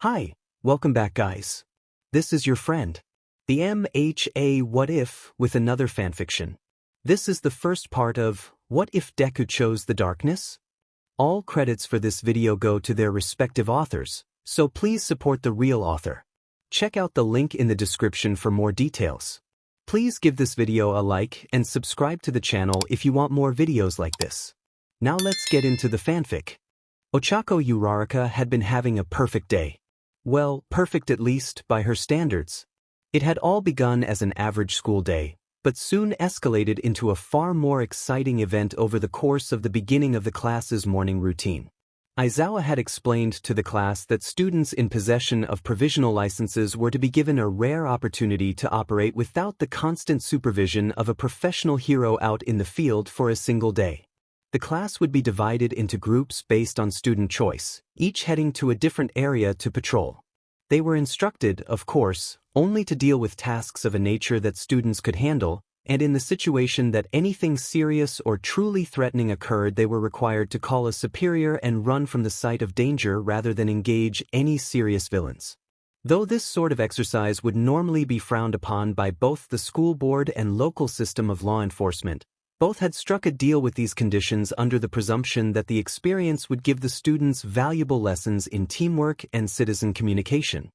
Hi, welcome back guys. This is your friend, the MHA What If with another fanfiction. This is the first part of What If Deku Chose the Darkness? All credits for this video go to their respective authors, so please support the real author. Check out the link in the description for more details. Please give this video a like and subscribe to the channel if you want more videos like this. Now let's get into the fanfic. Ochako Uraraka had been having a perfect day. Well, perfect at least by her standards. It had all begun as an average school day, but soon escalated into a far more exciting event over the course of the beginning of the class's morning routine. Aizawa had explained to the class that students in possession of provisional licenses were to be given a rare opportunity to operate without the constant supervision of a professional hero out in the field for a single day. The class would be divided into groups based on student choice, each heading to a different area to patrol. They were instructed, of course, only to deal with tasks of a nature that students could handle, and in the situation that anything serious or truly threatening occurred, they were required to call a superior and run from the sight of danger rather than engage any serious villains. Though this sort of exercise would normally be frowned upon by both the school board and local system of law enforcement, both had struck a deal with these conditions under the presumption that the experience would give the students valuable lessons in teamwork and citizen communication.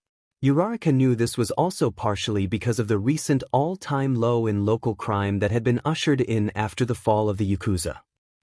Uraraka knew this was also partially because of the recent all-time low in local crime that had been ushered in after the fall of the Yakuza.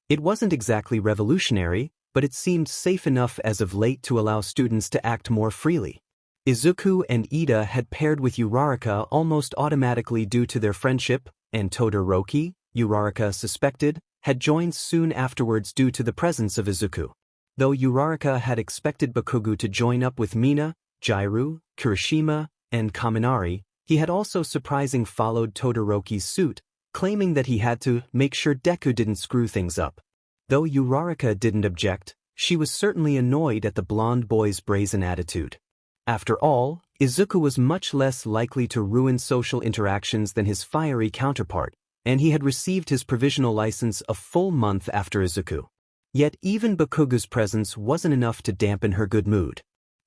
It wasn't exactly revolutionary, but it seemed safe enough as of late to allow students to act more freely. Izuku and Ida had paired with Uraraka almost automatically due to their friendship, and Todoroki, Uraraka suspected, had joined soon afterwards due to the presence of Izuku. Though Uraraka had expected Bakugo to join up with Mina, Jairu, Kirishima, and Kaminari, he had also surprisingly followed Todoroki's suit, claiming that he had to make sure Deku didn't screw things up. Though Uraraka didn't object, she was certainly annoyed at the blonde boy's brazen attitude. After all, Izuku was much less likely to ruin social interactions than his fiery counterpart, and he had received his provisional license a full month after Izuku. Yet even Bakugo's presence wasn't enough to dampen her good mood.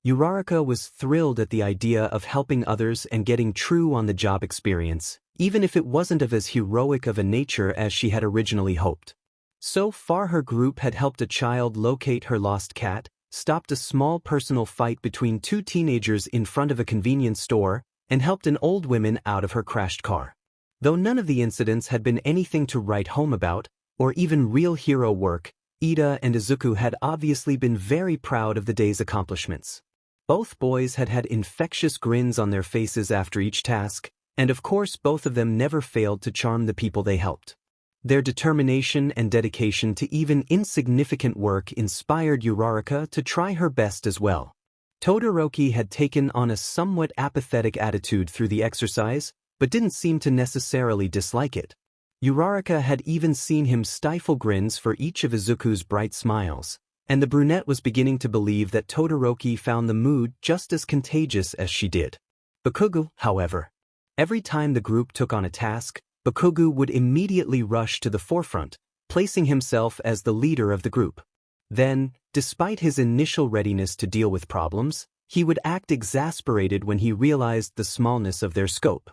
Uraraka was thrilled at the idea of helping others and getting true on-the-job experience, even if it wasn't of as heroic of a nature as she had originally hoped. So far her group had helped a child locate her lost cat, stopped a small personal fight between two teenagers in front of a convenience store, and helped an old woman out of her crashed car. Though none of the incidents had been anything to write home about, or even real hero work, Ida and Izuku had obviously been very proud of the day's accomplishments. Both boys had had infectious grins on their faces after each task, and of course both of them never failed to charm the people they helped. Their determination and dedication to even insignificant work inspired Uraraka to try her best as well. Todoroki had taken on a somewhat apathetic attitude through the exercise, but didn't seem to necessarily dislike it. Uraraka had even seen him stifle grins for each of Izuku's bright smiles, and the brunette was beginning to believe that Todoroki found the mood just as contagious as she did. Bakugo, however. Every time the group took on a task, Bakugo would immediately rush to the forefront, placing himself as the leader of the group. Then, despite his initial readiness to deal with problems, he would act exasperated when he realized the smallness of their scope.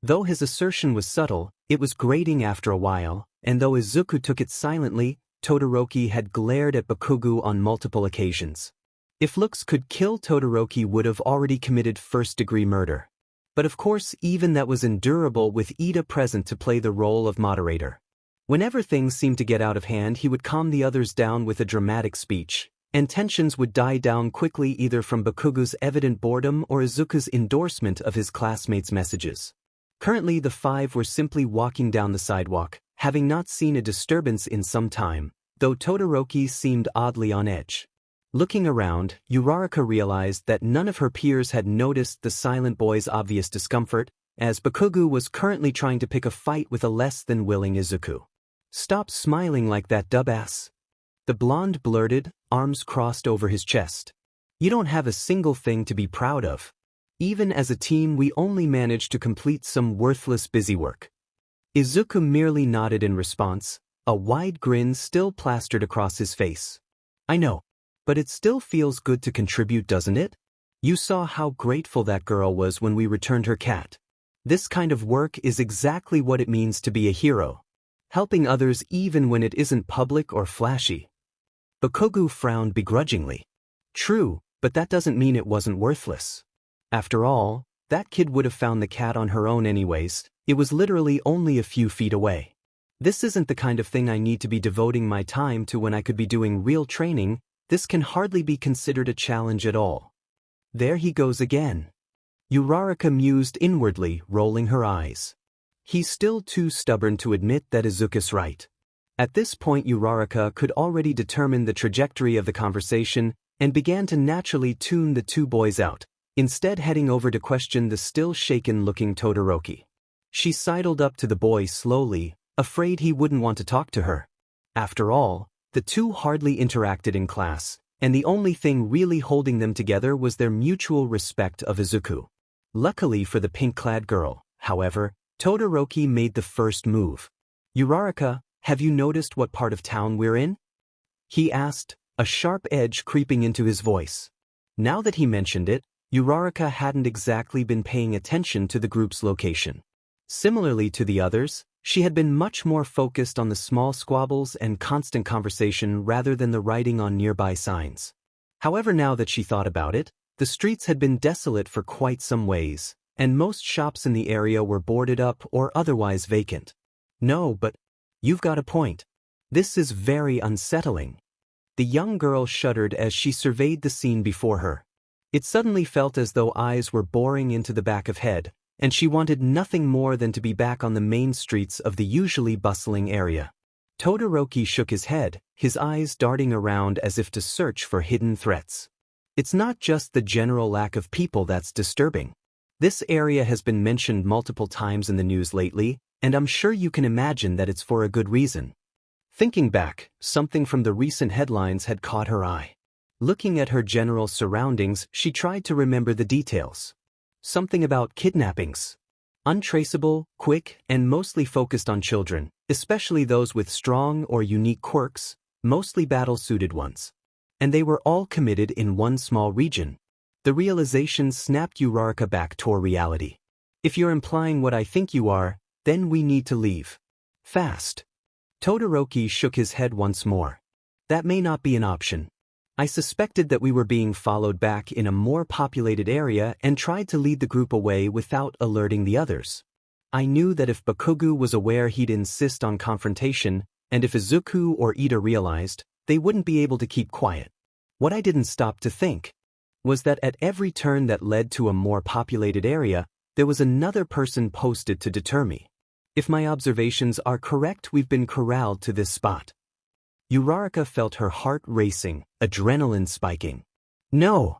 Though his assertion was subtle, it was grating after a while, and though Izuku took it silently, Todoroki had glared at Bakugo on multiple occasions. If looks could kill, Todoroki would have already committed first-degree murder. But of course even that was endurable with Ida present to play the role of moderator. Whenever things seemed to get out of hand, he would calm the others down with a dramatic speech, and tensions would die down quickly either from Bakugo's evident boredom or Izuku's endorsement of his classmates' messages. Currently the five were simply walking down the sidewalk, having not seen a disturbance in some time, though Todoroki seemed oddly on edge. Looking around, Uraraka realized that none of her peers had noticed the silent boy's obvious discomfort, as Bakugo was currently trying to pick a fight with a less than willing Izuku. "Stop smiling like that, dubass," the blonde blurted, arms crossed over his chest. "You don't have a single thing to be proud of. Even as a team we only managed to complete some worthless busywork." Izuku merely nodded in response, a wide grin still plastered across his face. "I know. But it still feels good to contribute, doesn't it?" You saw how grateful that girl was when we returned her cat. This kind of work is exactly what it means to be a hero. Helping others even when it isn't public or flashy. Bakugo frowned begrudgingly. True, but that doesn't mean it wasn't worthless. After all, that kid would have found the cat on her own anyways. It was literally only a few feet away. This isn't the kind of thing I need to be devoting my time to when I could be doing real training. This can hardly be considered a challenge at all. There he goes again. Uraraka mused inwardly, rolling her eyes. He's still too stubborn to admit that Izuku's right. At this point Uraraka could already determine the trajectory of the conversation and began to naturally tune the two boys out, instead heading over to question the still shaken-looking Todoroki. She sidled up to the boy slowly, afraid he wouldn't want to talk to her. After all, the two hardly interacted in class, and the only thing really holding them together was their mutual respect of Izuku. Luckily for the pink-clad girl, however, Todoroki made the first move. "Uraraka, have you noticed what part of town we're in?" he asked, a sharp edge creeping into his voice. Now that he mentioned it, Uraraka hadn't exactly been paying attention to the group's location. Similarly to the others, she had been much more focused on the small squabbles and constant conversation rather than the writing on nearby signs. However, now that she thought about it, the streets had been desolate for quite some ways, and most shops in the area were boarded up or otherwise vacant. "No, but you've got a point. This is very unsettling." The young girl shuddered as she surveyed the scene before her. It suddenly felt as though eyes were boring into the back of head, and she wanted nothing more than to be back on the main streets of the usually bustling area. Todoroki shook his head, his eyes darting around as if to search for hidden threats. "It's not just the general lack of people that's disturbing. This area has been mentioned multiple times in the news lately, and I'm sure you can imagine that it's for a good reason." Thinking back, something from the recent headlines had caught her eye. Looking at her general surroundings, she tried to remember the details. Something about kidnappings. Untraceable, quick, and mostly focused on children, especially those with strong or unique quirks, mostly battle-suited ones. And they were all committed in one small region. The realization snapped Uraraka back toward reality. "If you're implying what I think you are, then we need to leave. Fast." Todoroki shook his head once more. "That may not be an option. I suspected that we were being followed back in a more populated area and tried to lead the group away without alerting the others. I knew that if Bakugo was aware he'd insist on confrontation, and if Izuku or Ida realized, they wouldn't be able to keep quiet. What I didn't stop to think was that at every turn that led to a more populated area, there was another person posted to deter me. If my observations are correct, we've been corralled to this spot." Uraraka felt her heart racing, adrenaline spiking. "No!"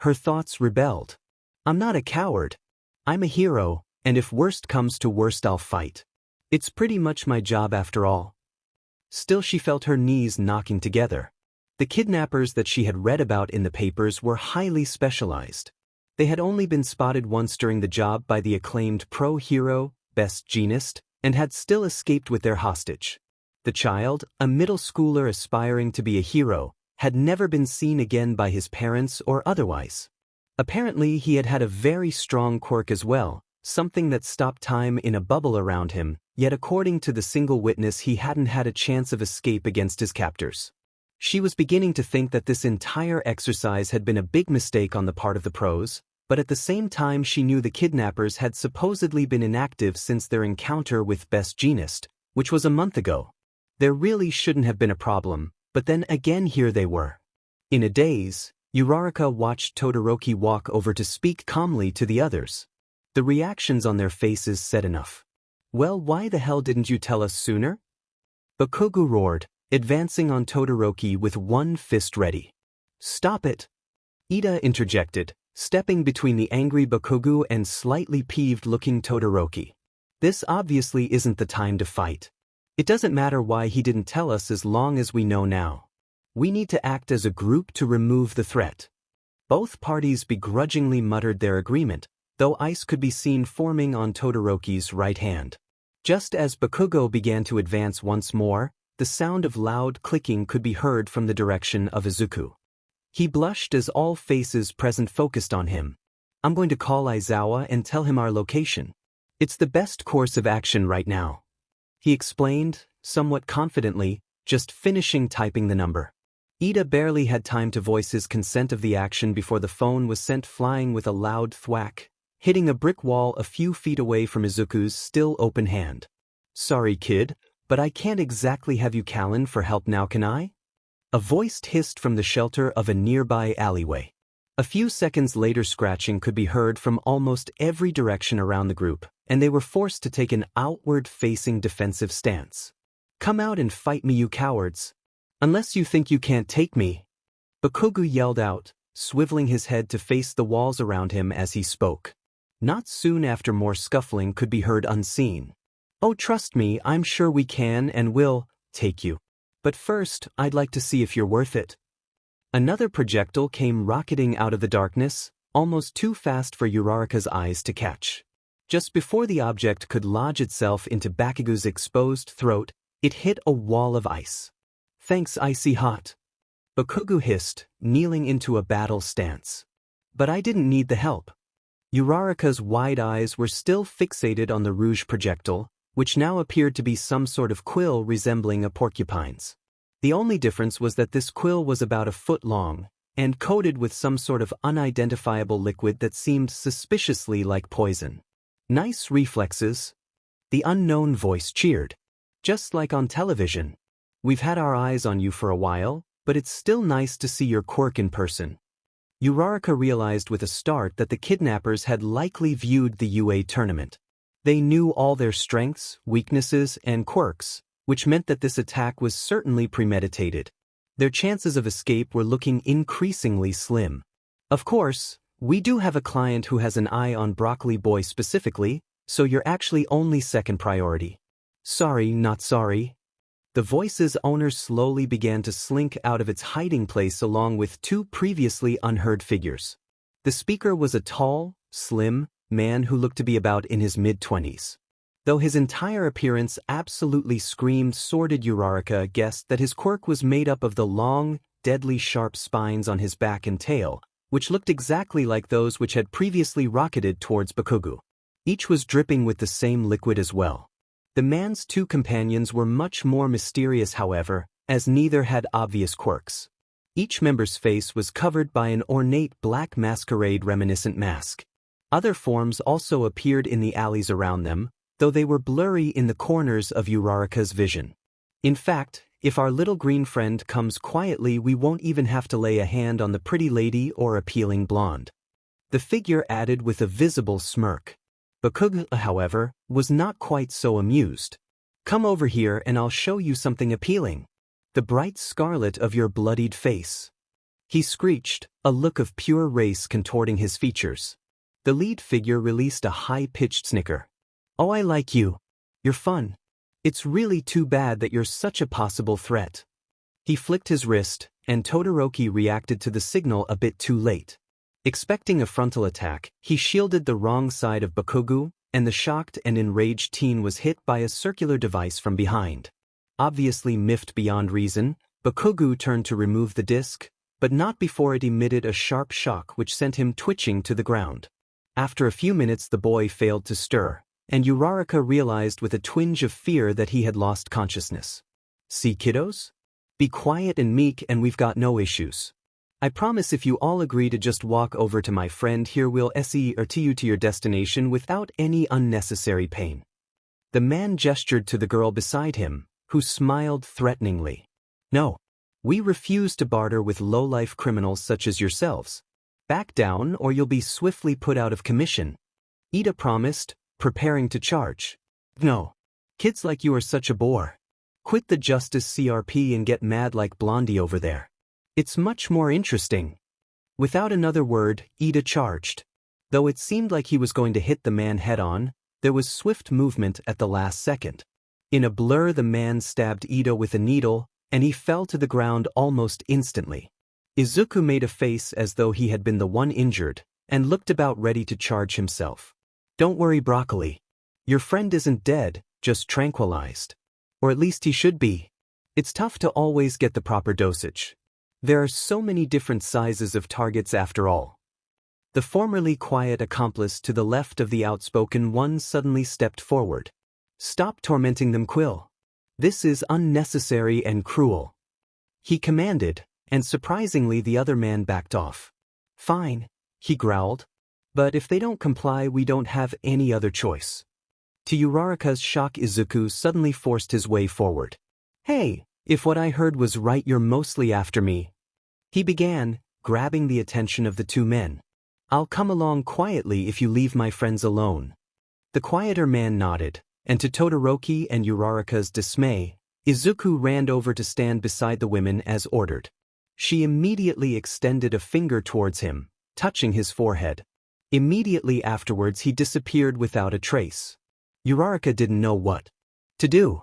Her thoughts rebelled. "I'm not a coward. I'm a hero, and if worst comes to worst I'll fight. It's pretty much my job after all." Still she felt her knees knocking together. The kidnappers that she had read about in the papers were highly specialized. They had only been spotted once during the job by the acclaimed pro-hero, Best Jeanist, and had still escaped with their hostage. The child, a middle schooler aspiring to be a hero, had never been seen again by his parents or otherwise. Apparently he had had a very strong quirk as well, something that stopped time in a bubble around him, yet according to the single witness he hadn't had a chance of escape against his captors. She was beginning to think that this entire exercise had been a big mistake on the part of the pros, but at the same time she knew the kidnappers had supposedly been inactive since their encounter with Best Jeanist, which was a month ago. There really shouldn't have been a problem, but then again here they were. In a daze, Uraraka watched Todoroki walk over to speak calmly to the others. The reactions on their faces said enough. "Well, why the hell didn't you tell us sooner?" Bakugo roared, advancing on Todoroki with one fist ready. "Stop it!" Ida interjected, stepping between the angry Bakugo and slightly peeved-looking Todoroki. "This obviously isn't the time to fight. It doesn't matter why he didn't tell us as long as we know now. We need to act as a group to remove the threat." Both parties begrudgingly muttered their agreement, though ice could be seen forming on Todoroki's right hand. Just as Bakugo began to advance once more, the sound of loud clicking could be heard from the direction of Izuku. He blushed as all faces present focused on him. I'm going to call Aizawa and tell him our location. It's the best course of action right now. He explained, somewhat confidently, just finishing typing the number. Ida barely had time to voice his consent of the action before the phone was sent flying with a loud thwack, hitting a brick wall a few feet away from Izuku's still open hand. Sorry, kid, but I can't exactly have you calling for help now, can I? A voice hissed from the shelter of a nearby alleyway. A few seconds later, scratching could be heard from almost every direction around the group, and they were forced to take an outward-facing defensive stance. Come out and fight me, you cowards. Unless you think you can't take me. Bakugo yelled out, swiveling his head to face the walls around him as he spoke. Not soon after, more scuffling could be heard unseen. Oh, trust me, I'm sure we can and will take you. But first, I'd like to see if you're worth it. Another projectile came rocketing out of the darkness, almost too fast for Uraraka's eyes to catch. Just before the object could lodge itself into Bakugo's exposed throat, it hit a wall of ice. Thanks, icy hot. Bakugo hissed, kneeling into a battle stance. But I didn't need the help. Uraraka's wide eyes were still fixated on the rouge projectile, which now appeared to be some sort of quill resembling a porcupine's. The only difference was that this quill was about a foot long, and coated with some sort of unidentifiable liquid that seemed suspiciously like poison. Nice reflexes. The unknown voice cheered. Just like on television. We've had our eyes on you for a while, but it's still nice to see your quirk in person. Uraraka realized with a start that the kidnappers had likely viewed the UA tournament. They knew all their strengths, weaknesses, and quirks, which meant that this attack was certainly premeditated. Their chances of escape were looking increasingly slim. Of course, we do have a client who has an eye on Broccoli Boy specifically, so you're actually only second priority. Sorry, not sorry. The voice's owner slowly began to slink out of its hiding place along with two previously unheard figures. The speaker was a tall, slim man who looked to be about in his mid-20s. Though his entire appearance absolutely screamed sordid, Uraraka guessed that his quirk was made up of the long, deadly sharp spines on his back and tail, which looked exactly like those which had previously rocketed towards Bakugo. Each was dripping with the same liquid as well. The man's two companions were much more mysterious, however, as neither had obvious quirks. Each member's face was covered by an ornate black masquerade reminiscent mask. Other forms also appeared in the alleys around them, though they were blurry in the corners of Uraraka's vision. In fact, if our little green friend comes quietly, we won't even have to lay a hand on the pretty lady or appealing blonde. The figure added with a visible smirk. Bakugo, however, was not quite so amused. Come over here and I'll show you something appealing. The bright scarlet of your bloodied face. He screeched, a look of pure race contorting his features. The lead figure released a high-pitched snicker. Oh, I like you. You're fun. It's really too bad that you're such a possible threat. He flicked his wrist, and Todoroki reacted to the signal a bit too late. Expecting a frontal attack, he shielded the wrong side of Bakugo, and the shocked and enraged teen was hit by a circular device from behind. Obviously miffed beyond reason, Bakugo turned to remove the disc, but not before it emitted a sharp shock which sent him twitching to the ground. After a few minutes, the boy failed to stir, and Uraraka realized with a twinge of fear that he had lost consciousness. See, kiddos? Be quiet and meek and we've got no issues. I promise if you all agree to just walk over to my friend here, we'll escort you to your destination without any unnecessary pain. The man gestured to the girl beside him, who smiled threateningly. No. We refuse to barter with low-life criminals such as yourselves. Back down or you'll be swiftly put out of commission. Ida promised, preparing to charge. No. Kids like you are such a bore. Quit the Justice CRP and get mad like Blondie over there. It's much more interesting. Without another word, Ida charged. Though it seemed like he was going to hit the man head-on, there was swift movement at the last second. In a blur, the man stabbed Ida with a needle, and he fell to the ground almost instantly. Izuku made a face as though he had been the one injured, and looked about ready to charge himself. Don't worry, Broccoli. Your friend isn't dead, just tranquilized. Or at least he should be. It's tough to always get the proper dosage. There are so many different sizes of targets after all. The formerly quiet accomplice to the left of the outspoken one suddenly stepped forward. Stop tormenting them, Quill. This is unnecessary and cruel. He commanded, and surprisingly the other man backed off. Fine, he growled. But if they don't comply, we don't have any other choice. To Uraraka's shock, Izuku suddenly forced his way forward. Hey, if what I heard was right, you're mostly after me. He began, grabbing the attention of the two men. I'll come along quietly if you leave my friends alone. The quieter man nodded, and to Todoroki and Uraraka's dismay, Izuku ran over to stand beside the women as ordered. She immediately extended a finger towards him, touching his forehead. Immediately afterwards he disappeared without a trace. Uraraka didn't know what to do.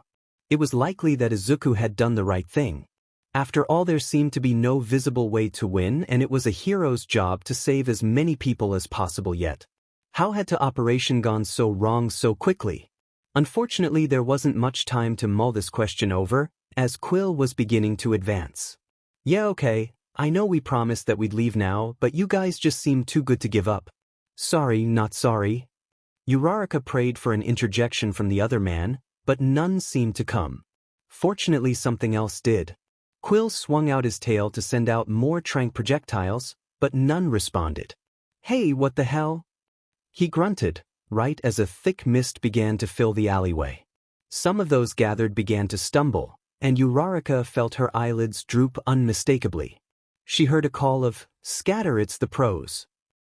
It was likely that Izuku had done the right thing. After all, there seemed to be no visible way to win, and it was a hero's job to save as many people as possible yet. How had the operation gone so wrong so quickly? Unfortunately, there wasn't much time to mull this question over, as Quill was beginning to advance. Yeah, okay, I know we promised that we'd leave now, but you guys just seem too good to give up. Sorry, not sorry. Uraraka prayed for an interjection from the other man, but none seemed to come. Fortunately, something else did. Quill swung out his tail to send out more tranq projectiles, but none responded. Hey, what the hell? He grunted, right as a thick mist began to fill the alleyway. Some of those gathered began to stumble, and Uraraka felt her eyelids droop unmistakably. She heard a call of, "Scatter, it's the pros,"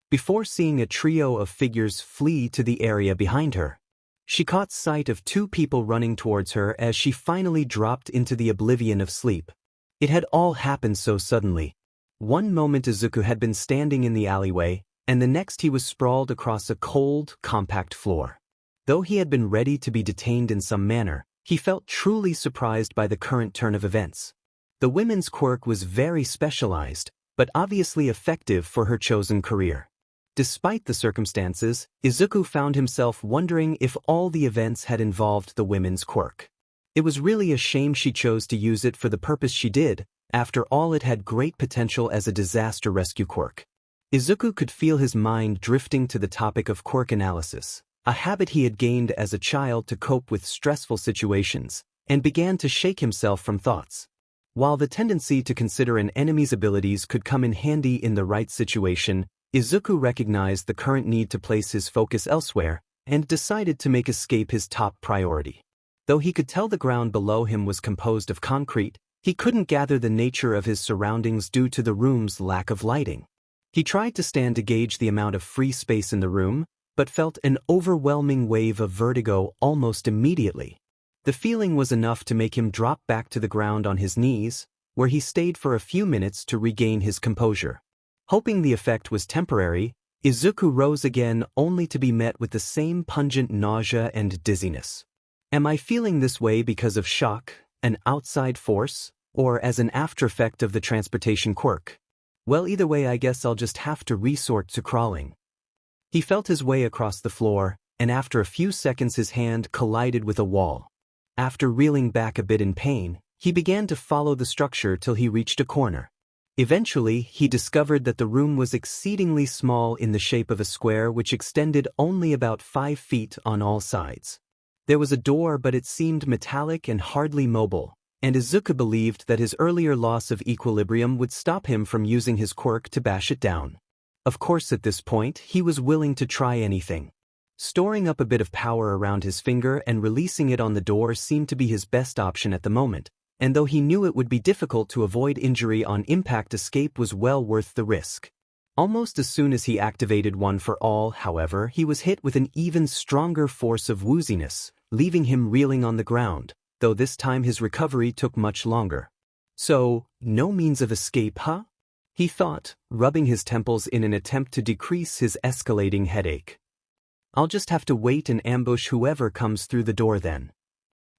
before seeing a trio of figures flee to the area behind her. She caught sight of two people running towards her as she finally dropped into the oblivion of sleep. It had all happened so suddenly. One moment Izuku had been standing in the alleyway, and the next he was sprawled across a cold, compact floor. Though he had been ready to be detained in some manner, he felt truly surprised by the current turn of events. The women's quirk was very specialized, but obviously effective for her chosen career. Despite the circumstances, Izuku found himself wondering if all the events had involved the women's quirk. It was really a shame she chose to use it for the purpose she did. After all, it had great potential as a disaster rescue quirk. Izuku could feel his mind drifting to the topic of quirk analysis, a habit he had gained as a child to cope with stressful situations, and began to shake himself from thoughts. While the tendency to consider an enemy's abilities could come in handy in the right situation, Izuku recognized the current need to place his focus elsewhere, and decided to make escape his top priority. Though he could tell the ground below him was composed of concrete, he couldn't gather the nature of his surroundings due to the room's lack of lighting. He tried to stand to gauge the amount of free space in the room, but felt an overwhelming wave of vertigo almost immediately. The feeling was enough to make him drop back to the ground on his knees, where he stayed for a few minutes to regain his composure. Hoping the effect was temporary, Izuku rose again only to be met with the same pungent nausea and dizziness. Am I feeling this way because of shock, an outside force, or as an aftereffect of the transportation quirk? Well, either way, I guess I'll just have to resort to crawling. He felt his way across the floor, and after a few seconds his hand collided with a wall. After reeling back a bit in pain, he began to follow the structure till he reached a corner. Eventually, he discovered that the room was exceedingly small in the shape of a square which extended only about 5 feet on all sides. There was a door, but it seemed metallic and hardly mobile, and Izuku believed that his earlier loss of equilibrium would stop him from using his quirk to bash it down. Of course, at this point, he was willing to try anything. Storing up a bit of power around his finger and releasing it on the door seemed to be his best option at the moment, and though he knew it would be difficult to avoid injury on impact, escape was well worth the risk. Almost as soon as he activated One for All, however, he was hit with an even stronger force of wooziness, leaving him reeling on the ground, though this time his recovery took much longer. So, no means of escape, huh? He thought, rubbing his temples in an attempt to decrease his escalating headache. I'll just have to wait and ambush whoever comes through the door then.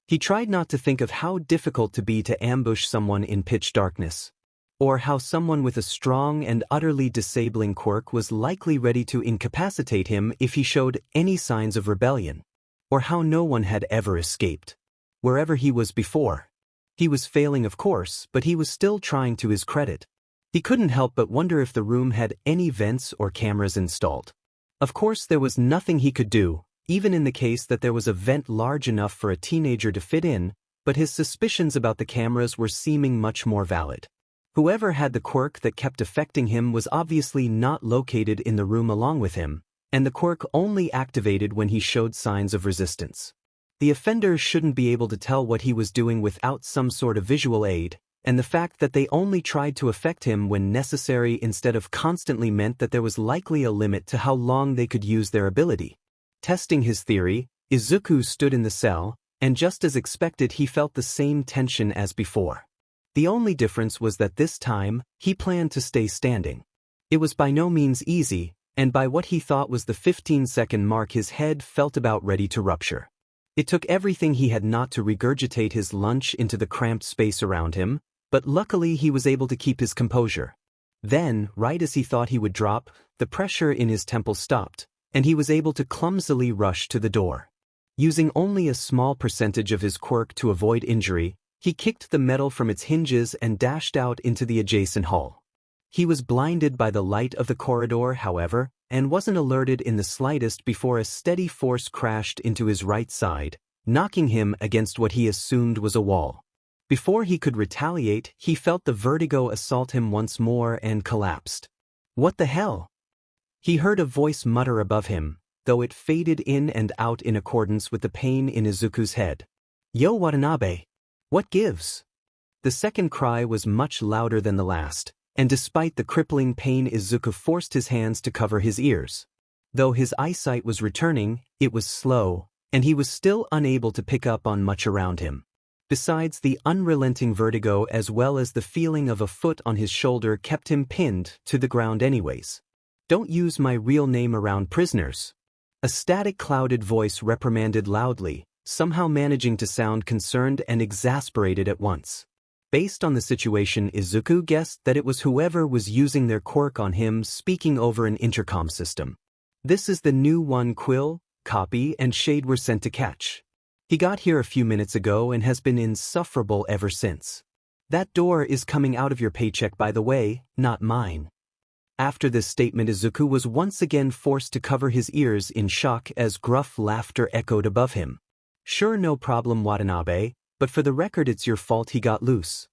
He tried not to think of how difficult to be to ambush someone in pitch darkness, or how someone with a strong and utterly disabling quirk was likely ready to incapacitate him if he showed any signs of rebellion, or how no one had ever escaped, wherever he was before. He was failing, of course, but he was still trying to his credit. He couldn't help but wonder if the room had any vents or cameras installed. Of course, there was nothing he could do, even in the case that there was a vent large enough for a teenager to fit in, but his suspicions about the cameras were seeming much more valid. Whoever had the quirk that kept affecting him was obviously not located in the room along with him, and the quirk only activated when he showed signs of resistance. The offender shouldn't be able to tell what he was doing without some sort of visual aid, and the fact that they only tried to affect him when necessary instead of constantly meant that there was likely a limit to how long they could use their ability. Testing his theory, Izuku stood in the cell, and just as expected he felt the same tension as before. The only difference was that this time, he planned to stay standing. It was by no means easy, and by what he thought was the 15-second mark his head felt about ready to rupture. It took everything he had not to regurgitate his lunch into the cramped space around him, but luckily he was able to keep his composure. Then, right as he thought he would drop, the pressure in his temple stopped, and he was able to clumsily rush to the door. Using only a small percentage of his quirk to avoid injury, he kicked the metal from its hinges and dashed out into the adjacent hall. He was blinded by the light of the corridor, however, and wasn't alerted in the slightest before a steady force crashed into his right side, knocking him against what he assumed was a wall. Before he could retaliate, he felt the vertigo assault him once more and collapsed. What the hell? He heard a voice mutter above him, though it faded in and out in accordance with the pain in Izuku's head. "Yo Watanabe! What gives?" The second cry was much louder than the last, and despite the crippling pain Izuku forced his hands to cover his ears. Though his eyesight was returning, it was slow, and he was still unable to pick up on much around him. Besides, the unrelenting vertigo as well as the feeling of a foot on his shoulder kept him pinned to the ground anyways. "Don't use my real name around prisoners." A static clouded voice reprimanded loudly, somehow managing to sound concerned and exasperated at once. Based on the situation, Izuku guessed that it was whoever was using their quirk on him speaking over an intercom system. "This is the new one Quill, Copy, and Shade were sent to catch. He got here a few minutes ago and has been insufferable ever since. That door is coming out of your paycheck, by the way, not mine." After this statement, Izuku was once again forced to cover his ears in shock as gruff laughter echoed above him. "Sure, no problem, Watanabe, but for the record it's your fault he got loose.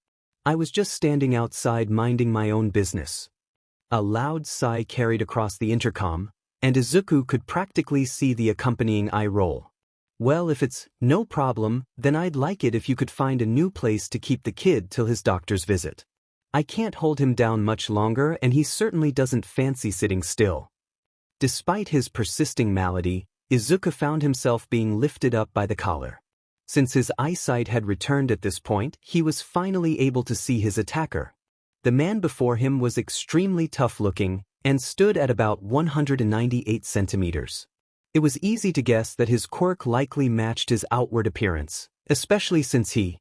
I was just standing outside minding my own business." A loud sigh carried across the intercom, and Izuku could practically see the accompanying eye roll. "Well, if it's no problem, then I'd like it if you could find a new place to keep the kid till his doctor's visit. I can't hold him down much longer and he certainly doesn't fancy sitting still." Despite his persisting malady, Izuku found himself being lifted up by the collar. Since his eyesight had returned at this point, he was finally able to see his attacker. The man before him was extremely tough-looking and stood at about 198 centimeters. It was easy to guess that his quirk likely matched his outward appearance, especially since he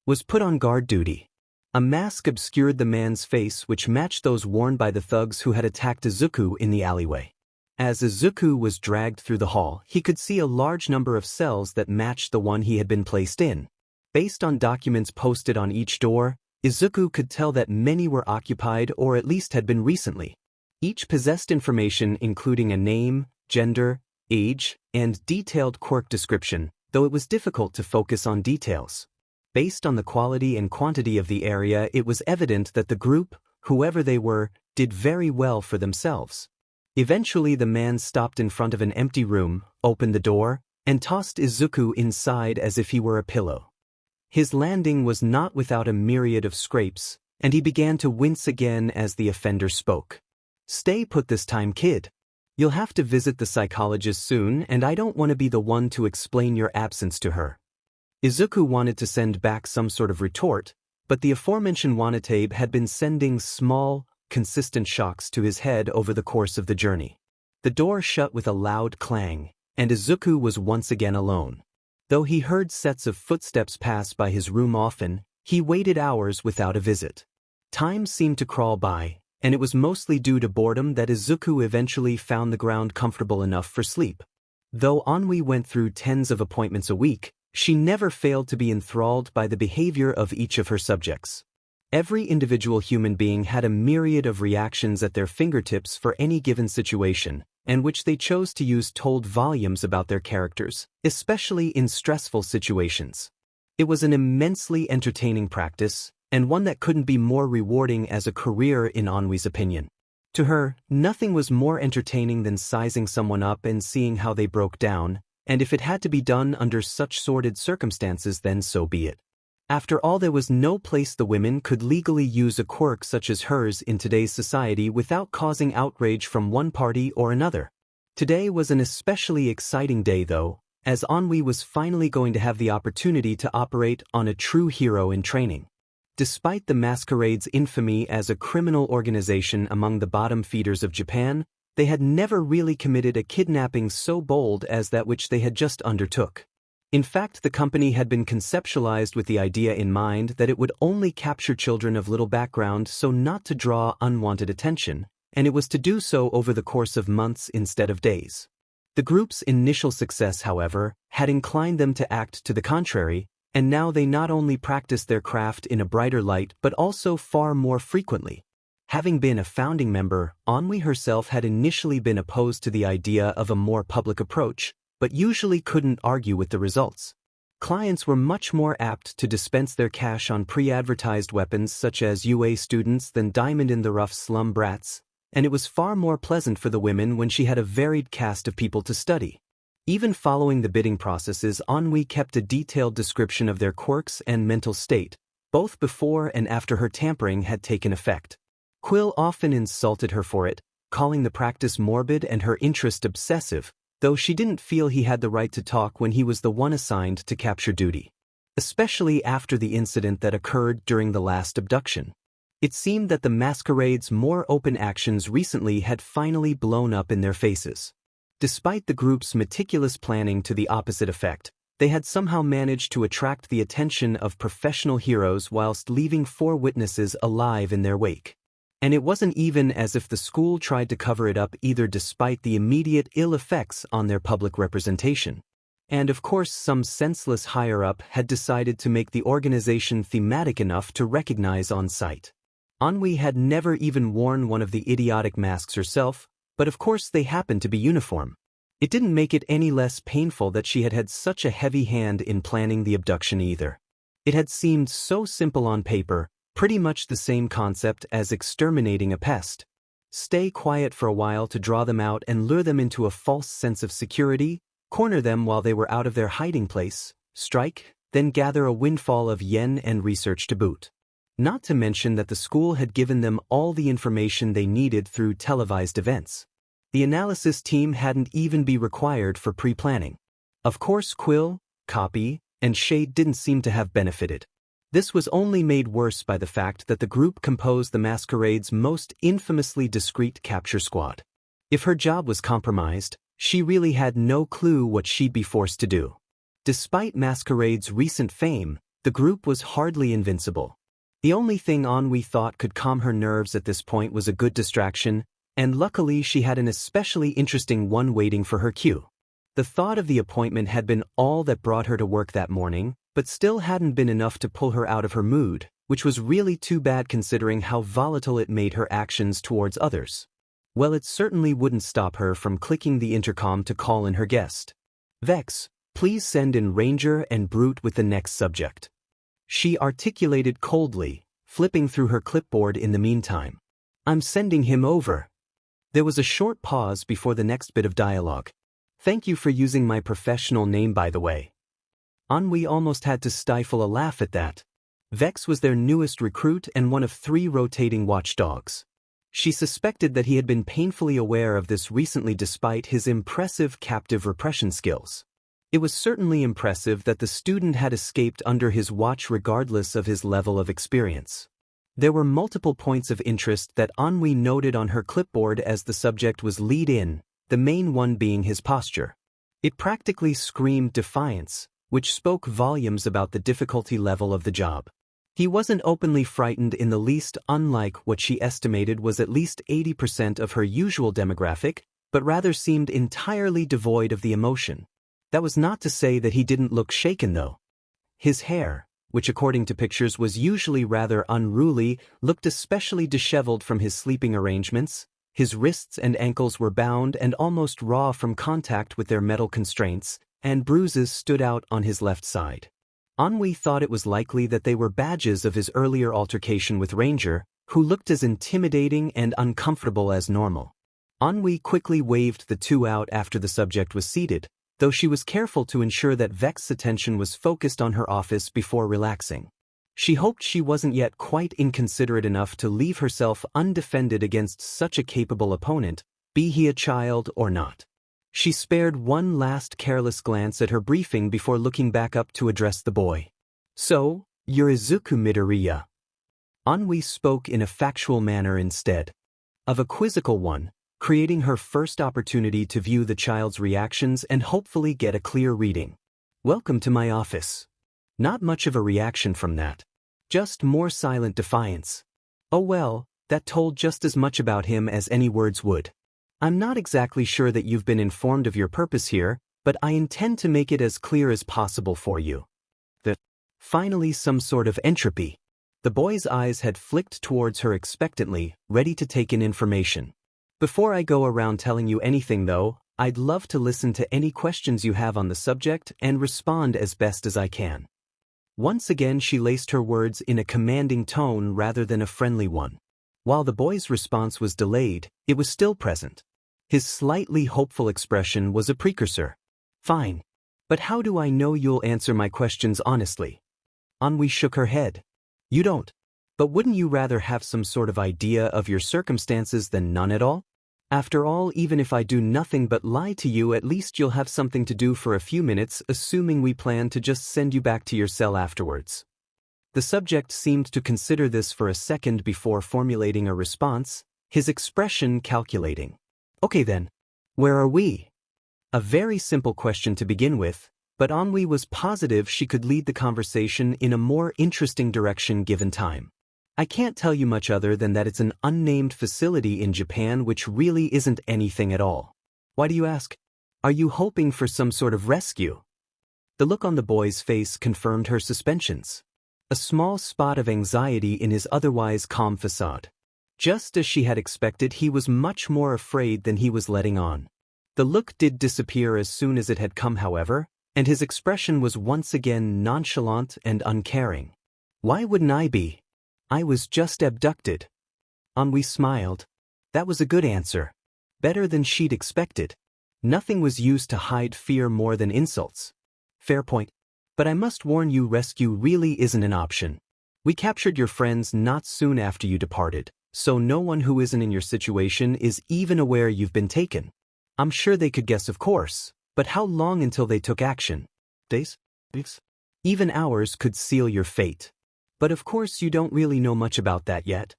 was put on guard duty. A mask obscured the man's face, which matched those worn by the thugs who had attacked Izuku in the alleyway. As Izuku was dragged through the hall, he could see a large number of cells that matched the one he had been placed in. Based on documents posted on each door, Izuku could tell that many were occupied or at least had been recently. Each possessed information including a name, gender, age, and detailed quirk description, though it was difficult to focus on details. Based on the quality and quantity of the area, it was evident that the group, whoever they were, did very well for themselves. Eventually the man stopped in front of an empty room, opened the door, and tossed Izuku inside as if he were a pillow. His landing was not without a myriad of scrapes, and he began to wince again as the offender spoke. "Stay put this time, kid. You'll have to visit the psychologist soon, and I don't want to be the one to explain your absence to her." Izuku wanted to send back some sort of retort, but the aforementioned Watanabe had been sending small, consistent shocks to his head over the course of the journey. The door shut with a loud clang, and Izuku was once again alone. Though he heard sets of footsteps pass by his room often, he waited hours without a visit. Time seemed to crawl by, and it was mostly due to boredom that Izuku eventually found the ground comfortable enough for sleep. Though Ennui went through tens of appointments a week, she never failed to be enthralled by the behavior of each of her subjects. Every individual human being had a myriad of reactions at their fingertips for any given situation, and which they chose to use told volumes about their characters, especially in stressful situations. It was an immensely entertaining practice, and one that couldn't be more rewarding as a career in Anwi's opinion. To her, nothing was more entertaining than sizing someone up and seeing how they broke down, and if it had to be done under such sordid circumstances, then so be it. After all, there was no place the women could legally use a quirk such as hers in today's society without causing outrage from one party or another. Today was an especially exciting day though, as Anwi was finally going to have the opportunity to operate on a true hero in training. Despite the masquerade's infamy as a criminal organization among the bottom feeders of Japan, they had never really committed a kidnapping so bold as that which they had just undertook. In fact, the company had been conceptualized with the idea in mind that it would only capture children of little background so not to draw unwanted attention, and it was to do so over the course of months instead of days. The group's initial success, however, had inclined them to act to the contrary, and now they not only practiced their craft in a brighter light but also far more frequently. Having been a founding member, Anwi herself had initially been opposed to the idea of a more public approach, but usually couldn't argue with the results. Clients were much more apt to dispense their cash on pre-advertised weapons such as UA students than diamond-in-the-rough slum brats, and it was far more pleasant for the women when she had a varied cast of people to study. Even following the bidding processes, Anwi kept a detailed description of their quirks and mental state, both before and after her tampering had taken effect. Quill often insulted her for it, calling the practice morbid and her interest obsessive, though she didn't feel he had the right to talk when he was the one assigned to capture duty. Especially after the incident that occurred during the last abduction. It seemed that the masquerade's more open actions recently had finally blown up in their faces. Despite the group's meticulous planning to the opposite effect, they had somehow managed to attract the attention of professional heroes whilst leaving 4 witnesses alive in their wake. And it wasn't even as if the school tried to cover it up either, despite the immediate ill effects on their public representation. And of course, some senseless higher-up had decided to make the organization thematic enough to recognize on sight. Anwi had never even worn one of the idiotic masks herself, but of course they happened to be uniform. It didn't make it any less painful that she had had such a heavy hand in planning the abduction either. It had seemed so simple on paper, pretty much the same concept as exterminating a pest. Stay quiet for a while to draw them out and lure them into a false sense of security, corner them while they were out of their hiding place, strike, then gather a windfall of yen and research to boot. Not to mention that the school had given them all the information they needed through televised events. The analysis team hadn't even be required for pre-planning. Of course, Quill, Copy, and Shade didn't seem to have benefited. This was only made worse by the fact that the group composed the Masquerade's most infamously discreet capture squad. If her job was compromised, she really had no clue what she'd be forced to do. Despite Masquerade's recent fame, the group was hardly invincible. The only thing Anwi thought could calm her nerves at this point was a good distraction, and luckily she had an especially interesting one waiting for her cue. The thought of the appointment had been all that brought her to work that morning, but still hadn't been enough to pull her out of her mood, which was really too bad considering how volatile it made her actions towards others. Well, it certainly wouldn't stop her from clicking the intercom to call in her guest. Vex, please send in Ranger and Brute with the next subject. She articulated coldly, flipping through her clipboard in the meantime. I'm sending him over. There was a short pause before the next bit of dialogue. Thank you for using my professional name, by the way. Anwi almost had to stifle a laugh at that. Vex was their newest recruit and one of 3 rotating watchdogs. She suspected that he had been painfully aware of this recently despite his impressive captive repression skills. It was certainly impressive that the student had escaped under his watch regardless of his level of experience. There were multiple points of interest that Anwi noted on her clipboard as the subject was lead in, the main one being his posture. It practically screamed defiance, which spoke volumes about the difficulty level of the job. He wasn't openly frightened in the least, unlike what she estimated was at least 80% of her usual demographic, but rather seemed entirely devoid of the emotion. That was not to say that he didn't look shaken though. His hair, which according to pictures was usually rather unruly, looked especially disheveled from his sleeping arrangements. His wrists and ankles were bound and almost raw from contact with their metal constraints, and bruises stood out on his left side. Anhui thought it was likely that they were badges of his earlier altercation with Ranger, who looked as intimidating and uncomfortable as normal. Anhui quickly waved the two out after the subject was seated, though she was careful to ensure that Vex's attention was focused on her office before relaxing. She hoped she wasn't yet quite inconsiderate enough to leave herself undefended against such a capable opponent, be he a child or not. She spared one last careless glance at her briefing before looking back up to address the boy. "So, you're Izuku Midoriya." Anhui spoke in a factual manner instead of a quizzical one, creating her first opportunity to view the child's reactions and hopefully get a clear reading. "Welcome to my office." Not much of a reaction from that. Just more silent defiance. Oh well, that told just as much about him as any words would. "I'm not exactly sure that you've been informed of your purpose here, but I intend to make it as clear as possible for you." Finally some sort of entropy. The boy's eyes had flicked towards her expectantly, ready to take in information. "Before I go around telling you anything though, I'd love to listen to any questions you have on the subject and respond as best as I can." Once again she laced her words in a commanding tone rather than a friendly one. While the boy's response was delayed, it was still present. His slightly hopeful expression was a precursor. "Fine. But how do I know you'll answer my questions honestly?" Anhui shook her head. "You don't. But wouldn't you rather have some sort of idea of your circumstances than none at all? After all, even if I do nothing but lie to you, at least you'll have something to do for a few minutes, assuming we plan to just send you back to your cell afterwards." The subject seemed to consider this for a second before formulating a response, his expression calculating. "Okay then. Where are we?" A very simple question to begin with, but Anhui was positive she could lead the conversation in a more interesting direction given time. "I can't tell you much other than that it's an unnamed facility in Japan which really isn't anything at all." "Why do you ask? Are you hoping for some sort of rescue?" The look on the boy's face confirmed her suspensions. A small spot of anxiety in his otherwise calm facade. Just as she had expected, he was much more afraid than he was letting on. The look did disappear as soon as it had come, however, and his expression was once again nonchalant and uncaring. "Why wouldn't I be? I was just abducted." Anhui smiled. That was a good answer. Better than she'd expected. Nothing was used to hide fear more than insults. "Fair point. But I must warn you, rescue really isn't an option. We captured your friends not soon after you departed, so no one who isn't in your situation is even aware you've been taken. I'm sure they could guess, of course, but how long until they took action? Days? Weeks? Even hours could seal your fate. But of course you don't really know much about that yet."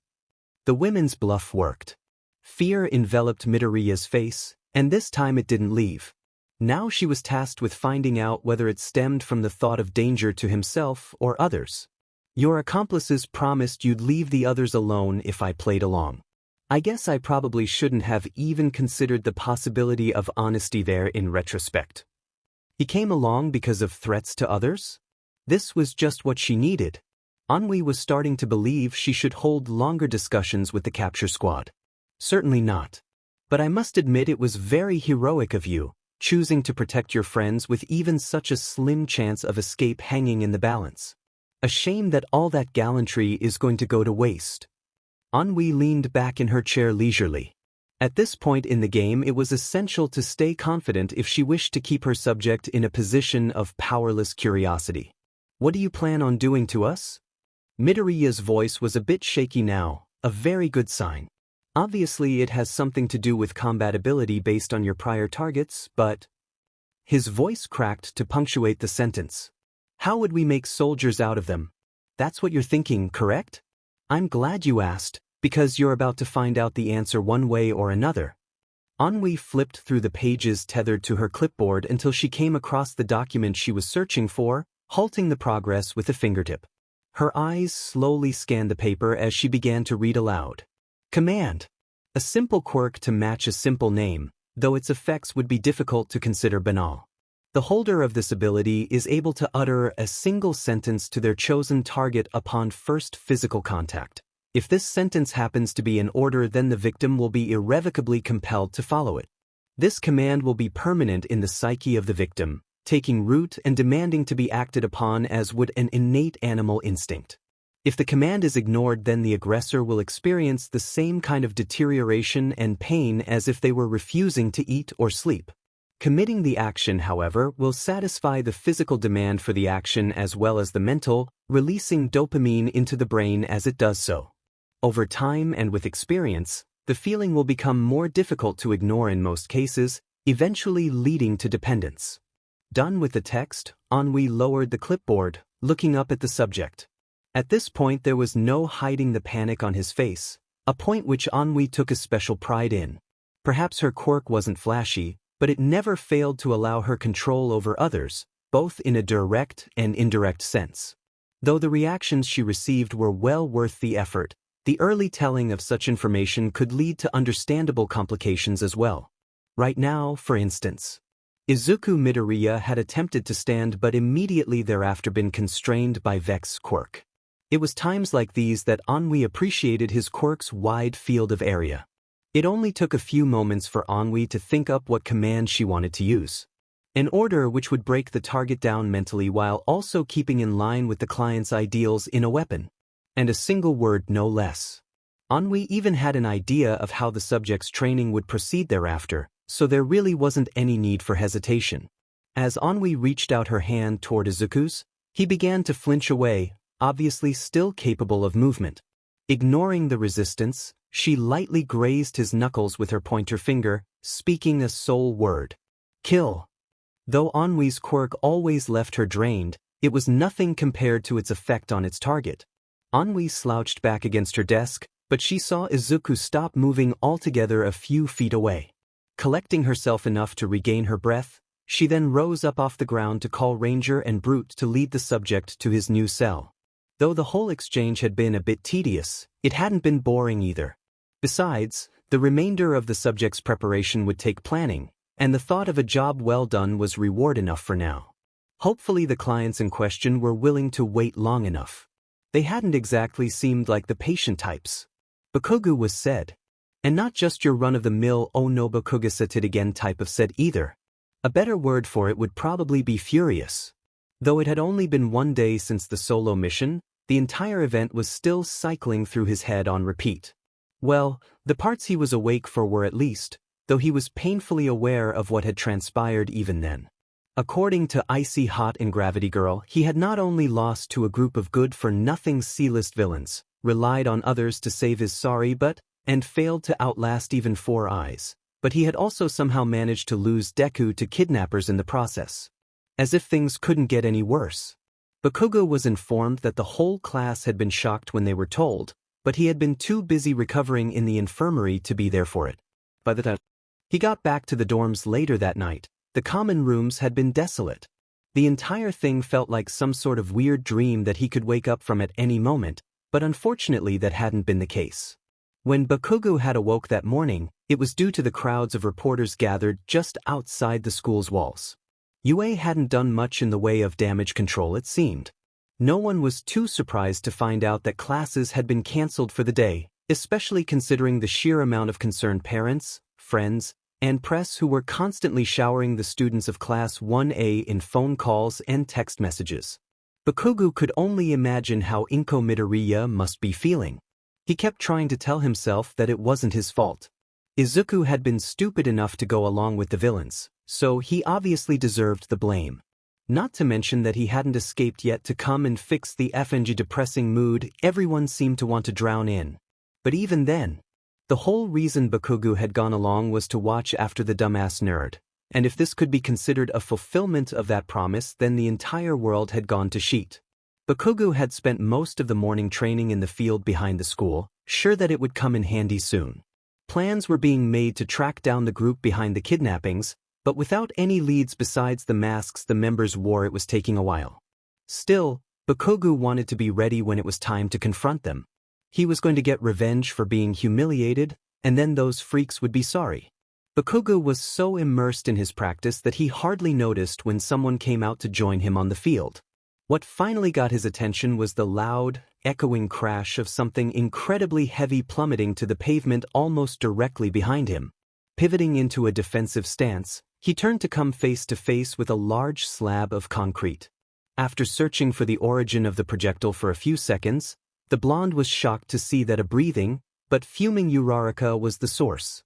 The women's bluff worked. Fear enveloped Midoriya's face, and this time it didn't leave. Now she was tasked with finding out whether it stemmed from the thought of danger to himself or others. "Your accomplices promised you'd leave the others alone if I played along. I guess I probably shouldn't have even considered the possibility of honesty there in retrospect." He came along because of threats to others? This was just what she needed. Anhui was starting to believe she should hold longer discussions with the capture squad. "Certainly not. But I must admit it was very heroic of you, choosing to protect your friends with even such a slim chance of escape hanging in the balance. A shame that all that gallantry is going to go to waste." Anhui leaned back in her chair leisurely. At this point in the game, it was essential to stay confident if she wished to keep her subject in a position of powerless curiosity. "What do you plan on doing to us?" Midoriya's voice was a bit shaky now, a very good sign. Obviously it has something to do with combatability based on your prior targets, but... His voice cracked to punctuate the sentence. "How would we make soldiers out of them? That's what you're thinking, correct? I'm glad you asked, because you're about to find out the answer one way or another." Anhui flipped through the pages tethered to her clipboard until she came across the document she was searching for, halting the progress with a fingertip. Her eyes slowly scanned the paper as she began to read aloud. "Command. A simple quirk to match a simple name, though its effects would be difficult to consider banal. The holder of this ability is able to utter a single sentence to their chosen target upon first physical contact. If this sentence happens to be in order, then the victim will be irrevocably compelled to follow it. This command will be permanent in the psyche of the victim, taking root and demanding to be acted upon as would an innate animal instinct. If the command is ignored, then the aggressor will experience the same kind of deterioration and pain as if they were refusing to eat or sleep. Committing the action, however, will satisfy the physical demand for the action as well as the mental, releasing dopamine into the brain as it does so. Over time and with experience, the feeling will become more difficult to ignore in most cases, eventually leading to dependence. Done with the text, Ennui lowered the clipboard, looking up at the subject. At this point there was no hiding the panic on his face, a point which Ennui took a special pride in. Perhaps her quirk wasn't flashy, but it never failed to allow her control over others, both in a direct and indirect sense. Though the reactions she received were well worth the effort, the early telling of such information could lead to understandable complications as well. Right now, for instance, Izuku Midoriya had attempted to stand but immediately thereafter been constrained by Vex's quirk. It was times like these that Ennui appreciated his quirk's wide field of area. It only took a few moments for Ennui to think up what command she wanted to use. An order which would break the target down mentally while also keeping in line with the client's ideals in a weapon. And a single word no less. Ennui even had an idea of how the subject's training would proceed thereafter, so there really wasn't any need for hesitation. As Ennui reached out her hand toward Izuku's, he began to flinch away, obviously still capable of movement. Ignoring the resistance, she lightly grazed his knuckles with her pointer finger, speaking a sole word. Kill. Though Ennui's quirk always left her drained, it was nothing compared to its effect on its target. Ennui slouched back against her desk, but she saw Izuku stop moving altogether a few feet away. Collecting herself enough to regain her breath, she then rose up off the ground to call Ranger and Brute to lead the subject to his new cell. Though the whole exchange had been a bit tedious, it hadn't been boring either. Besides, the remainder of the subject's preparation would take planning, and the thought of a job well done was reward enough for now. Hopefully the clients in question were willing to wait long enough. They hadn't exactly seemed like the patient types. Bakugu was said. And not just your run-of-the-mill "oh no Bakuga said it again" type of said either. A better word for it would probably be furious. Though it had only been one day since the solo mission, the entire event was still cycling through his head on repeat. Well, the parts he was awake for were at least, though he was painfully aware of what had transpired even then. According to Icy Hot and Gravity Girl, he had not only lost to a group of good-for-nothing C-list villains, relied on others to save his sorry butt, and failed to outlast even Four Eyes, but he had also somehow managed to lose Deku to kidnappers in the process. As if things couldn't get any worse. Bakugo was informed that the whole class had been shocked when they were told, but he had been too busy recovering in the infirmary to be there for it. By the time he got back to the dorms later that night, the common rooms had been desolate. The entire thing felt like some sort of weird dream that he could wake up from at any moment, but unfortunately that hadn't been the case. When Bakugo had awoke that morning, it was due to the crowds of reporters gathered just outside the school's walls. UA hadn't done much in the way of damage control, it seemed. No one was too surprised to find out that classes had been cancelled for the day, especially considering the sheer amount of concerned parents, friends, and press who were constantly showering the students of Class 1A in phone calls and text messages. Bakugo could only imagine how Inko Midoriya must be feeling. He kept trying to tell himself that it wasn't his fault. Izuku had been stupid enough to go along with the villains, so he obviously deserved the blame. Not to mention that he hadn't escaped yet to come and fix the FNG depressing mood everyone seemed to want to drown in. But even then, the whole reason Bakugo had gone along was to watch after the dumbass nerd, and if this could be considered a fulfillment of that promise, then the entire world had gone to shit. Bakugo had spent most of the morning training in the field behind the school, sure that it would come in handy soon. Plans were being made to track down the group behind the kidnappings, but without any leads besides the masks the members wore, it was taking a while. Still, Bakugo wanted to be ready when it was time to confront them. He was going to get revenge for being humiliated, and then those freaks would be sorry. Bakugo was so immersed in his practice that he hardly noticed when someone came out to join him on the field. What finally got his attention was the loud, echoing crash of something incredibly heavy plummeting to the pavement almost directly behind him. Pivoting into a defensive stance, he turned to come face to face with a large slab of concrete. After searching for the origin of the projectile for a few seconds, the blonde was shocked to see that a breathing, but fuming Uraraka was the source.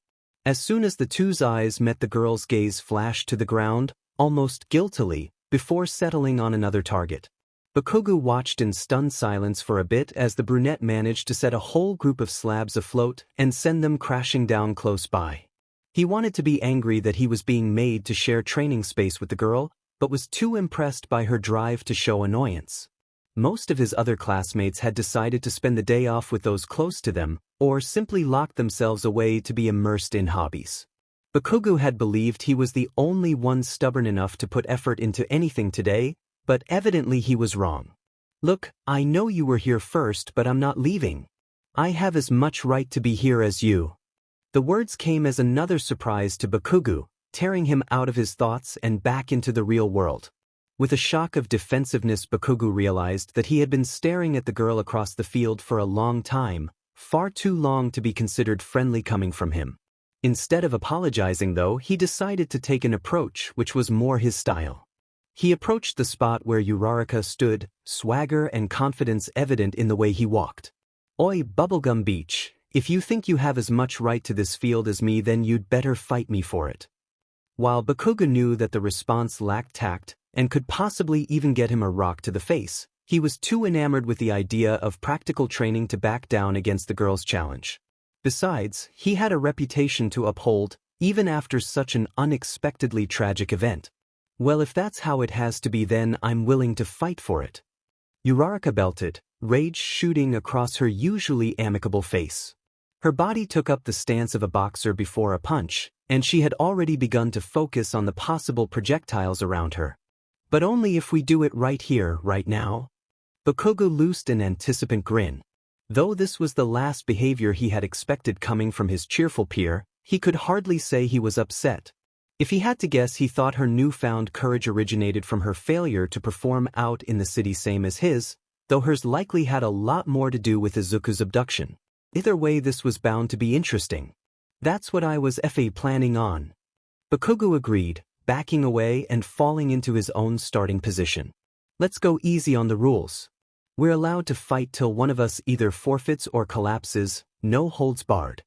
As soon as the two's eyes met, the girl's gaze flashed to the ground, almost guiltily, before settling on another target. Bakugo watched in stunned silence for a bit as the brunette managed to set a whole group of slabs afloat and send them crashing down close by. He wanted to be angry that he was being made to share training space with the girl, but was too impressed by her drive to show annoyance. Most of his other classmates had decided to spend the day off with those close to them, or simply locked themselves away to be immersed in hobbies. Bakugo had believed he was the only one stubborn enough to put effort into anything today, but evidently he was wrong. "Look, I know you were here first, but I'm not leaving. I have as much right to be here as you." The words came as another surprise to Bakugo, tearing him out of his thoughts and back into the real world. With a shock of defensiveness, Bakugo realized that he had been staring at the girl across the field for a long time, far too long to be considered friendly coming from him. Instead of apologizing, though, he decided to take an approach which was more his style. He approached the spot where Uraraka stood, swagger and confidence evident in the way he walked. "Oi, Bubblegum Beach, if you think you have as much right to this field as me, then you'd better fight me for it." While Bakugo knew that the response lacked tact and could possibly even get him a rock to the face, he was too enamored with the idea of practical training to back down against the girl's challenge. Besides, he had a reputation to uphold, even after such an unexpectedly tragic event. "Well, if that's how it has to be, then I'm willing to fight for it." Uraraka belted, rage shooting across her usually amicable face. Her body took up the stance of a boxer before a punch, and she had already begun to focus on the possible projectiles around her. "But only if we do it right here, right now." Bakugo loosed an anticipant grin. Though this was the last behavior he had expected coming from his cheerful peer, he could hardly say he was upset. If he had to guess, he thought her newfound courage originated from her failure to perform out in the city, same as his, though hers likely had a lot more to do with Izuku's abduction. Either way, this was bound to be interesting. "That's what I was planning on." Bakugo agreed, backing away and falling into his own starting position. "Let's go easy on the rules. We're allowed to fight till one of us either forfeits or collapses, no holds barred."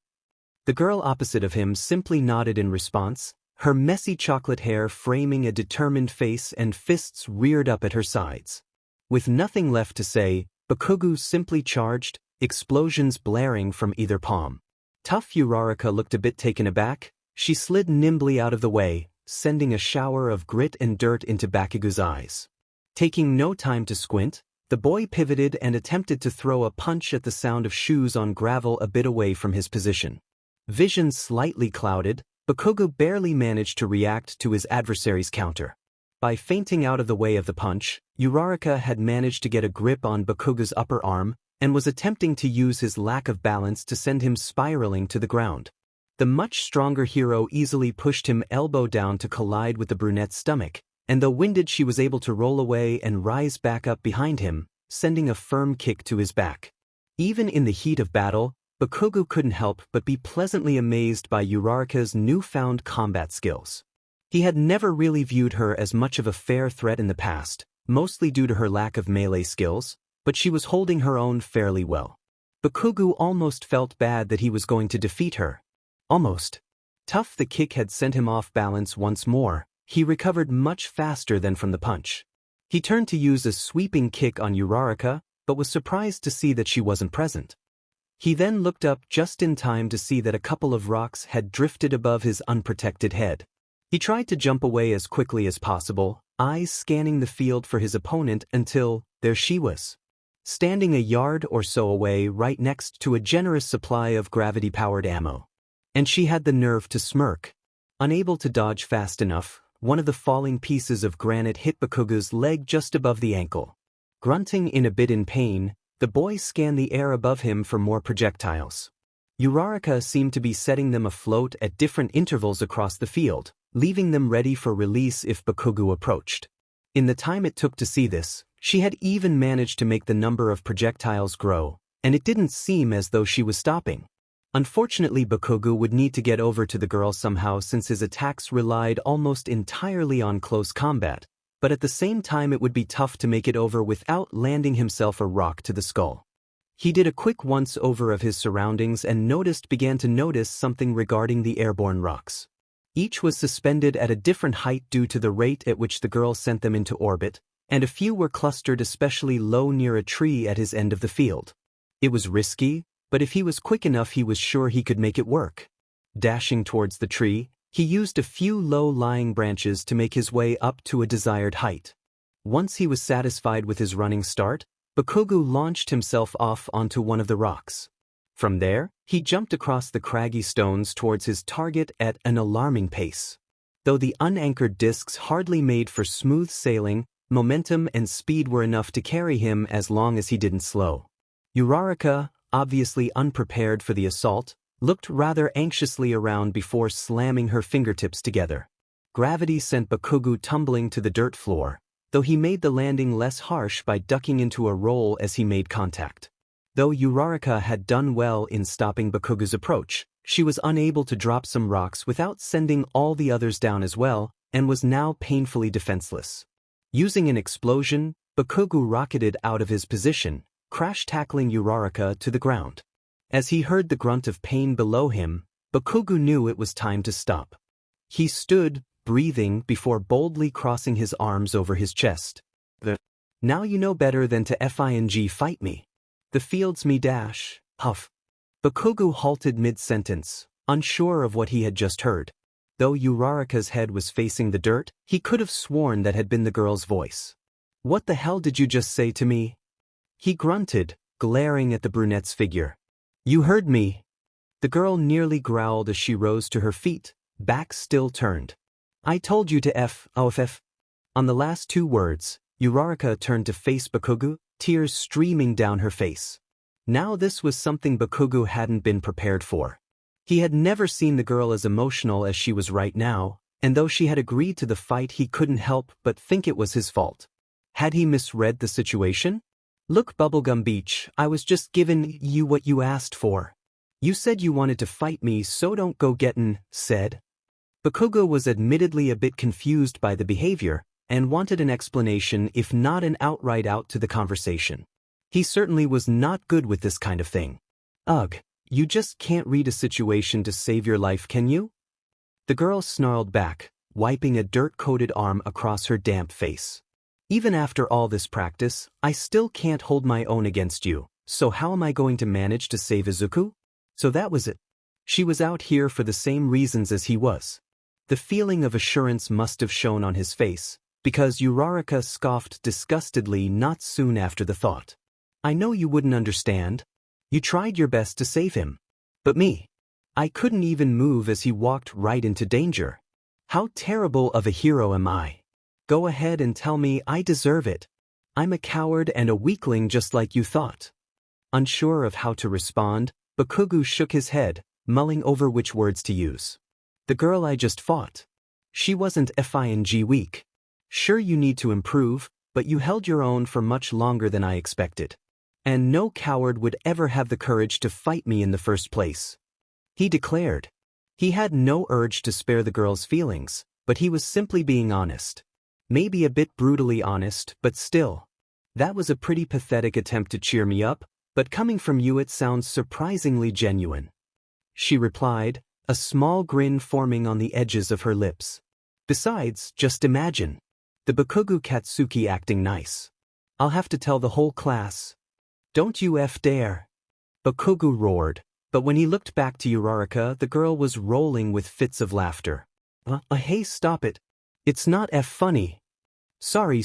The girl opposite of him simply nodded in response, her messy chocolate hair framing a determined face and fists reared up at her sides. With nothing left to say, Bakugo simply charged, explosions blaring from either palm. Tough Uraraka looked a bit taken aback. She slid nimbly out of the way, sending a shower of grit and dirt into Bakugo's eyes. Taking no time to squint, the boy pivoted and attempted to throw a punch at the sound of shoes on gravel a bit away from his position. Vision slightly clouded, Bakugo barely managed to react to his adversary's counter. By feinting out of the way of the punch, Uraraka had managed to get a grip on Bakugo's upper arm and was attempting to use his lack of balance to send him spiraling to the ground. The much stronger hero easily pushed him elbow down to collide with the brunette's stomach, and though winded, she was able to roll away and rise back up behind him, sending a firm kick to his back. Even in the heat of battle, Bakugo couldn't help but be pleasantly amazed by Uraraka's newfound combat skills. He had never really viewed her as much of a fair threat in the past, mostly due to her lack of melee skills, but she was holding her own fairly well. Bakugo almost felt bad that he was going to defeat her. Almost. Tough, the kick had sent him off balance once more. He recovered much faster than from the punch. He turned to use a sweeping kick on Uraraka, but was surprised to see that she wasn't present. He then looked up just in time to see that a couple of rocks had drifted above his unprotected head. He tried to jump away as quickly as possible, eyes scanning the field for his opponent until, there she was. Standing a yard or so away, right next to a generous supply of gravity-powered ammo. And she had the nerve to smirk. Unable to dodge fast enough, one of the falling pieces of granite hit Bakugo's leg just above the ankle. Grunting in a bit in pain, the boy scanned the air above him for more projectiles. Uraraka seemed to be setting them afloat at different intervals across the field, leaving them ready for release if Bakugo approached. In the time it took to see this, she had even managed to make the number of projectiles grow, and it didn't seem as though she was stopping. Unfortunately, Bakugo would need to get over to the girl somehow since his attacks relied almost entirely on close combat, but at the same time it would be tough to make it over without landing himself a rock to the skull. He did a quick once-over of his surroundings and began to notice something regarding the airborne rocks. Each was suspended at a different height due to the rate at which the girl sent them into orbit, and a few were clustered especially low near a tree at his end of the field. It was risky, but if he was quick enough he was sure he could make it work. Dashing towards the tree, he used a few low-lying branches to make his way up to a desired height. Once he was satisfied with his running start, Bakugo launched himself off onto one of the rocks. From there, he jumped across the craggy stones towards his target at an alarming pace. Though the unanchored discs hardly made for smooth sailing, momentum and speed were enough to carry him as long as he didn't slow. Uraraka, obviously unprepared for the assault, looked rather anxiously around before slamming her fingertips together. Gravity sent Bakugo tumbling to the dirt floor, though he made the landing less harsh by ducking into a roll as he made contact. Though Uraraka had done well in stopping Bakugo's approach, she was unable to drop some rocks without sending all the others down as well, and was now painfully defenseless. Using an explosion, Bakugo rocketed out of his position, crash-tackling Uraraka to the ground. As he heard the grunt of pain below him, Bakugo knew it was time to stop. He stood, breathing, before boldly crossing his arms over his chest. Now you know better than to fight me. The field's me dash, huff. Bakugo halted mid-sentence, unsure of what he had just heard. Though Uraraka's head was facing the dirt, he could have sworn that had been the girl's voice. What the hell did you just say to me? He grunted, glaring at the brunette's figure. You heard me. The girl nearly growled as she rose to her feet, back still turned. I told you to F. On the last two words, Uraraka turned to face Bakugo, tears streaming down her face. Now this was something Bakugo hadn't been prepared for. He had never seen the girl as emotional as she was right now, and though she had agreed to the fight he couldn't help but think it was his fault. Had he misread the situation? Look, Bubblegum Beach, I was just giving you what you asked for. You said you wanted to fight me, so don't go gettin', said. Bakugo was admittedly a bit confused by the behavior, and wanted an explanation if not an outright out to the conversation. He certainly was not good with this kind of thing. Ugh, you just can't read a situation to save your life, can you? The girl snarled back, wiping a dirt-coated arm across her damp face. Even after all this practice, I still can't hold my own against you, so how am I going to manage to save Izuku? So that was it. She was out here for the same reasons as he was. The feeling of assurance must have shown on his face, because Uraraka scoffed disgustedly not soon after the thought. I know you wouldn't understand. You tried your best to save him. But me? I couldn't even move as he walked right into danger. How terrible of a hero am I? Go ahead and tell me I deserve it. I'm a coward and a weakling just like you thought. Unsure of how to respond, Bakugo shook his head, mulling over which words to use. The girl I just fought. She wasn't weak. Sure, you need to improve, but you held your own for much longer than I expected. And no coward would ever have the courage to fight me in the first place. He declared. He had no urge to spare the girl's feelings, but he was simply being honest. Maybe a bit brutally honest, but still. That was a pretty pathetic attempt to cheer me up, but coming from you it sounds surprisingly genuine. She replied, a small grin forming on the edges of her lips. Besides, just imagine. The Bakugo Katsuki acting nice. I'll have to tell the whole class. Don't you dare. Bakugo roared, but when he looked back to Uraraka the girl was rolling with fits of laughter. Hey, stop it. It's not funny. Sorry.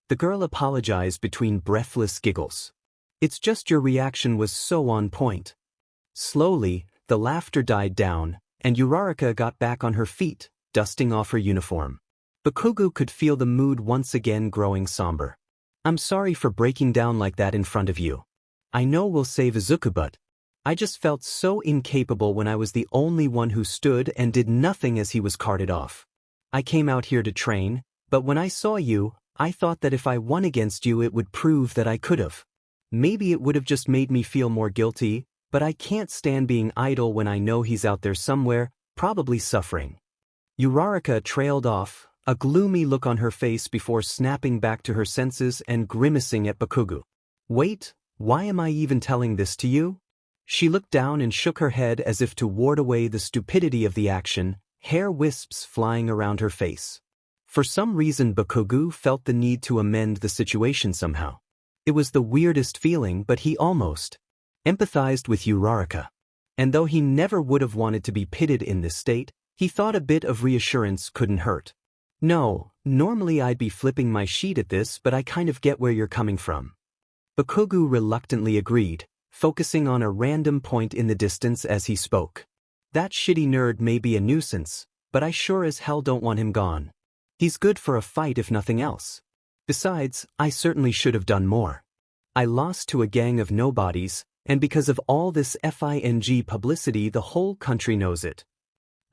The girl apologized between breathless giggles. It's just your reaction was so on point. Slowly, the laughter died down, and Uraraka got back on her feet, dusting off her uniform. Bakugo could feel the mood once again growing somber. I'm sorry for breaking down like that in front of you. I know we'll save Izuku, but I just felt so incapable when I was the only one who stood and did nothing as he was carted off. I came out here to train, but when I saw you, I thought that if I won against you it would prove that I could've. Maybe it would have just made me feel more guilty, but I can't stand being idle when I know he's out there somewhere, probably suffering. Uraraka trailed off, a gloomy look on her face before snapping back to her senses and grimacing at Bakugo. Wait, why am I even telling this to you? She looked down and shook her head as if to ward away the stupidity of the action, hair wisps flying around her face. For some reason Bakugo felt the need to amend the situation somehow. It was the weirdest feeling, but he almost empathized with Uraraka. And though he never would have wanted to be pitted in this state, he thought a bit of reassurance couldn't hurt. No, normally I'd be flipping my sheet at this, but I kind of get where you're coming from. Bakugo reluctantly agreed, focusing on a random point in the distance as he spoke. That shitty nerd may be a nuisance, but I sure as hell don't want him gone. He's good for a fight if nothing else. Besides, I certainly should have done more. I lost to a gang of nobodies, and because of all this FING publicity the whole country knows it.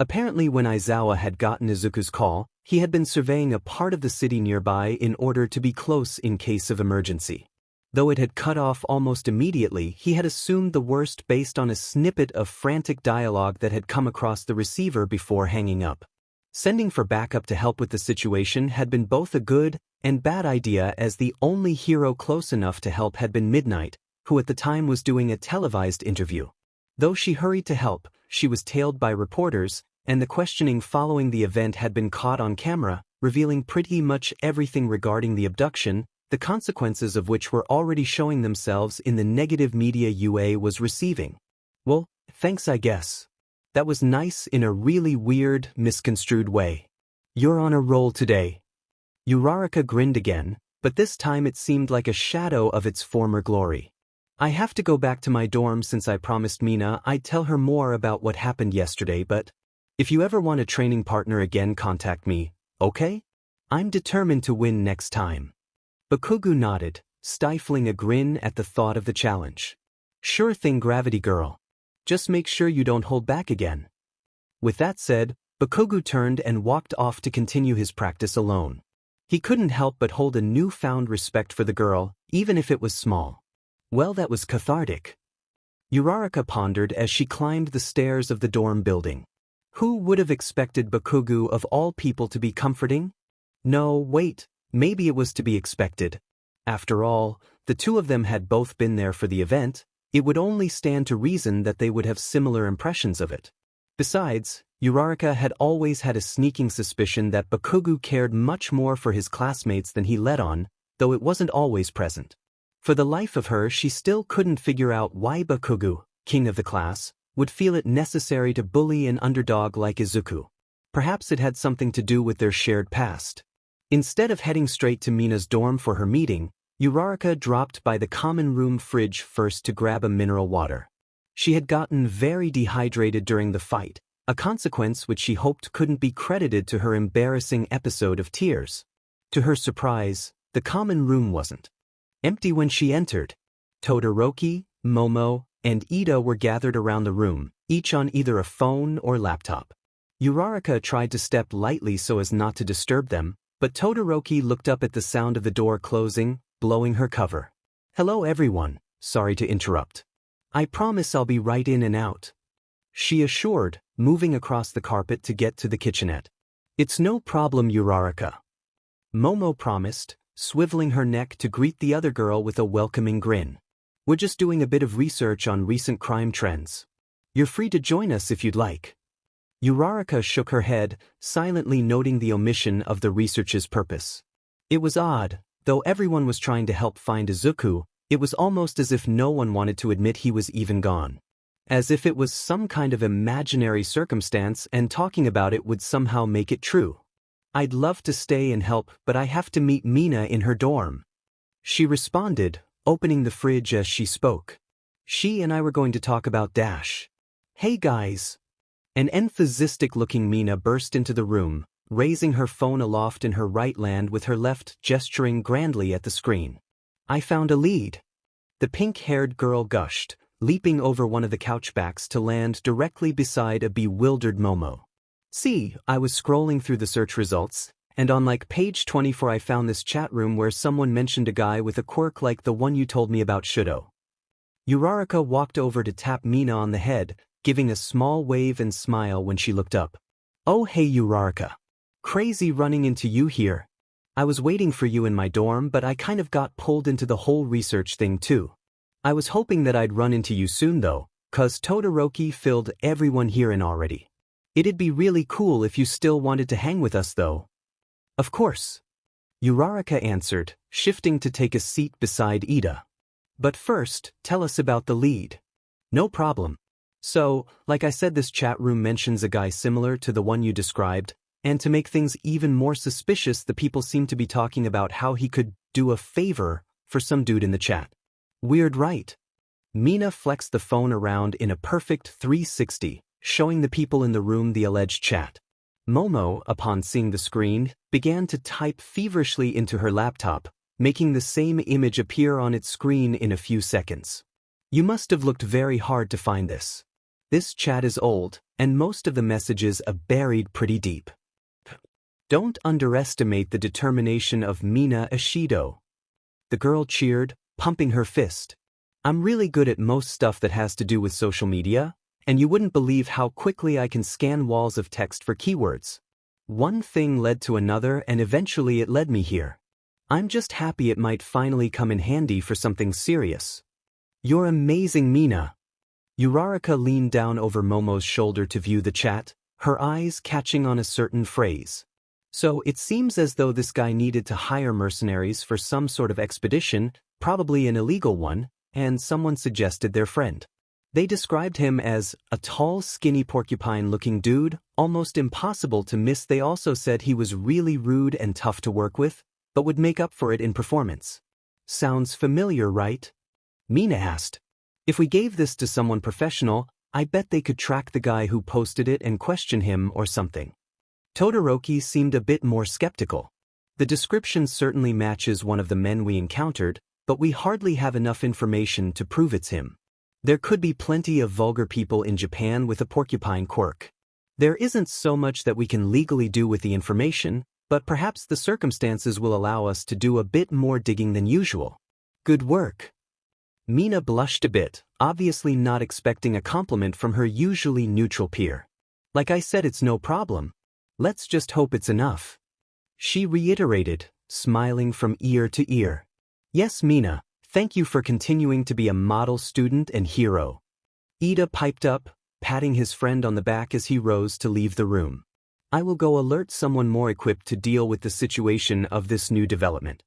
Apparently when Aizawa had gotten Izuku's call, he had been surveying a part of the city nearby in order to be close in case of emergency. Though it had cut off almost immediately, he had assumed the worst based on a snippet of frantic dialogue that had come across the receiver before hanging up. Sending for backup to help with the situation had been both a good and bad idea, as the only hero close enough to help had been Midnight, who at the time was doing a televised interview. Though she hurried to help, she was tailed by reporters, and the questioning following the event had been caught on camera, revealing pretty much everything regarding the abduction, the consequences of which were already showing themselves in the negative media UA was receiving. Well, thanks I guess. That was nice in a really weird, misconstrued way. You're on a roll today. Uraraka grinned again, but this time it seemed like a shadow of its former glory. I have to go back to my dorm since I promised Mina I'd tell her more about what happened yesterday, but if you ever want a training partner again, contact me, okay? I'm determined to win next time. Bakugo nodded, stifling a grin at the thought of the challenge. Sure thing, Gravity Girl. Just make sure you don't hold back again. With that said, Bakugo turned and walked off to continue his practice alone. He couldn't help but hold a newfound respect for the girl, even if it was small. Well, that was cathartic. Uraraka pondered as she climbed the stairs of the dorm building. Who would have expected Bakugo of all people to be comforting? No, wait, maybe it was to be expected. After all, the two of them had both been there for the event. It would only stand to reason that they would have similar impressions of it. Besides, Uraraka had always had a sneaking suspicion that Bakugo cared much more for his classmates than he let on, though it wasn't always present. For the life of her, she still couldn't figure out why Bakugo, king of the class, would feel it necessary to bully an underdog like Izuku. Perhaps it had something to do with their shared past. Instead of heading straight to Mina's dorm for her meeting, Uraraka dropped by the common room fridge first to grab a mineral water. She had gotten very dehydrated during the fight, a consequence which she hoped couldn't be credited to her embarrassing episode of tears. To her surprise, the common room wasn't empty when she entered. Todoroki, Momo, and Ida were gathered around the room, each on either a phone or laptop. Uraraka tried to step lightly so as not to disturb them, but Todoroki looked up at the sound of the door closing, blowing her cover. Hello everyone, sorry to interrupt. I promise I'll be right in and out, she assured, moving across the carpet to get to the kitchenette. It's no problem, Uraraka, Momo promised, swiveling her neck to greet the other girl with a welcoming grin. We're just doing a bit of research on recent crime trends. You're free to join us if you'd like. Uraraka shook her head, silently noting the omission of the research's purpose. It was odd, though everyone was trying to help find Izuku, it was almost as if no one wanted to admit he was even gone. As if it was some kind of imaginary circumstance and talking about it would somehow make it true. I'd love to stay and help, but I have to meet Mina in her dorm, she responded, opening the fridge as she spoke. She and I were going to talk about Dash. Hey guys. An enthusiastic-looking Mina burst into the room, raising her phone aloft in her right hand with her left gesturing grandly at the screen. I found a lead. The pink-haired girl gushed, leaping over one of the couchbacks to land directly beside a bewildered Momo. See, I was scrolling through the search results, and on like page 24 I found this chat room where someone mentioned a guy with a quirk like the one you told me about, Shudo. Uraraka walked over to tap Mina on the head, giving a small wave and smile when she looked up. Oh hey Uraraka. Crazy running into you here. I was waiting for you in my dorm, but I kind of got pulled into the whole research thing too. I was hoping that I'd run into you soon though, 'cause Todoroki filled everyone here in already. It'd be really cool if you still wanted to hang with us though. Of course. Uraraka answered, shifting to take a seat beside Ida. But first, tell us about the lead. No problem. So, like I said, this chat room mentions a guy similar to the one you described, and to make things even more suspicious, the people seem to be talking about how he could do a favor for some dude in the chat. Weird, right? Mina flexed the phone around in a perfect 360, showing the people in the room the alleged chat. Momo, upon seeing the screen, began to type feverishly into her laptop, making the same image appear on its screen in a few seconds. You must have looked very hard to find this. This chat is old, and most of the messages are buried pretty deep. Don't underestimate the determination of Mina Ishido. The girl cheered, pumping her fist. I'm really good at most stuff that has to do with social media, and you wouldn't believe how quickly I can scan walls of text for keywords. One thing led to another and eventually it led me here. I'm just happy it might finally come in handy for something serious. You're amazing, Mina. Uraraka leaned down over Momo's shoulder to view the chat, her eyes catching on a certain phrase. So it seems as though this guy needed to hire mercenaries for some sort of expedition, probably an illegal one, and someone suggested their friend. They described him as a tall, skinny porcupine-looking dude, almost impossible to miss. They also said he was really rude and tough to work with, but would make up for it in performance. Sounds familiar, right? Mina asked. If we gave this to someone professional, I bet they could track the guy who posted it and question him or something. Todoroki seemed a bit more skeptical. The description certainly matches one of the men we encountered, but we hardly have enough information to prove it's him. There could be plenty of vulgar people in Japan with a porcupine quirk. There isn't so much that we can legally do with the information, but perhaps the circumstances will allow us to do a bit more digging than usual. Good work. Mina blushed a bit, obviously not expecting a compliment from her usually neutral peer. Like I said, it's no problem. Let's just hope it's enough. She reiterated, smiling from ear to ear. Yes, Mina, thank you for continuing to be a model student and hero. Ida piped up, patting his friend on the back as he rose to leave the room. I will go alert someone more equipped to deal with the situation of this new development.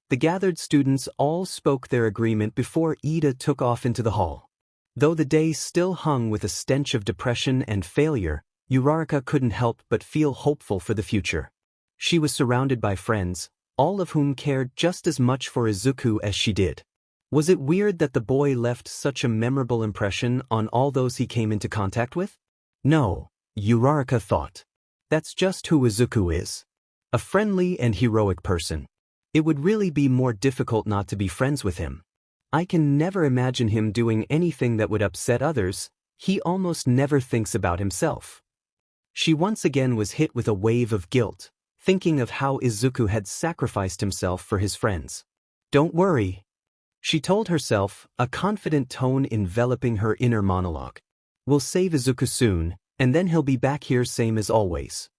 The gathered students all spoke their agreement before Ida took off into the hall. Though the day still hung with a stench of depression and failure, Uraraka couldn't help but feel hopeful for the future. She was surrounded by friends, all of whom cared just as much for Izuku as she did. Was it weird that the boy left such a memorable impression on all those he came into contact with? No, Uraraka thought. That's just who Izuku is. A friendly and heroic person. It would really be more difficult not to be friends with him. I can never imagine him doing anything that would upset others. He almost never thinks about himself. She once again was hit with a wave of guilt, thinking of how Izuku had sacrificed himself for his friends. Don't worry, she told herself, a confident tone enveloping her inner monologue. We'll save Izuku soon, and then he'll be back here same as always.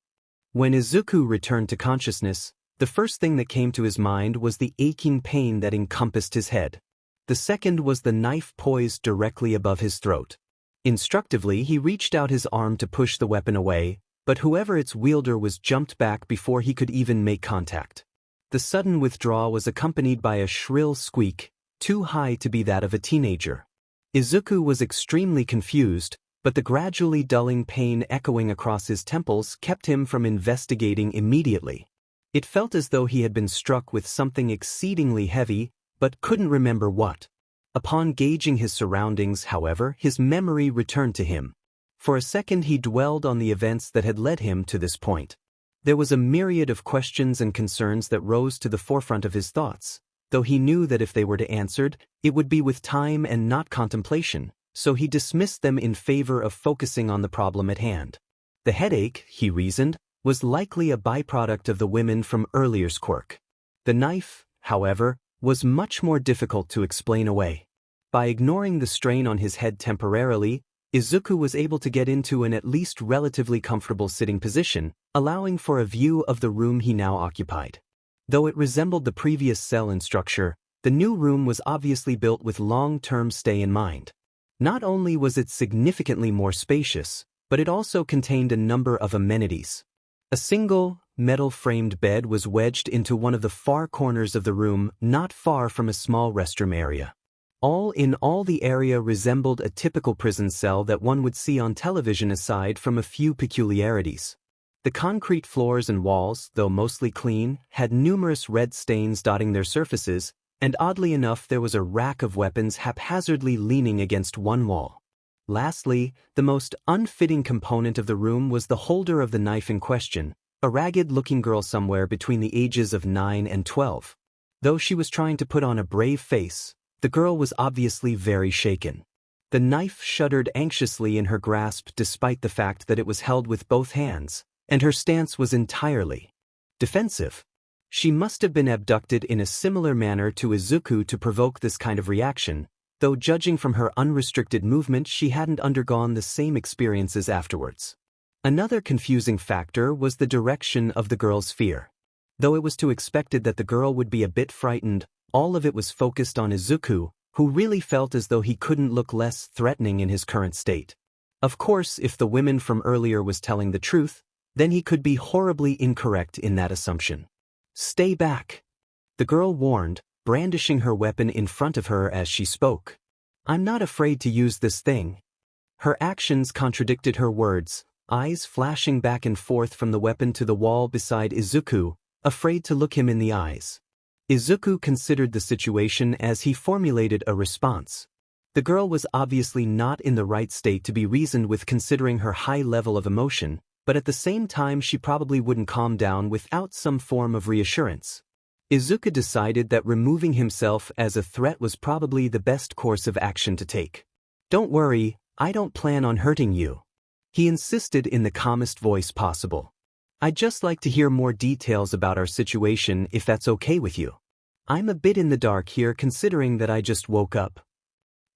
When Izuku returned to consciousness, the first thing that came to his mind was the aching pain that encompassed his head. The second was the knife poised directly above his throat. Instructively, he reached out his arm to push the weapon away, but whoever its wielder was jumped back before he could even make contact. The sudden withdrawal was accompanied by a shrill squeak, too high to be that of a teenager. Izuku was extremely confused, but the gradually dulling pain echoing across his temples kept him from investigating immediately. It felt as though he had been struck with something exceedingly heavy, but couldn't remember what. Upon gauging his surroundings, however, his memory returned to him. For a second he dwelled on the events that had led him to this point. There was a myriad of questions and concerns that rose to the forefront of his thoughts. though he knew that if they were to answered, it would be with time and not contemplation, so he dismissed them in favor of focusing on the problem at hand. The headache, he reasoned, was likely a byproduct of the women from earlier's quirk. The knife, however, was much more difficult to explain away. By ignoring the strain on his head temporarily, Izuku was able to get into an at least relatively comfortable sitting position, allowing for a view of the room he now occupied. Though it resembled the previous cell in structure, the new room was obviously built with long-term stay in mind. Not only was it significantly more spacious, but it also contained a number of amenities. A single, metal-framed bed was wedged into one of the far corners of the room, not far from a small restroom area. All in all, the area resembled a typical prison cell that one would see on television aside from a few peculiarities. The concrete floors and walls, though mostly clean, had numerous red stains dotting their surfaces, and oddly enough there was a rack of weapons haphazardly leaning against one wall. Lastly, the most unfitting component of the room was the holder of the knife in question, a ragged-looking girl somewhere between the ages of 9 and 12. Though she was trying to put on a brave face, the girl was obviously very shaken. The knife shuddered anxiously in her grasp despite the fact that it was held with both hands, and her stance was entirely defensive. She must have been abducted in a similar manner to Izuku to provoke this kind of reaction, though judging from her unrestricted movement she hadn't undergone the same experiences afterwards. Another confusing factor was the direction of the girl's fear. Though it was to be expected that the girl would be a bit frightened, all of it was focused on Izuku, who really felt as though he couldn't look less threatening in his current state. Of course, if the women from earlier was telling the truth, then he could be horribly incorrect in that assumption. "Stay back," the girl warned, brandishing her weapon in front of her as she spoke. "I'm not afraid to use this thing." Her actions contradicted her words, eyes flashing back and forth from the weapon to the wall beside Izuku, afraid to look him in the eyes. Izuku considered the situation as he formulated a response. The girl was obviously not in the right state to be reasoned with considering her high level of emotion, but at the same time she probably wouldn't calm down without some form of reassurance. Izuku decided that removing himself as a threat was probably the best course of action to take. "Don't worry, I don't plan on hurting you," he insisted in the calmest voice possible. "I'd just like to hear more details about our situation if that's okay with you. I'm a bit in the dark here considering that I just woke up."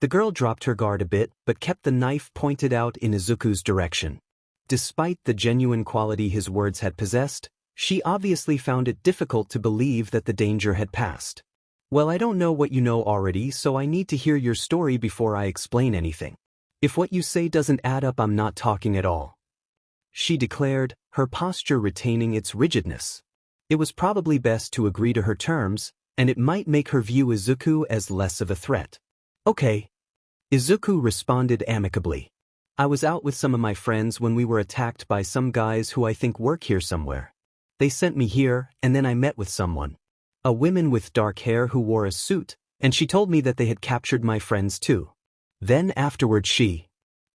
The girl dropped her guard a bit but kept the knife pointed out in Izuku's direction. Despite the genuine quality his words had possessed, she obviously found it difficult to believe that the danger had passed. "Well, I don't know what you know already, so I need to hear your story before I explain anything. If what you say doesn't add up, I'm not talking at all," she declared, her posture retaining its rigidness. It was probably best to agree to her terms, and it might make her view Izuku as less of a threat. "Okay," Izuku responded amicably. "I was out with some of my friends when we were attacked by some guys who I think work here somewhere. They sent me here, and then I met with someone. A woman with dark hair who wore a suit, and she told me that they had captured my friends too. Then afterward she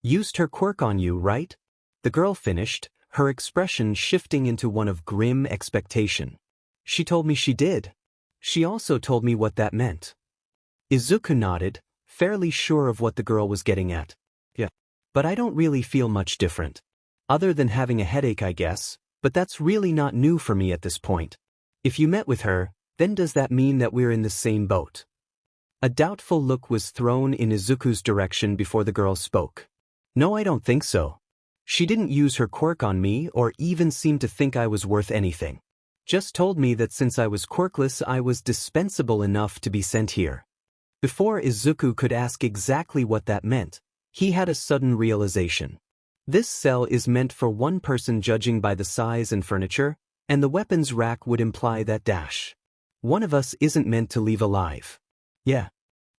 used her quirk on you, right?" The girl finished, her expression shifting into one of grim expectation. "She told me she did. She also told me what that meant." Izuku nodded, fairly sure of what the girl was getting at. "Yeah. But I don't really feel much different. Other than having a headache, I guess, but that's really not new for me at this point. If you met with her, then does that mean that we're in the same boat?" A doubtful look was thrown in Izuku's direction before the girl spoke. "No, I don't think so. She didn't use her quirk on me or even seem to think I was worth anything. Just told me that since I was quirkless I was dispensable enough to be sent here." Before Izuku could ask exactly what that meant, he had a sudden realization. This cell is meant for one person, judging by the size and furniture, and the weapons rack would imply that one of us isn't meant to leave alive. Yeah.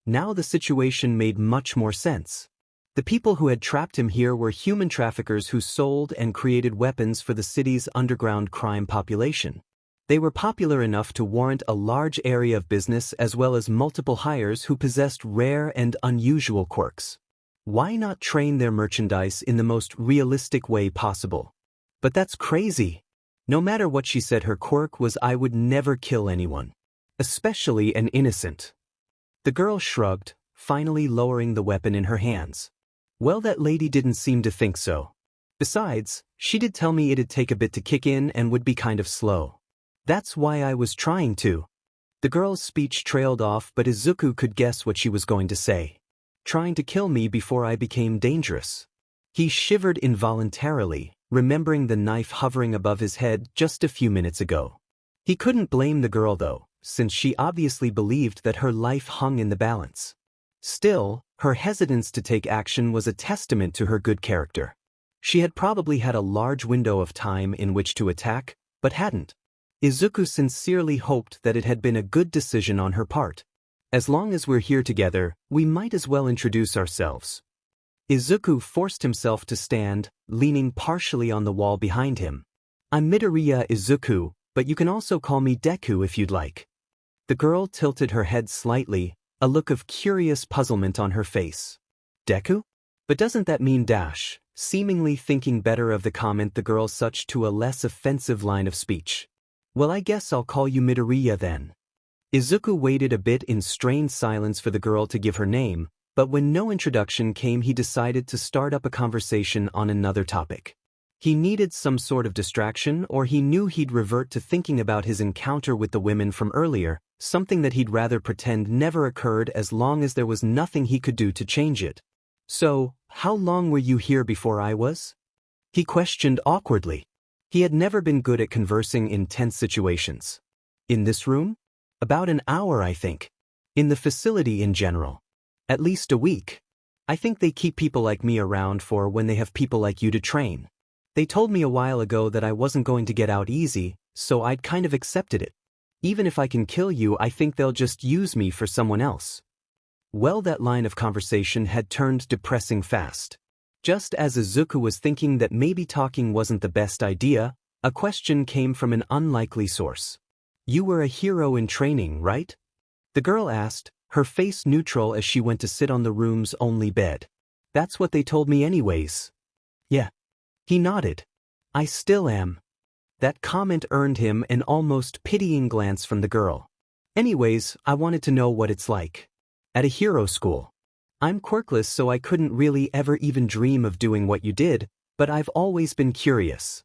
Now the situation made much more sense. The people who had trapped him here were human traffickers who sold and created weapons for the city's underground crime population. They were popular enough to warrant a large area of business as well as multiple hires who possessed rare and unusual quirks. Why not train their merchandise in the most realistic way possible? But that's crazy. No matter what she said, her quirk was, "I would never kill anyone." especially an innocent. The girl shrugged, finally lowering the weapon in her hands. Well, that lady didn't seem to think so. Besides, she did tell me it'd take a bit to kick in and would be kind of slow. That's why I was trying to. The girl's speech trailed off, but Izuku could guess what she was going to say. Trying to kill me before I became dangerous. He shivered involuntarily, remembering the knife hovering above his head just a few minutes ago. He couldn't blame the girl though, since she obviously believed that her life hung in the balance. Still, her hesitance to take action was a testament to her good character. She had probably had a large window of time in which to attack, but hadn't. Izuku sincerely hoped that it had been a good decision on her part. As long as we're here together, we might as well introduce ourselves. Izuku forced himself to stand, leaning partially on the wall behind him. I'm Midoriya Izuku, but you can also call me Deku if you'd like. The girl tilted her head slightly, a look of curious puzzlement on her face. Deku? But doesn't that mean Dash? Seemingly thinking better of the comment, the girl switched to a less offensive line of speech. Well, I guess I'll call you Midoriya then. Izuku waited a bit in strained silence for the girl to give her name, but when no introduction came, he decided to start up a conversation on another topic. He needed some sort of distraction, or he knew he'd revert to thinking about his encounter with the women from earlier, something that he'd rather pretend never occurred as long as there was nothing he could do to change it. So, how long were you here before I was? He questioned awkwardly. He had never been good at conversing in tense situations. In this room? About an hour, I think. In the facility in general. At least a week. I think they keep people like me around for when they have people like you to train. They told me a while ago that I wasn't going to get out easy, so I'd kind of accepted it. Even if I can kill you, I think they'll just use me for someone else. Well, that line of conversation had turned depressing fast. Just as Izuku was thinking that maybe talking wasn't the best idea, a question came from an unlikely source. You were a hero in training, right? The girl asked, her face neutral as she went to sit on the room's only bed. That's what they told me anyways. Yeah. He nodded. I still am. That comment earned him an almost pitying glance from the girl. Anyways, I wanted to know what it's like. At a hero school. I'm quirkless, so I couldn't really ever even dream of doing what you did, but I've always been curious.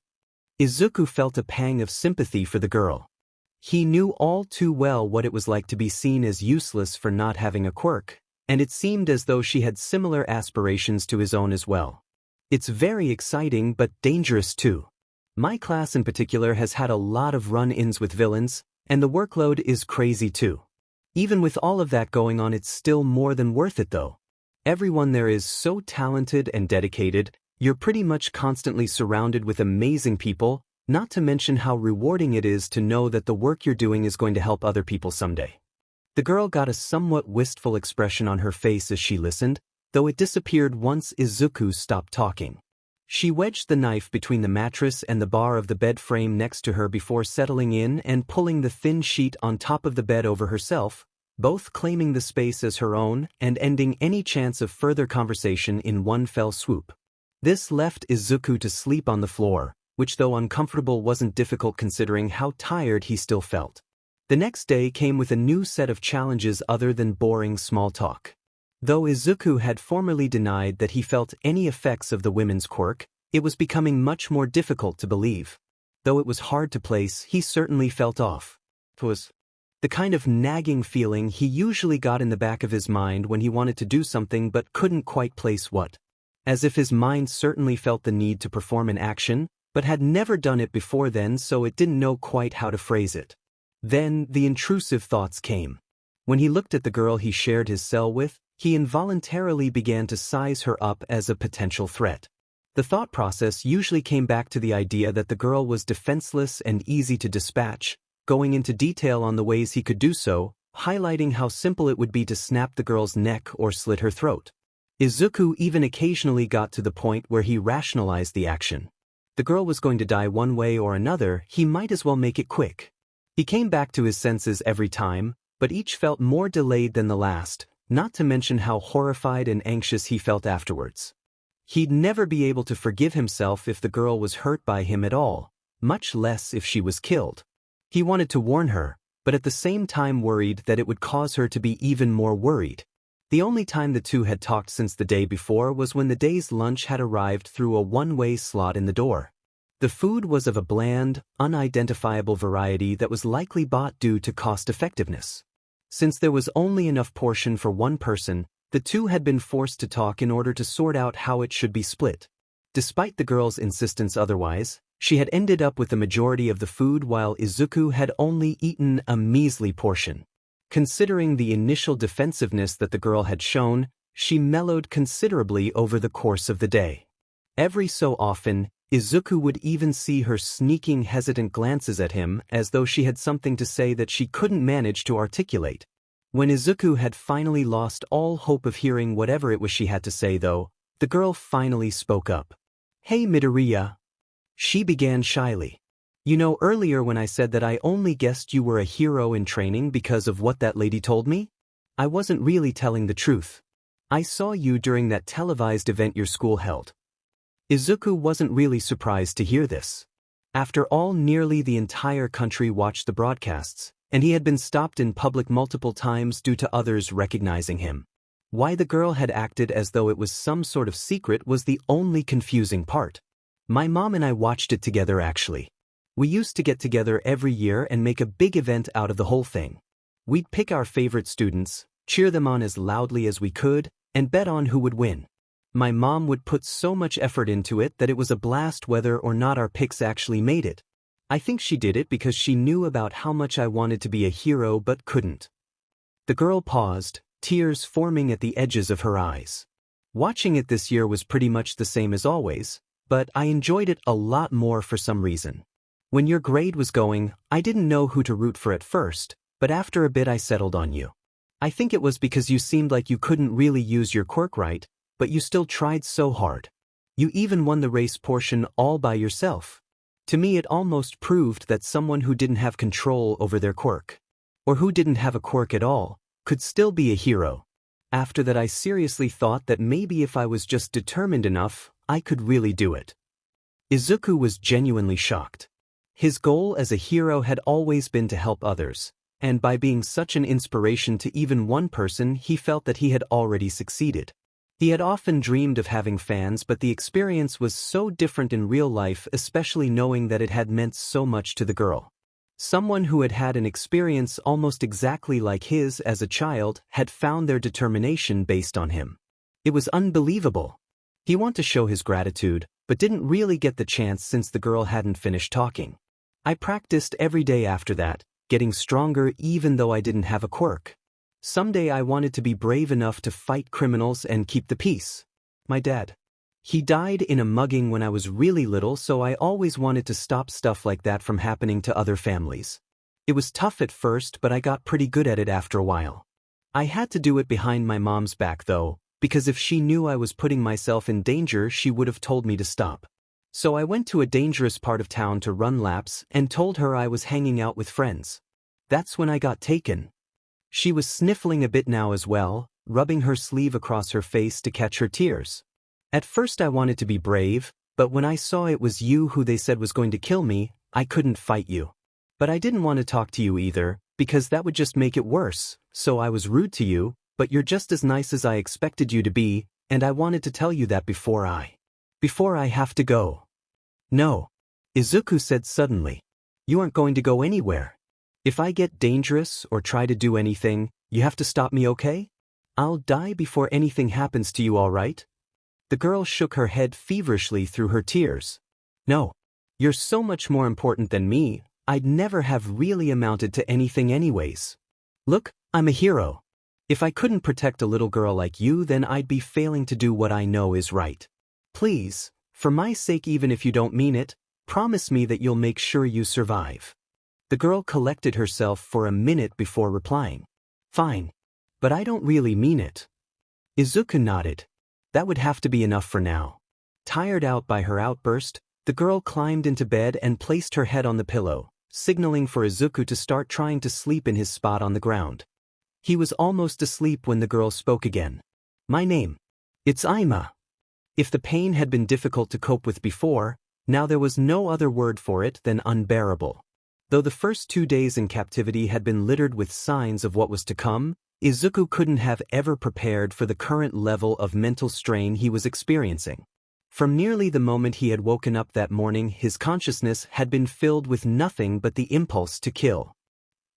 Izuku felt a pang of sympathy for the girl. He knew all too well what it was like to be seen as useless for not having a quirk, and it seemed as though she had similar aspirations to his own as well. It's very exciting but dangerous too. My class in particular has had a lot of run-ins with villains, and the workload is crazy too. Even with all of that going on, it's still more than worth it though. Everyone there is so talented and dedicated, you're pretty much constantly surrounded with amazing people, not to mention how rewarding it is to know that the work you're doing is going to help other people someday. The girl got a somewhat wistful expression on her face as she listened, though it disappeared once Izuku stopped talking. She wedged the knife between the mattress and the bar of the bed frame next to her before settling in and pulling the thin sheet on top of the bed over herself, both claiming the space as her own and ending any chance of further conversation in one fell swoop. This left Izuku to sleep on the floor, which though uncomfortable wasn't difficult considering how tired he still felt. The next day came with a new set of challenges other than boring small talk. Though Izuku had formerly denied that he felt any effects of the women's quirk, it was becoming much more difficult to believe. Though it was hard to place, he certainly felt off. It was the kind of nagging feeling he usually got in the back of his mind when he wanted to do something but couldn't quite place what. As if his mind certainly felt the need to perform an action, but had never done it before then, so it didn't know quite how to phrase it. Then the intrusive thoughts came. When he looked at the girl he shared his cell with, he involuntarily began to size her up as a potential threat. The thought process usually came back to the idea that the girl was defenseless and easy to dispatch, going into detail on the ways he could do so, highlighting how simple it would be to snap the girl's neck or slit her throat. Izuku even occasionally got to the point where he rationalized the action. The girl was going to die one way or another, he might as well make it quick. He came back to his senses every time, but each felt more delayed than the last, not to mention how horrified and anxious he felt afterwards. He'd never be able to forgive himself if the girl was hurt by him at all, much less if she was killed. He wanted to warn her, but at the same time worried that it would cause her to be even more worried. The only time the two had talked since the day before was when the day's lunch had arrived through a one-way slot in the door. The food was of a bland, unidentifiable variety that was likely bought due to cost-effectiveness. Since there was only enough portion for one person, the two had been forced to talk in order to sort out how it should be split. Despite the girl's insistence otherwise, she had ended up with the majority of the food while Izuku had only eaten a measly portion. Considering the initial defensiveness that the girl had shown, she mellowed considerably over the course of the day. Every so often, Izuku would even see her sneaking hesitant glances at him as though she had something to say that she couldn't manage to articulate. When Izuku had finally lost all hope of hearing whatever it was she had to say though, the girl finally spoke up. "Hey Midoriya." She began shyly. "You know, earlier when I said that I only guessed you were a hero in training because of what that lady told me? I wasn't really telling the truth. I saw you during that televised event your school held." Izuku wasn't really surprised to hear this. After all, nearly the entire country watched the broadcasts, and he had been stopped in public multiple times due to others recognizing him. Why the girl had acted as though it was some sort of secret was the only confusing part. "My mom and I watched it together actually. We used to get together every year and make a big event out of the whole thing. We'd pick our favorite students, cheer them on as loudly as we could, and bet on who would win. My mom would put so much effort into it that it was a blast whether or not our picks actually made it. I think she did it because she knew about how much I wanted to be a hero but couldn't." The girl paused, tears forming at the edges of her eyes. "Watching it this year was pretty much the same as always, but I enjoyed it a lot more for some reason. When your grade was going, I didn't know who to root for at first, but after a bit I settled on you. I think it was because you seemed like you couldn't really use your quirk right, but you still tried so hard. You even won the race portion all by yourself. To me it almost proved that someone who didn't have control over their quirk, or who didn't have a quirk at all, could still be a hero. After that I seriously thought that maybe if I was just determined enough, I could really do it." Izuku was genuinely shocked. His goal as a hero had always been to help others, and by being such an inspiration to even one person he felt that he had already succeeded. He had often dreamed of having fans, but the experience was so different in real life, especially knowing that it had meant so much to the girl. Someone who had had an experience almost exactly like his as a child had found their determination based on him. It was unbelievable. He wanted to show his gratitude, but didn't really get the chance since the girl hadn't finished talking. "I practiced every day after that, getting stronger even though I didn't have a quirk. Someday I wanted to be brave enough to fight criminals and keep the peace. My dad, he died in a mugging when I was really little, so I always wanted to stop stuff like that from happening to other families. It was tough at first, but I got pretty good at it after a while. I had to do it behind my mom's back though, because if she knew I was putting myself in danger she would have told me to stop. So I went to a dangerous part of town to run laps and told her I was hanging out with friends. That's when I got taken." She was sniffling a bit now as well, rubbing her sleeve across her face to catch her tears. "At first I wanted to be brave, but when I saw it was you who they said was going to kill me, I couldn't fight you. But I didn't want to talk to you either, because that would just make it worse, so I was rude to you, but you're just as nice as I expected you to be, and I wanted to tell you that before I have to go." "No," Izuku said suddenly. "You aren't going to go anywhere. If I get dangerous or try to do anything, you have to stop me, okay? I'll die before anything happens to you, all right?" The girl shook her head feverishly through her tears. "No. You're so much more important than me, I'd never have really amounted to anything anyways. Look, I'm a hero. If I couldn't protect a little girl like you, then I'd be failing to do what I know is right. Please, for my sake, even if you don't mean it, promise me that you'll make sure you survive." The girl collected herself for a minute before replying. "Fine. But I don't really mean it." Izuku nodded. That would have to be enough for now. Tired out by her outburst, the girl climbed into bed and placed her head on the pillow, signaling for Izuku to start trying to sleep in his spot on the ground. He was almost asleep when the girl spoke again. "My name. It's Ima." If the pain had been difficult to cope with before, now there was no other word for it than unbearable. Though the first 2 days in captivity had been littered with signs of what was to come, Izuku couldn't have ever prepared for the current level of mental strain he was experiencing. From nearly the moment he had woken up that morning, his consciousness had been filled with nothing but the impulse to kill.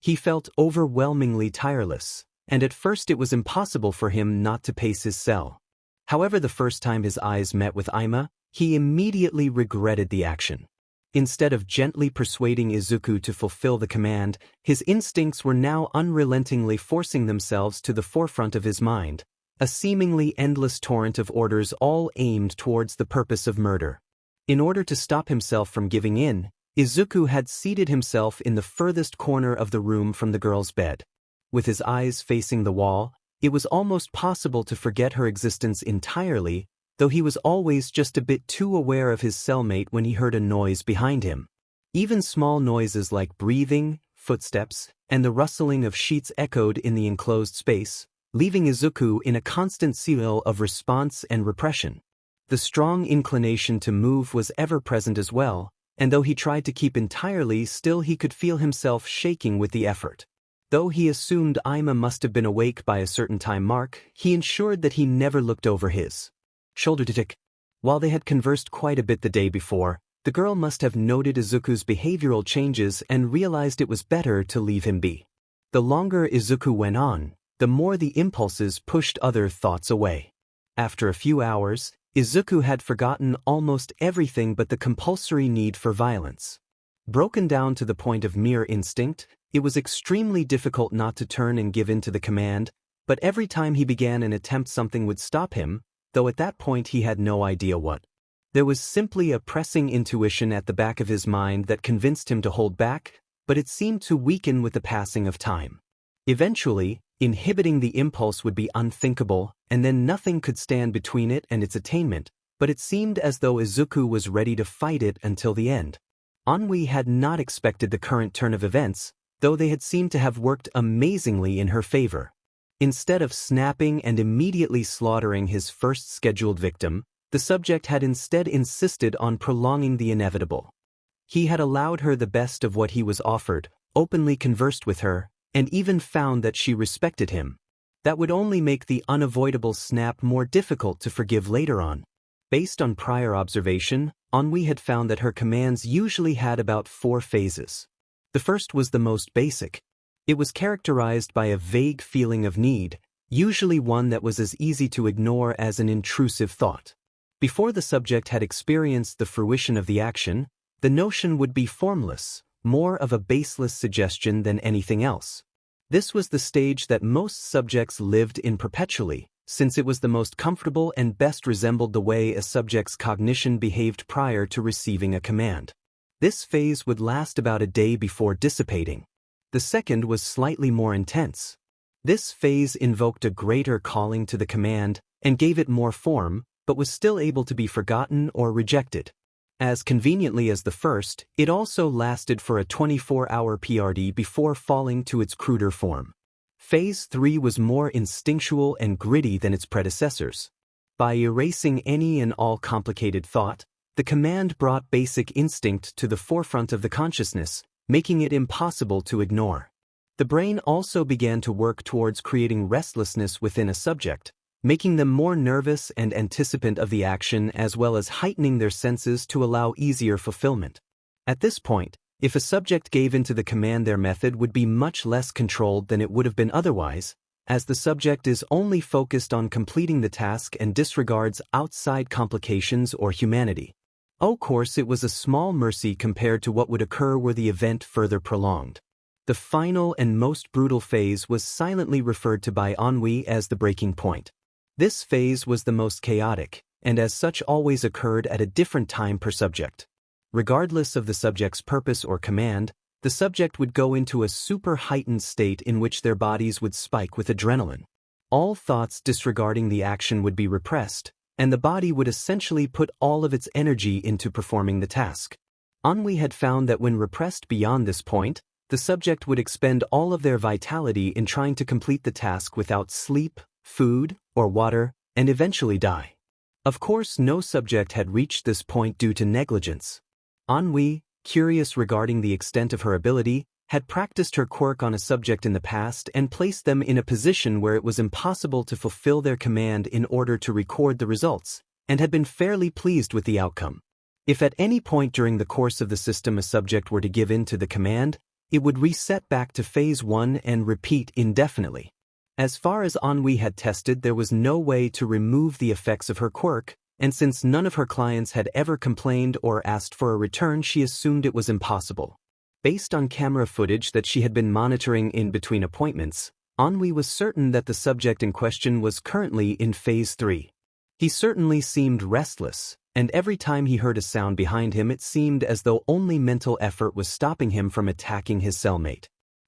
He felt overwhelmingly tireless, and at first it was impossible for him not to pace his cell. However, the first time his eyes met with Ima, he immediately regretted the action. Instead of gently persuading Izuku to fulfill the command, his instincts were now unrelentingly forcing themselves to the forefront of his mind, a seemingly endless torrent of orders all aimed towards the purpose of murder. In order to stop himself from giving in, Izuku had seated himself in the furthest corner of the room from the girl's bed. With his eyes facing the wall, it was almost possible to forget her existence entirely, though he was always just a bit too aware of his cellmate when he heard a noise behind him. Even small noises like breathing, footsteps, and the rustling of sheets echoed in the enclosed space, leaving Izuku in a constant cycle of response and repression. The strong inclination to move was ever present as well, and though he tried to keep entirely still, he could feel himself shaking with the effort. Though he assumed Ima must have been awake by a certain time mark, he ensured that he never looked over his shoulder to tick. While they had conversed quite a bit the day before, the girl must have noted Izuku's behavioral changes and realized it was better to leave him be. The longer Izuku went on, the more the impulses pushed other thoughts away. After a few hours, Izuku had forgotten almost everything but the compulsory need for violence. Broken down to the point of mere instinct, it was extremely difficult not to turn and give in to the command, but every time he began an attempt something would stop him, though at that point he had no idea what. There was simply a pressing intuition at the back of his mind that convinced him to hold back, but it seemed to weaken with the passing of time. Eventually, inhibiting the impulse would be unthinkable, and then nothing could stand between it and its attainment, but it seemed as though Izuku was ready to fight it until the end. Ennui had not expected the current turn of events, though they had seemed to have worked amazingly in her favor. Instead of snapping and immediately slaughtering his first scheduled victim, the subject had instead insisted on prolonging the inevitable. He had allowed her the best of what he was offered, openly conversed with her, and even found that she respected him. That would only make the unavoidable snap more difficult to forgive later on. Based on prior observation, Ennui had found that her commands usually had about 4 phases. The first was the most basic. It was characterized by a vague feeling of need, usually one that was as easy to ignore as an intrusive thought. Before the subject had experienced the fruition of the action, the notion would be formless, more of a baseless suggestion than anything else. This was the stage that most subjects lived in perpetually, since it was the most comfortable and best resembled the way a subject's cognition behaved prior to receiving a command. This phase would last about a day before dissipating. The second was slightly more intense. This phase invoked a greater calling to the command and gave it more form, but was still able to be forgotten or rejected. As conveniently as the first, it also lasted for a 24-hour PRD before falling to its cruder form. Phase 3 was more instinctual and gritty than its predecessors. By erasing any and all complicated thought, the command brought basic instinct to the forefront of the consciousness, making it impossible to ignore. The brain also began to work towards creating restlessness within a subject, making them more nervous and anticipant of the action as well as heightening their senses to allow easier fulfillment. At this point, if a subject gave into the command, their method would be much less controlled than it would have been otherwise, as the subject is only focused on completing the task and disregards outside complications or humanity. Of course, it was a small mercy compared to what would occur were the event further prolonged. The final and most brutal phase was silently referred to by Ennui as the breaking point. This phase was the most chaotic, and as such always occurred at a different time per subject. Regardless of the subject's purpose or command, the subject would go into a super heightened state in which their bodies would spike with adrenaline. All thoughts disregarding the action would be repressed, and the body would essentially put all of its energy into performing the task. Ennui had found that when repressed beyond this point, the subject would expend all of their vitality in trying to complete the task without sleep, food, or water, and eventually die. Of course, no subject had reached this point due to negligence. Ennui, curious regarding the extent of her ability, had practiced her quirk on a subject in the past and placed them in a position where it was impossible to fulfill their command in order to record the results, and had been fairly pleased with the outcome. If at any point during the course of the system a subject were to give in to the command, it would reset back to phase 1 and repeat indefinitely. As far as Ennui had tested, there was no way to remove the effects of her quirk, and since none of her clients had ever complained or asked for a return, she assumed it was impossible. Based on camera footage that she had been monitoring in between appointments, Ennui was certain that the subject in question was currently in phase 3. He certainly seemed restless, and every time he heard a sound behind him it seemed as though only mental effort was stopping him from attacking his cellmate.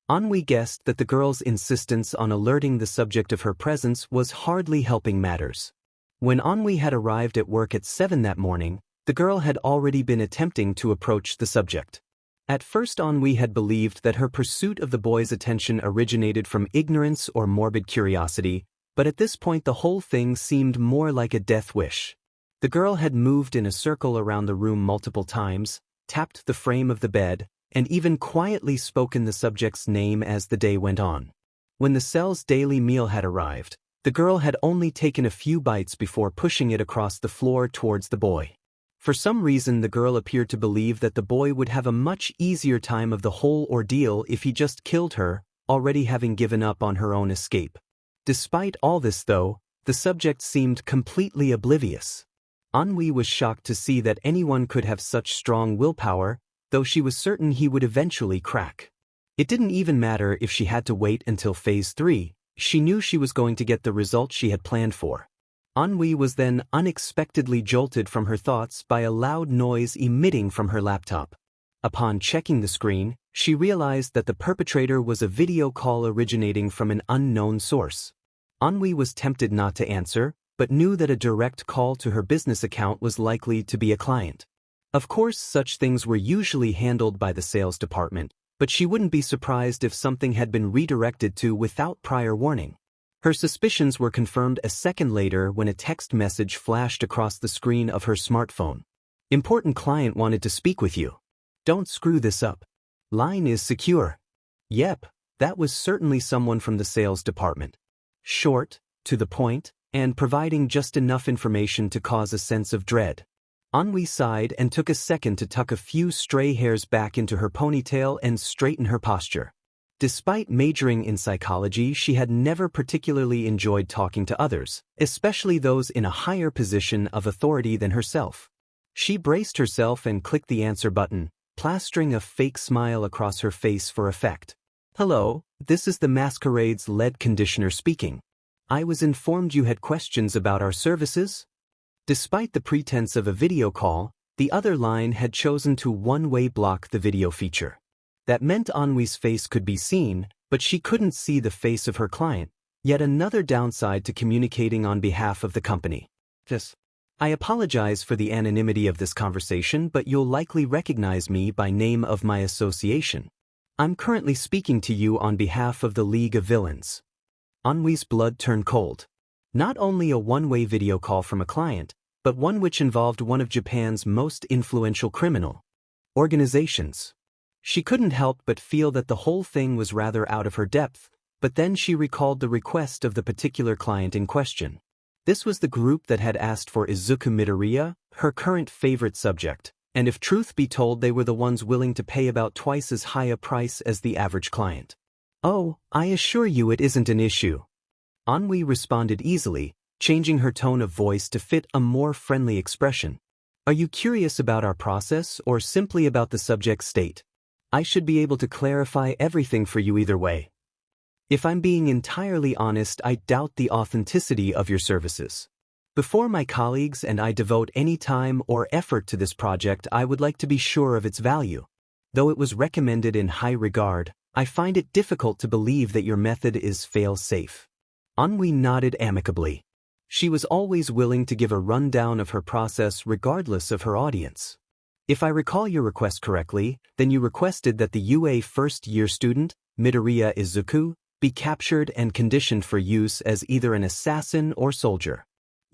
Ennui guessed that the girl's insistence on alerting the subject of her presence was hardly helping matters. When Ennui had arrived at work at 7 that morning, the girl had already been attempting to approach the subject. At first Ennui had believed that her pursuit of the boy's attention originated from ignorance or morbid curiosity, but at this point the whole thing seemed more like a death wish. The girl had moved in a circle around the room multiple times, tapped the frame of the bed, and even quietly spoken the subject's name as the day went on. When the cell's daily meal had arrived, the girl had only taken a few bites before pushing it across the floor towards the boy. For some reason the girl appeared to believe that the boy would have a much easier time of the whole ordeal if he just killed her, already having given up on her own escape. Despite all this though, the subject seemed completely oblivious. Ennui was shocked to see that anyone could have such strong willpower, though she was certain he would eventually crack. It didn't even matter if she had to wait until phase 3, she knew she was going to get the result she had planned for. Ennui was then unexpectedly jolted from her thoughts by a loud noise emitting from her laptop. Upon checking the screen, she realized that the perpetrator was a video call originating from an unknown source. Ennui was tempted not to answer, but knew that a direct call to her business account was likely to be a client. Of course, such things were usually handled by the sales department, but she wouldn't be surprised if something had been redirected to without prior warning. Her suspicions were confirmed a second later when a text message flashed across the screen of her smartphone. Important client wanted to speak with you. Don't screw this up. Line is secure. Yep, that was certainly someone from the sales department. Short, to the point, and providing just enough information to cause a sense of dread. Ennui sighed and took a second to tuck a few stray hairs back into her ponytail and straighten her posture. Despite majoring in psychology, she had never particularly enjoyed talking to others, especially those in a higher position of authority than herself. She braced herself and clicked the answer button, plastering a fake smile across her face for effect. Hello, this is the Masquerade's lead conditioner speaking. I was informed you had questions about our services. Despite the pretense of a video call, the other line had chosen to one-way block the video feature. That meant Ennui's face could be seen, but she couldn't see the face of her client, yet another downside to communicating on behalf of the company. Yes. I apologize for the anonymity of this conversation, but you'll likely recognize me by name of my association. I'm currently speaking to you on behalf of the League of Villains. Ennui's blood turned cold. Not only a one-way video call from a client, but one which involved one of Japan's most influential criminal organizations. She couldn't help but feel that the whole thing was rather out of her depth, but then she recalled the request of the particular client in question. This was the group that had asked for Izuku Midoriya, her current favorite subject, and if truth be told they were the ones willing to pay about twice as high a price as the average client. Oh, I assure you it isn't an issue. Ennui responded easily, changing her tone of voice to fit a more friendly expression. Are you curious about our process or simply about the subject's state? I should be able to clarify everything for you either way. If I'm being entirely honest, I doubt the authenticity of your services. Before my colleagues and I devote any time or effort to this project, I would like to be sure of its value. Though it was recommended in high regard, I find it difficult to believe that your method is fail-safe. Ennui nodded amicably. She was always willing to give a rundown of her process regardless of her audience. If I recall your request correctly, then you requested that the UA first-year student, Midoriya Izuku, be captured and conditioned for use as either an assassin or soldier.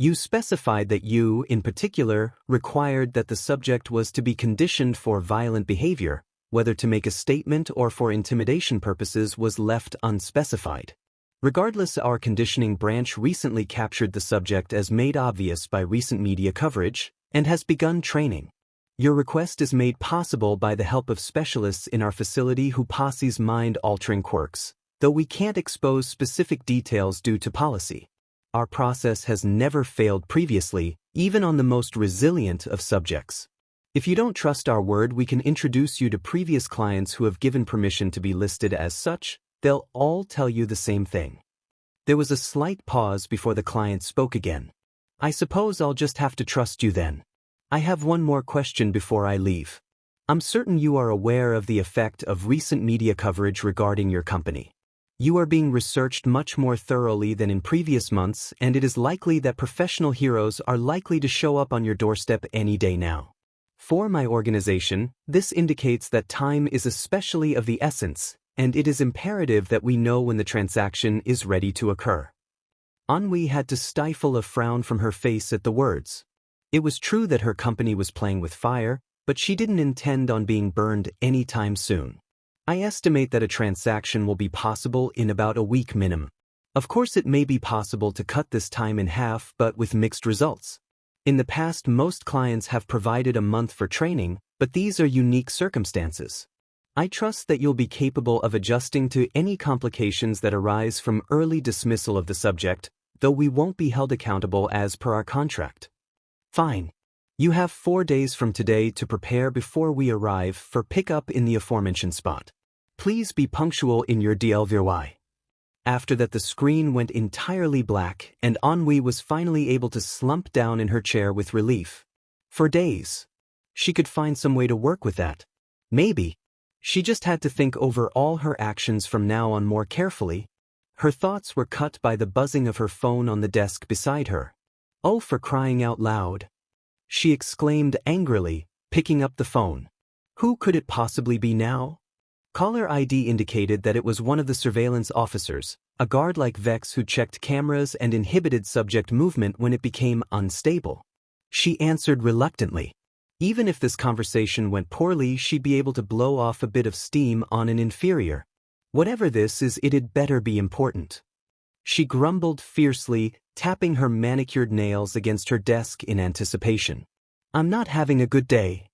You specified that you, in particular, required that the subject was to be conditioned for violent behavior. Whether to make a statement or for intimidation purposes was left unspecified. Regardless, our conditioning branch recently captured the subject as made obvious by recent media coverage and has begun training. Your request is made possible by the help of specialists in our facility who possess mind-altering quirks, though we can't expose specific details due to policy. Our process has never failed previously, even on the most resilient of subjects. If you don't trust our word, we can introduce you to previous clients who have given permission to be listed as such. They'll all tell you the same thing. There was a slight pause before the client spoke again. I suppose I'll just have to trust you then. I have one more question before I leave. I'm certain you are aware of the effect of recent media coverage regarding your company. You are being researched much more thoroughly than in previous months, and it is likely that professional heroes are likely to show up on your doorstep any day now. For my organization, this indicates that time is especially of the essence, and it is imperative that we know when the transaction is ready to occur. Anhui had to stifle a frown from her face at the words. It was true that her company was playing with fire, but she didn't intend on being burned anytime soon. I estimate that a transaction will be possible in about a week minimum. Of course, it may be possible to cut this time in half, but with mixed results. In the past, most clients have provided a month for training, but these are unique circumstances. I trust that you'll be capable of adjusting to any complications that arise from early dismissal of the subject, though we won't be held accountable as per our contract. Fine. You have 4 days from today to prepare before we arrive for pickup in the aforementioned spot. Please be punctual in your DLVY. After that, the screen went entirely black, and Anhui was finally able to slump down in her chair with relief. For days. She could find some way to work with that. Maybe. She just had to think over all her actions from now on more carefully. Her thoughts were cut by the buzzing of her phone on the desk beside her. Oh, for crying out loud! She exclaimed angrily, picking up the phone. Who could it possibly be now? Caller ID indicated that it was one of the surveillance officers, a guard like Vex who checked cameras and inhibited subject movement when it became unstable. She answered reluctantly. Even if this conversation went poorly, she'd be able to blow off a bit of steam on an inferior. Whatever this is, it'd better be important. She grumbled fiercely, tapping her manicured nails against her desk in anticipation. I'm not having a good day.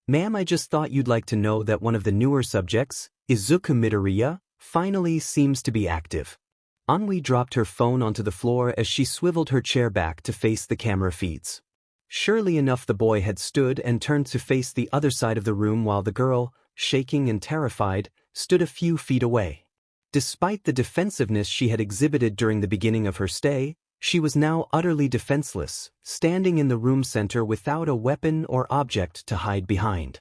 Ma'am, I just thought you'd like to know that one of the newer subjects, Izuku Midoriya, finally seems to be active. Anhui dropped her phone onto the floor as she swiveled her chair back to face the camera feeds. Surely enough, the boy had stood and turned to face the other side of the room while the girl, shaking and terrified, stood a few feet away. Despite the defensiveness she had exhibited during the beginning of her stay, she was now utterly defenseless, standing in the room center without a weapon or object to hide behind.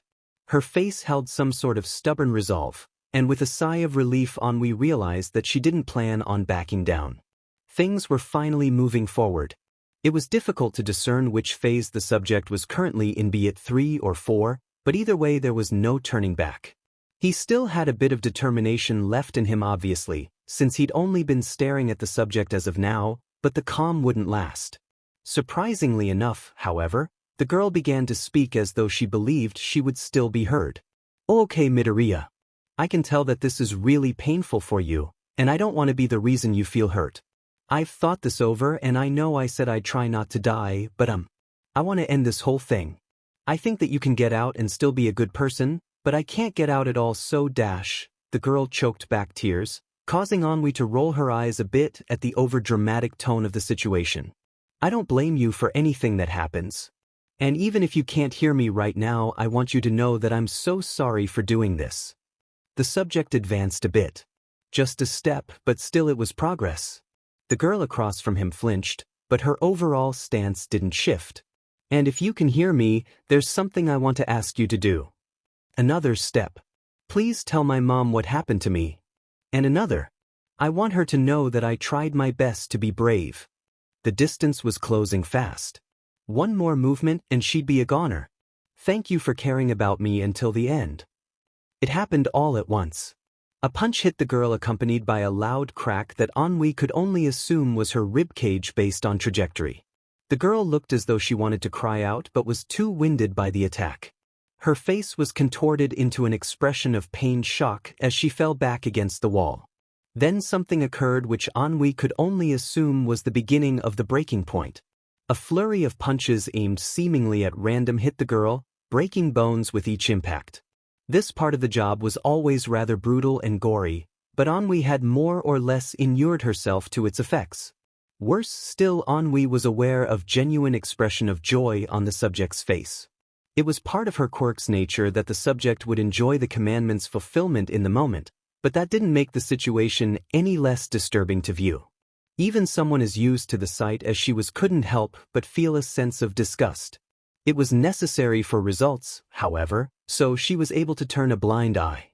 Her face held some sort of stubborn resolve, and with a sigh of relief, Anhui realized that she didn't plan on backing down. Things were finally moving forward. It was difficult to discern which phase the subject was currently in, be it 3 or 4, but either way there was no turning back. He still had a bit of determination left in him, obviously, since he'd only been staring at the subject as of now, but the calm wouldn't last. Surprisingly enough, however, the girl began to speak as though she believed she would still be heard. Okay, Midoriya. I can tell that this is really painful for you, and I don't want to be the reason you feel hurt. I've thought this over, and I know I said I'd try not to die, but I want to end this whole thing. I think that you can get out and still be a good person, but I can't get out at all, so the girl choked back tears, causing Anhui to roll her eyes a bit at the overdramatic tone of the situation. I don't blame you for anything that happens. And even if you can't hear me right now, I want you to know that I'm so sorry for doing this. The subject advanced a bit. Just a step, but still it was progress. The girl across from him flinched, but her overall stance didn't shift. And if you can hear me, there's something I want to ask you to do. Another step. Please tell my mom what happened to me. And another. I want her to know that I tried my best to be brave. The distance was closing fast. One more movement and she'd be a goner. Thank you for caring about me until the end. It happened all at once. A punch hit the girl, accompanied by a loud crack that Anhui could only assume was her ribcage based on trajectory. The girl looked as though she wanted to cry out but was too winded by the attack. Her face was contorted into an expression of pained shock as she fell back against the wall. Then something occurred which Anhui could only assume was the beginning of the breaking point. A flurry of punches aimed seemingly at random hit the girl, breaking bones with each impact. This part of the job was always rather brutal and gory, but Anhui had more or less inured herself to its effects. Worse still, Anhui was aware of genuine expression of joy on the subject's face. It was part of her quirk's nature that the subject would enjoy the commandment's fulfillment in the moment, but that didn't make the situation any less disturbing to view. Even someone as used to the sight as she was couldn't help but feel a sense of disgust. It was necessary for results, however, so she was able to turn a blind eye.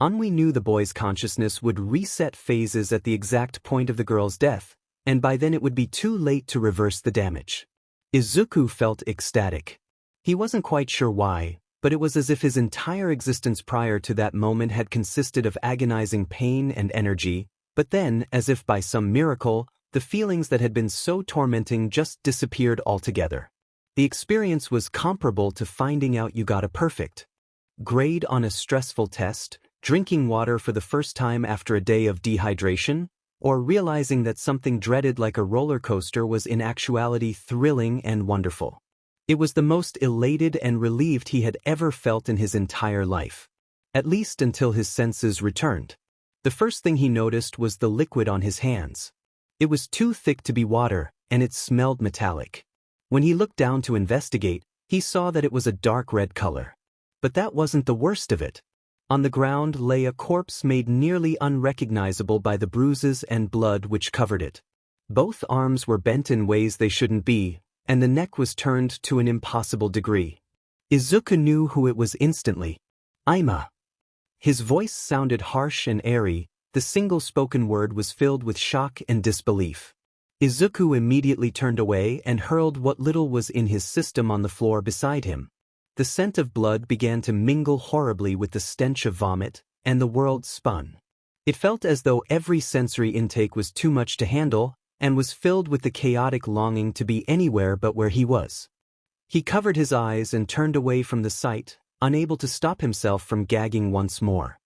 Anhui knew the boy's consciousness would reset phases at the exact point of the girl's death, and by then it would be too late to reverse the damage. Izuku felt ecstatic. He wasn't quite sure why, but it was as if his entire existence prior to that moment had consisted of agonizing pain and energy, but then, as if by some miracle, the feelings that had been so tormenting just disappeared altogether. The experience was comparable to finding out you got a perfect grade on a stressful test, drinking water for the first time after a day of dehydration, or realizing that something dreaded like a roller coaster was in actuality thrilling and wonderful. It was the most elated and relieved he had ever felt in his entire life. At least until his senses returned. The first thing he noticed was the liquid on his hands. It was too thick to be water, and it smelled metallic. When he looked down to investigate, he saw that it was a dark red color. But that wasn't the worst of it. On the ground lay a corpse made nearly unrecognizable by the bruises and blood which covered it. Both arms were bent in ways they shouldn't be, and the neck was turned to an impossible degree. Izuku knew who it was instantly. Aima. His voice sounded harsh and airy, the single spoken word was filled with shock and disbelief. Izuku immediately turned away and hurled what little was in his system on the floor beside him. The scent of blood began to mingle horribly with the stench of vomit, and the world spun. It felt as though every sensory intake was too much to handle, and was filled with the chaotic longing to be anywhere but where he was. He covered his eyes and turned away from the sight, unable to stop himself from gagging once more.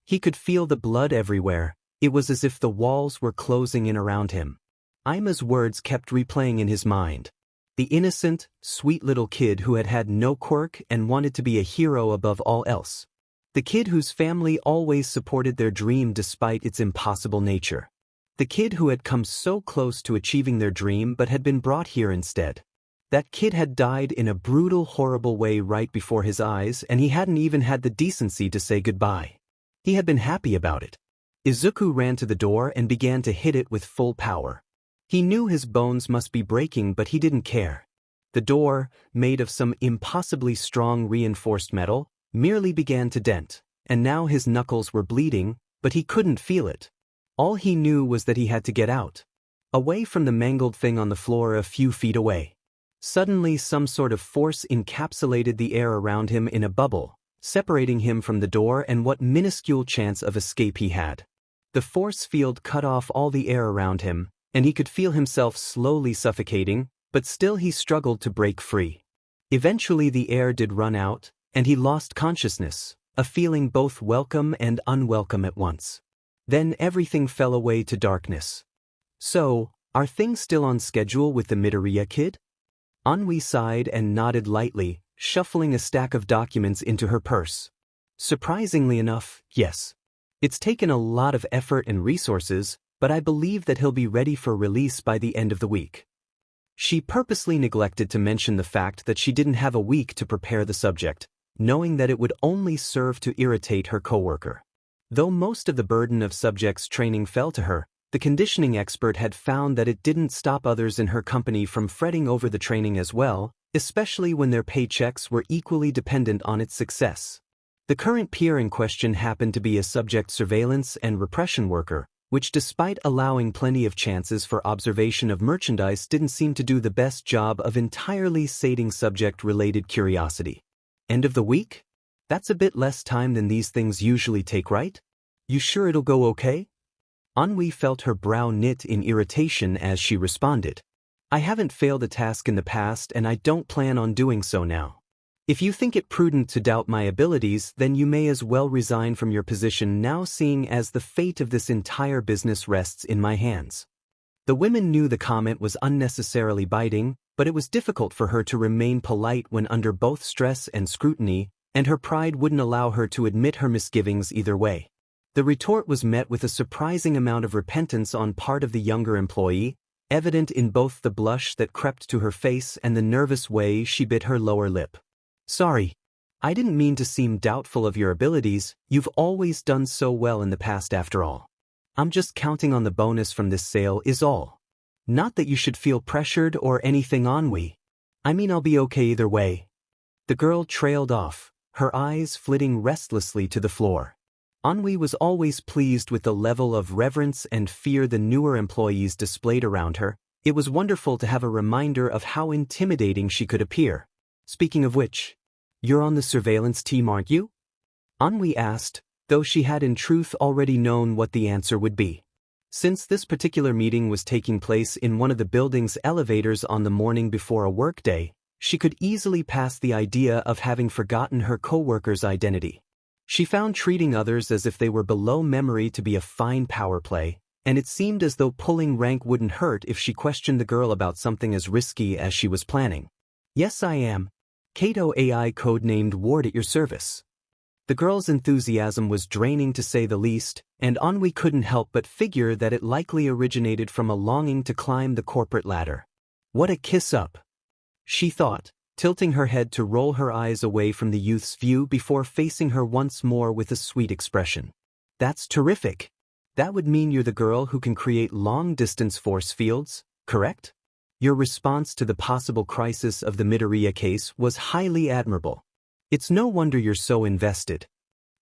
He could feel the blood everywhere, it was as if the walls were closing in around him. Aima's words kept replaying in his mind. The innocent, sweet little kid who had had no quirk and wanted to be a hero above all else. The kid whose family always supported their dream despite its impossible nature. The kid who had come so close to achieving their dream but had been brought here instead. That kid had died in a brutal, horrible way right before his eyes, and he hadn't even had the decency to say goodbye. He had been happy about it. Izuku ran to the door and began to hit it with full power. He knew his bones must be breaking, but he didn't care. The door, made of some impossibly strong reinforced metal, merely began to dent, and now his knuckles were bleeding, but he couldn't feel it. All he knew was that he had to get out. Away from the mangled thing on the floor a few feet away. Suddenly some sort of force encapsulated the air around him in a bubble, separating him from the door and what minuscule chance of escape he had. The force field cut off all the air around him, and he could feel himself slowly suffocating, but still he struggled to break free. Eventually the air did run out, and he lost consciousness, a feeling both welcome and unwelcome at once. Then everything fell away to darkness. So, are things still on schedule with the Midoriya kid? Anhui sighed and nodded lightly, shuffling a stack of documents into her purse. Surprisingly enough, yes. It's taken a lot of effort and resources, but I believe that he'll be ready for release by the end of the week. She purposely neglected to mention the fact that she didn't have a week to prepare the subject, knowing that it would only serve to irritate her coworker. Though most of the burden of subject's training fell to her, the conditioning expert had found that it didn't stop others in her company from fretting over the training as well, especially when their paychecks were equally dependent on its success. The current peer in question happened to be a subject surveillance and repression worker, which despite allowing plenty of chances for observation of merchandise didn't seem to do the best job of entirely sating subject-related curiosity. End of the week? That's a bit less time than these things usually take, right? You sure it'll go okay? Anhui felt her brow knit in irritation as she responded. I haven't failed a task in the past and I don't plan on doing so now. If you think it prudent to doubt my abilities, then you may as well resign from your position now, seeing as the fate of this entire business rests in my hands. The women knew the comment was unnecessarily biting, but it was difficult for her to remain polite when under both stress and scrutiny, and her pride wouldn't allow her to admit her misgivings either way. The retort was met with a surprising amount of repentance on part of the younger employee, evident in both the blush that crept to her face and the nervous way she bit her lower lip. Sorry. I didn't mean to seem doubtful of your abilities, you've always done so well in the past after all. I'm just counting on the bonus from this sale is all. Not that you should feel pressured or anything, Anwi. I mean, I'll be okay either way. The girl trailed off, her eyes flitting restlessly to the floor. Anwi was always pleased with the level of reverence and fear the newer employees displayed around her. It was wonderful to have a reminder of how intimidating she could appear. Speaking of which, you're on the surveillance team, aren't you? Anwi asked, though she had in truth already known what the answer would be. Since this particular meeting was taking place in one of the building's elevators on the morning before a workday, she could easily pass the idea of having forgotten her co-worker's identity. She found treating others as if they were below memory to be a fine power play, and it seemed as though pulling rank wouldn't hurt if she questioned the girl about something as risky as she was planning. Yes, I am. Kato AI, codenamed Ward, at your service. The girl's enthusiasm was draining to say the least, and Anwi couldn't help but figure that it likely originated from a longing to climb the corporate ladder. What a kiss-up, she thought, tilting her head to roll her eyes away from the youth's view before facing her once more with a sweet expression. That's terrific. That would mean you're the girl who can create long-distance force fields, correct? Your response to the possible crisis of the Midoriya case was highly admirable. It's no wonder you're so invested.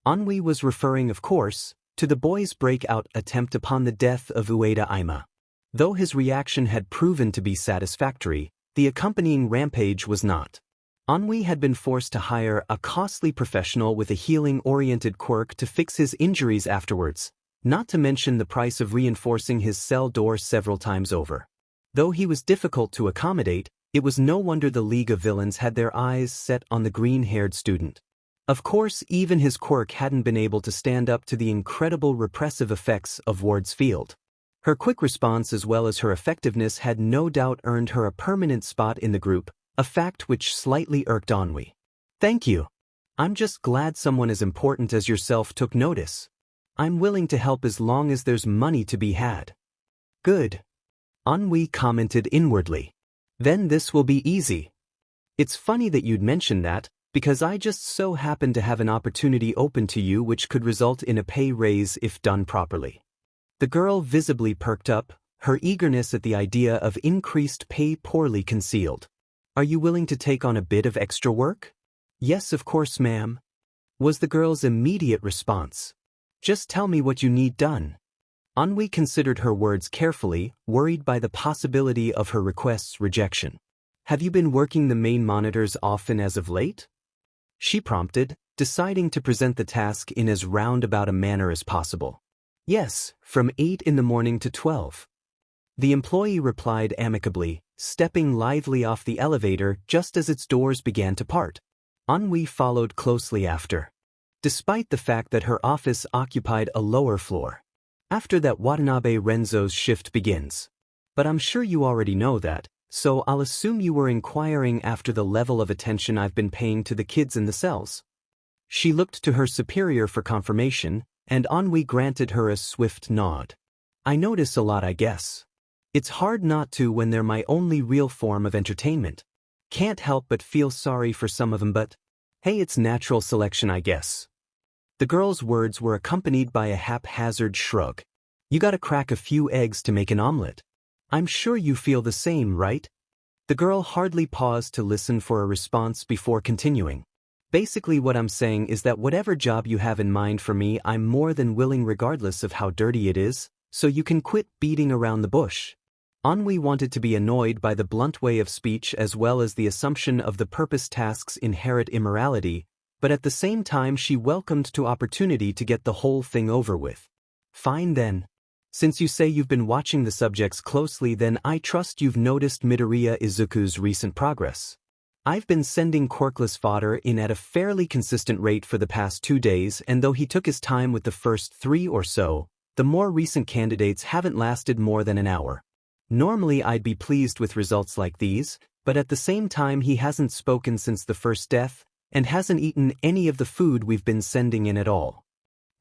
Anwi was referring, of course, to the boy's breakout attempt upon the death of Ueda Aima. Though his reaction had proven to be satisfactory, the accompanying rampage was not. Anwi had been forced to hire a costly professional with a healing-oriented quirk to fix his injuries afterwards, not to mention the price of reinforcing his cell door several times over. Though he was difficult to accommodate, it was no wonder the League of Villains had their eyes set on the green-haired student. Of course, even his quirk hadn't been able to stand up to the incredible repressive effects of Ward's field. Her quick response as well as her effectiveness had no doubt earned her a permanent spot in the group, a fact which slightly irked Anwi. Thank you. I'm just glad someone as important as yourself took notice. I'm willing to help as long as there's money to be had. Good. Anwi commented inwardly. Then this will be easy. It's funny that you'd mention that, because I just so happen to have an opportunity open to you which could result in a pay raise if done properly. The girl visibly perked up, her eagerness at the idea of increased pay poorly concealed. Are you willing to take on a bit of extra work? Yes, of course, ma'am, was the girl's immediate response. Just tell me what you need done. Anwi considered her words carefully, worried by the possibility of her request's rejection. Have you been working the main monitors often as of late? She prompted, deciding to present the task in as roundabout a manner as possible. Yes, from 8 in the morning to 12. The employee replied amicably, stepping lithely off the elevator just as its doors began to part. Anwi followed closely after. Despite the fact that her office occupied a lower floor. After that, Watanabe Renzo's shift begins. But I'm sure you already know that, so I'll assume you were inquiring after the level of attention I've been paying to the kids in the cells. She looked to her superior for confirmation, and Anwi granted her a swift nod. I notice a lot, I guess. It's hard not to when they're my only real form of entertainment. Can't help but feel sorry for some of them, but hey, it's natural selection, I guess. The girl's words were accompanied by a haphazard shrug. You gotta crack a few eggs to make an omelet. I'm sure you feel the same, right? The girl hardly paused to listen for a response before continuing. Basically what I'm saying is that whatever job you have in mind for me, I'm more than willing regardless of how dirty it is, so you can quit beating around the bush. Anwi wanted to be annoyed by the blunt way of speech as well as the assumption of the purpose tasks inherit immorality, but at the same time she welcomed to opportunity to get the whole thing over with. Fine then. Since you say you've been watching the subjects closely, then I trust you've noticed Midoriya Izuku's recent progress. I've been sending quirkless fodder in at a fairly consistent rate for the past 2 days, and though he took his time with the first 3 or so, the more recent candidates haven't lasted more than an hour. Normally I'd be pleased with results like these, but at the same time he hasn't spoken since the first death, and hasn't eaten any of the food we've been sending in at all.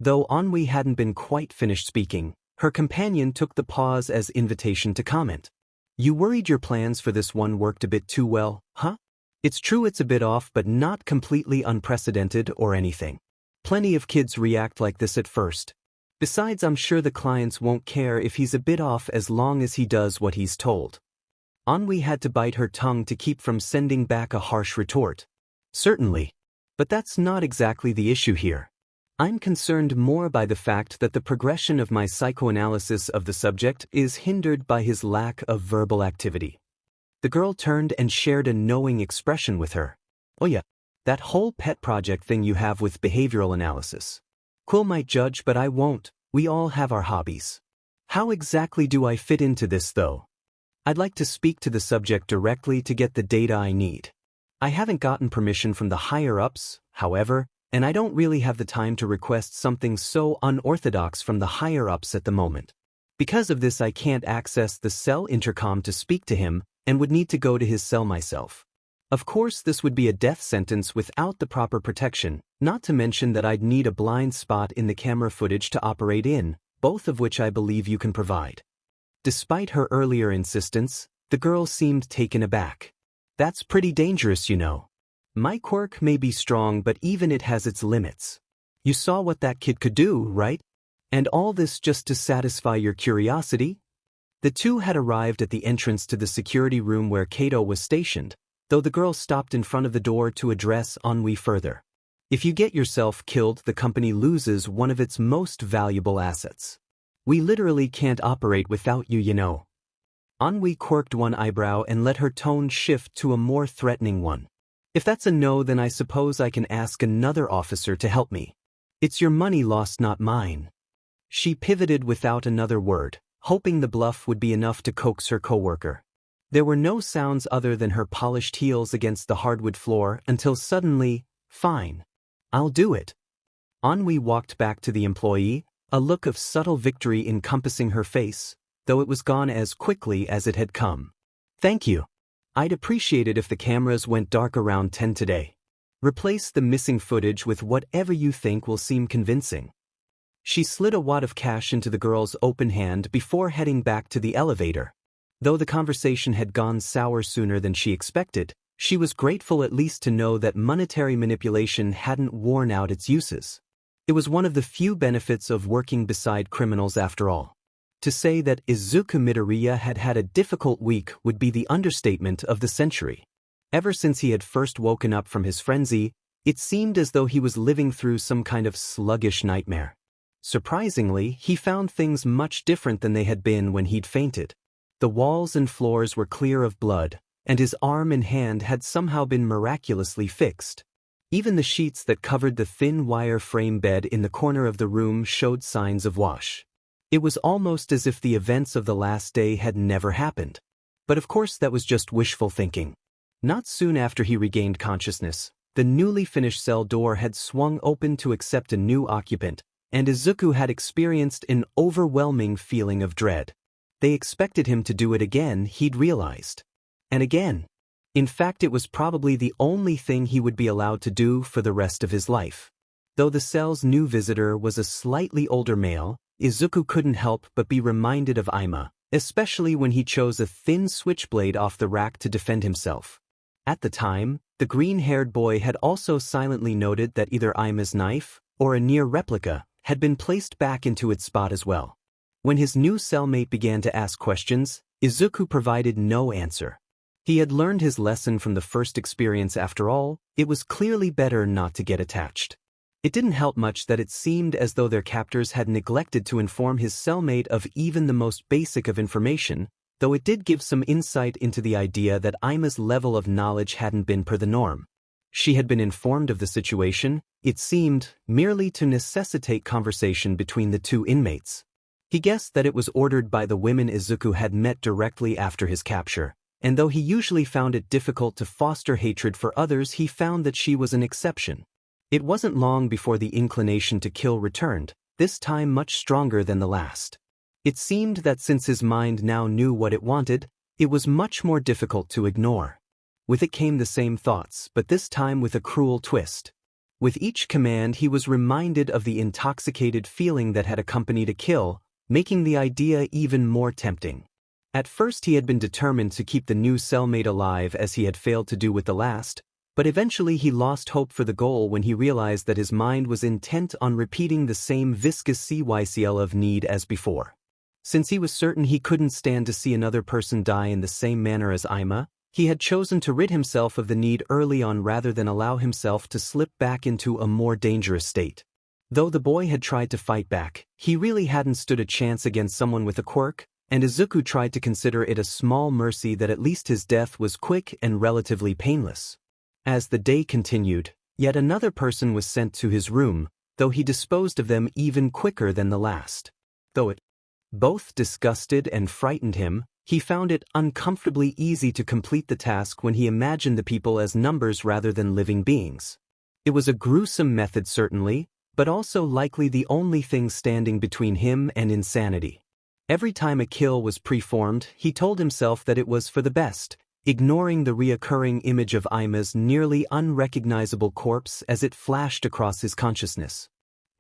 Though Anwi hadn't been quite finished speaking, her companion took the pause as invitation to comment. You worried your plans for this one worked a bit too well, huh? It's true it's a bit off, but not completely unprecedented or anything. Plenty of kids react like this at first. Besides, I'm sure the clients won't care if he's a bit off as long as he does what he's told. Anwi had to bite her tongue to keep from sending back a harsh retort. Certainly. But that's not exactly the issue here. I'm concerned more by the fact that the progression of my psychoanalysis of the subject is hindered by his lack of verbal activity. The girl turned and shared a knowing expression with her. Oh yeah, that whole pet project thing you have with behavioral analysis. Quill might judge, but I won't. We all have our hobbies. How exactly do I fit into this though? I'd like to speak to the subject directly to get the data I need. I haven't gotten permission from the higher-ups, however, and I don't really have the time to request something so unorthodox from the higher-ups at the moment. Because of this, I can't access the cell intercom to speak to him, and would need to go to his cell myself. Of course, this would be a death sentence without the proper protection, not to mention that I'd need a blind spot in the camera footage to operate in, both of which I believe you can provide. Despite her earlier insistence, the girl seemed taken aback. That's pretty dangerous, you know. My quirk may be strong, but even it has its limits. You saw what that kid could do, right? And all this just to satisfy your curiosity? The two had arrived at the entrance to the security room where Kato was stationed, though the girl stopped in front of the door to address Anwi further. If you get yourself killed, the company loses one of its most valuable assets. We literally can't operate without you, you know. Anwi quirked one eyebrow and let her tone shift to a more threatening one. If that's a no, then I suppose I can ask another officer to help me. It's your money lost, not mine. She pivoted without another word, hoping the bluff would be enough to coax her coworker. There were no sounds other than her polished heels against the hardwood floor until suddenly, fine. I'll do it. Anwi walked back to the employee, a look of subtle victory encompassing her face, though it was gone as quickly as it had come. Thank you. I'd appreciate it if the cameras went dark around 10 today. Replace the missing footage with whatever you think will seem convincing. She slid a wad of cash into the girl's open hand before heading back to the elevator. Though the conversation had gone sour sooner than she expected, she was grateful at least to know that monetary manipulation hadn't worn out its uses. It was one of the few benefits of working beside criminals after all. To say that Izuku Midoriya had had a difficult week would be the understatement of the century. Ever since he had first woken up from his frenzy, it seemed as though he was living through some kind of sluggish nightmare. Surprisingly, he found things much different than they had been when he'd fainted. The walls and floors were clear of blood, and his arm and hand had somehow been miraculously fixed. Even the sheets that covered the thin wire frame bed in the corner of the room showed signs of wash. It was almost as if the events of the last day had never happened. But of course that was just wishful thinking. Not soon after he regained consciousness, the newly finished cell door had swung open to accept a new occupant, and Izuku had experienced an overwhelming feeling of dread. They expected him to do it again, he'd realized. And again. In fact, it was probably the only thing he would be allowed to do for the rest of his life. Though the cell's new visitor was a slightly older male, Izuku couldn't help but be reminded of Ima, especially when he chose a thin switchblade off the rack to defend himself. At the time, the green-haired boy had also silently noted that either Ima's knife, or a near replica, had been placed back into its spot as well. When his new cellmate began to ask questions, Izuku provided no answer. He had learned his lesson from the first experience after all. It was clearly better not to get attached. It didn't help much that it seemed as though their captors had neglected to inform his cellmate of even the most basic of information, though it did give some insight into the idea that Ima's level of knowledge hadn't been per the norm. She had been informed of the situation, it seemed, merely to necessitate conversation between the two inmates. He guessed that it was ordered by the women Izuku had met directly after his capture, and though he usually found it difficult to foster hatred for others, he found that she was an exception. It wasn't long before the inclination to kill returned, this time much stronger than the last. It seemed that since his mind now knew what it wanted, it was much more difficult to ignore. With it came the same thoughts, but this time with a cruel twist. With each command he was reminded of the intoxicated feeling that had accompanied a kill, making the idea even more tempting. At first he had been determined to keep the new cellmate alive as he had failed to do with the last, but eventually he lost hope for the goal when he realized that his mind was intent on repeating the same viscous cycle of need as before. Since he was certain he couldn't stand to see another person die in the same manner as Ima, he had chosen to rid himself of the need early on rather than allow himself to slip back into a more dangerous state. Though the boy had tried to fight back, he really hadn't stood a chance against someone with a quirk, and Izuku tried to consider it a small mercy that at least his death was quick and relatively painless. As the day continued, yet another person was sent to his room, though he disposed of them even quicker than the last. Though it both disgusted and frightened him, he found it uncomfortably easy to complete the task when he imagined the people as numbers rather than living beings. It was a gruesome method certainly, but also likely the only thing standing between him and insanity. Every time a kill was preformed, he told himself that it was for the best, ignoring the reoccurring image of Ima's nearly unrecognizable corpse as it flashed across his consciousness.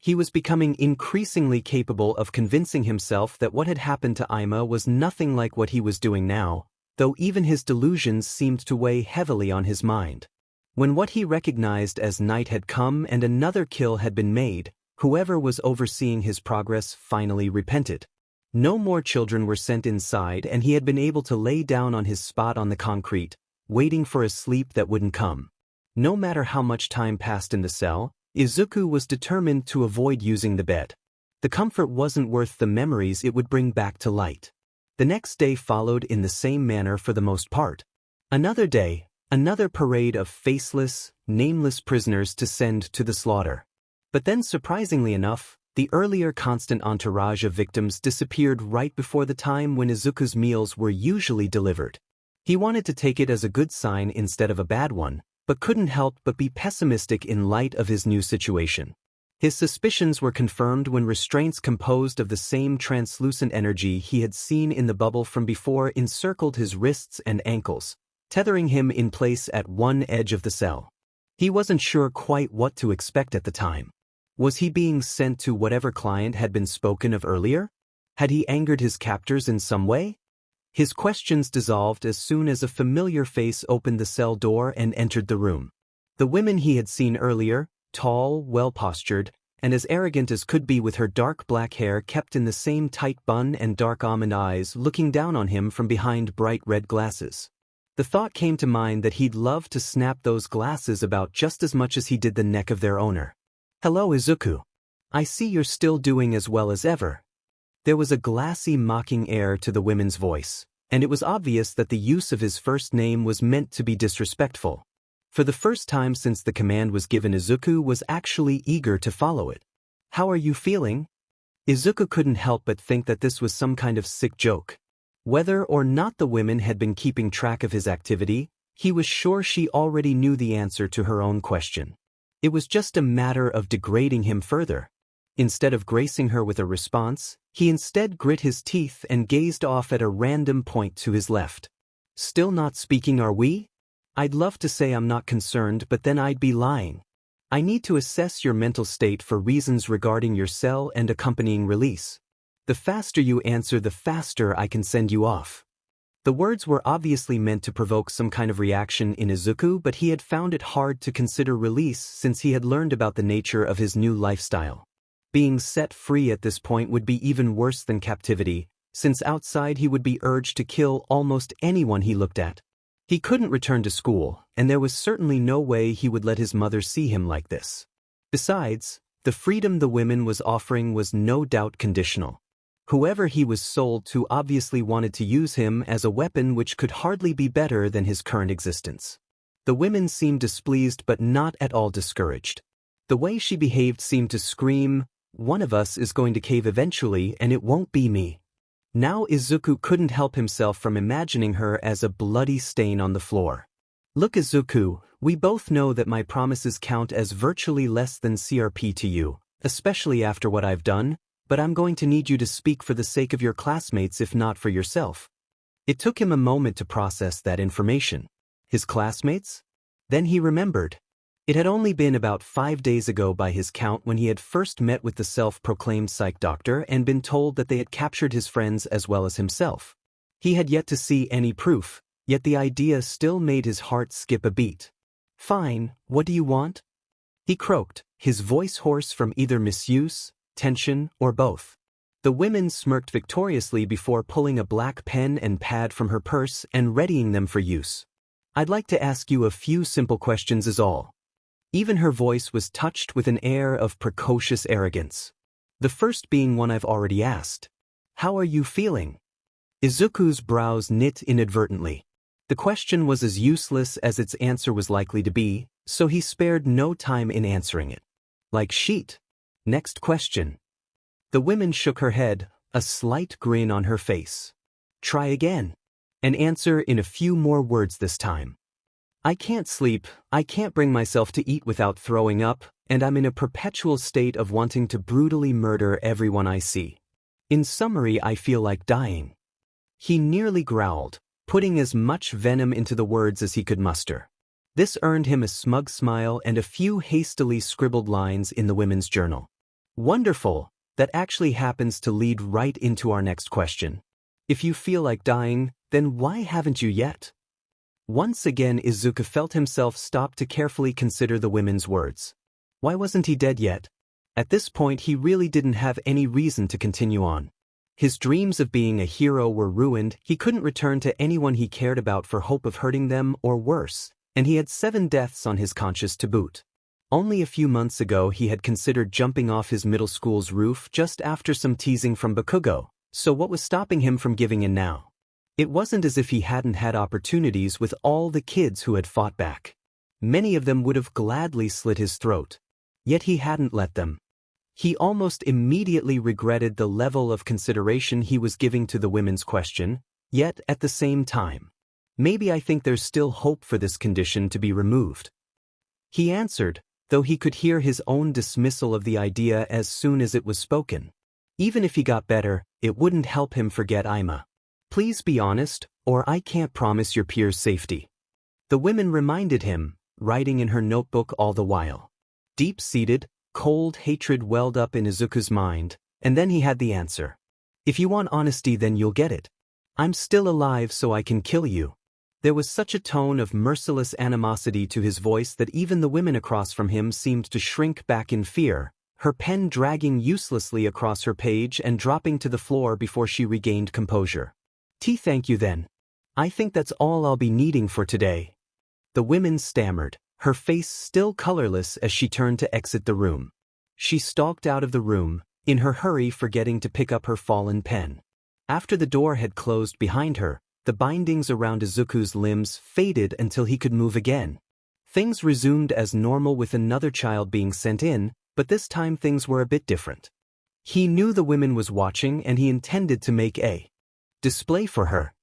He was becoming increasingly capable of convincing himself that what had happened to Ima was nothing like what he was doing now, though even his delusions seemed to weigh heavily on his mind. When what he recognized as night had come and another kill had been made, whoever was overseeing his progress finally repented. No more children were sent inside, and he had been able to lay down on his spot on the concrete, waiting for a sleep that wouldn't come. No matter how much time passed in the cell, Izuku was determined to avoid using the bed. The comfort wasn't worth the memories it would bring back to light. The next day followed in the same manner for the most part. Another day, another parade of faceless, nameless prisoners to send to the slaughter. But then surprisingly enough, the earlier constant entourage of victims disappeared right before the time when Izuku's meals were usually delivered. He wanted to take it as a good sign instead of a bad one, but couldn't help but be pessimistic in light of his new situation. His suspicions were confirmed when restraints composed of the same translucent energy he had seen in the bubble from before encircled his wrists and ankles, tethering him in place at one edge of the cell. He wasn't sure quite what to expect at the time. Was he being sent to whatever client had been spoken of earlier? Had he angered his captors in some way? His questions dissolved as soon as a familiar face opened the cell door and entered the room. The woman he had seen earlier, tall, well-postured, and as arrogant as could be with her dark black hair kept in the same tight bun and dark almond eyes looking down on him from behind bright red glasses. The thought came to mind that he'd love to snap those glasses about just as much as he did the neck of their owner. "Hello, Izuku. I see you're still doing as well as ever." There was a glassy mocking air to the woman's voice, and it was obvious that the use of his first name was meant to be disrespectful. For the first time since the command was given, Izuku was actually eager to follow it. "How are you feeling?" Izuku couldn't help but think that this was some kind of sick joke. Whether or not the women had been keeping track of his activity, he was sure she already knew the answer to her own question. It was just a matter of degrading him further. Instead of gracing her with a response, he instead grit his teeth and gazed off at a random point to his left. "Still not speaking, are we? I'd love to say I'm not concerned, but then I'd be lying. I need to assess your mental state for reasons regarding your cell and accompanying release. The faster you answer, the faster I can send you off." The words were obviously meant to provoke some kind of reaction in Izuku, but he had found it hard to consider release since he had learned about the nature of his new lifestyle. Being set free at this point would be even worse than captivity, since outside he would be urged to kill almost anyone he looked at. He couldn't return to school, and there was certainly no way he would let his mother see him like this. Besides, the freedom the women was offering was no doubt conditional. Whoever he was sold to obviously wanted to use him as a weapon which could hardly be better than his current existence. The women seemed displeased but not at all discouraged. The way she behaved seemed to scream, One of us is going to cave eventually and it won't be me. Now Izuku couldn't help himself from imagining her as a bloody stain on the floor. Look Izuku, we both know that my promises count as virtually less than CRP to you, especially after what I've done, but I'm going to need you to speak for the sake of your classmates if not for yourself. It took him a moment to process that information. His classmates? Then he remembered. It had only been about 5 days ago by his count when he had first met with the self-proclaimed psych doctor and been told that they had captured his friends as well as himself. He had yet to see any proof, yet the idea still made his heart skip a beat. Fine, what do you want? He croaked, his voice hoarse from either misuse, tension, or both. The women smirked victoriously before pulling a black pen and pad from her purse and readying them for use. I'd like to ask you a few simple questions is all. Even her voice was touched with an air of precocious arrogance. The first being one I've already asked. How are you feeling? Izuku's brows knit inadvertently. The question was as useless as its answer was likely to be, so he spared no time in answering it. Like sheet. Next question. The woman shook her head, a slight grin on her face. Try again. And answer in a few more words this time. I can't sleep, I can't bring myself to eat without throwing up, and I'm in a perpetual state of wanting to brutally murder everyone I see. In summary, I feel like dying. He nearly growled, putting as much venom into the words as he could muster. This earned him a smug smile and a few hastily scribbled lines in the women's journal. Wonderful, that actually happens to lead right into our next question. If you feel like dying, then why haven't you yet? Once again Izuku felt himself stop to carefully consider the women's words. Why wasn't he dead yet? At this point he really didn't have any reason to continue on. His dreams of being a hero were ruined, he couldn't return to anyone he cared about for hope of hurting them or worse, and he had 7 deaths on his conscience to boot. Only a few months ago he had considered jumping off his middle school's roof just after some teasing from Bakugo, so what was stopping him from giving in now? It wasn't as if he hadn't had opportunities with all the kids who had fought back. Many of them would have gladly slit his throat. Yet he hadn't let them. He almost immediately regretted the level of consideration he was giving to the women's question, yet at the same time. Maybe I think there's still hope for this condition to be removed. He answered, though he could hear his own dismissal of the idea as soon as it was spoken. Even if he got better, it wouldn't help him forget Ima. Please be honest, or I can't promise your peers' safety. The women reminded him, writing in her notebook all the while. Deep-seated, cold hatred welled up in Izuku's mind, and then he had the answer. If you want honesty, then you'll get it. I'm still alive so I can kill you. There was such a tone of merciless animosity to his voice that even the women across from him seemed to shrink back in fear, her pen dragging uselessly across her page and dropping to the floor before she regained composure. Thank you then. I think that's all I'll be needing for today. The woman stammered, her face still colorless as she turned to exit the room. She stalked out of the room, in her hurry forgetting to pick up her fallen pen. After the door had closed behind her, the bindings around Izuku's limbs faded until he could move again. Things resumed as normal with another child being sent in, but this time things were a bit different. He knew the woman was watching and he intended to make a display for her.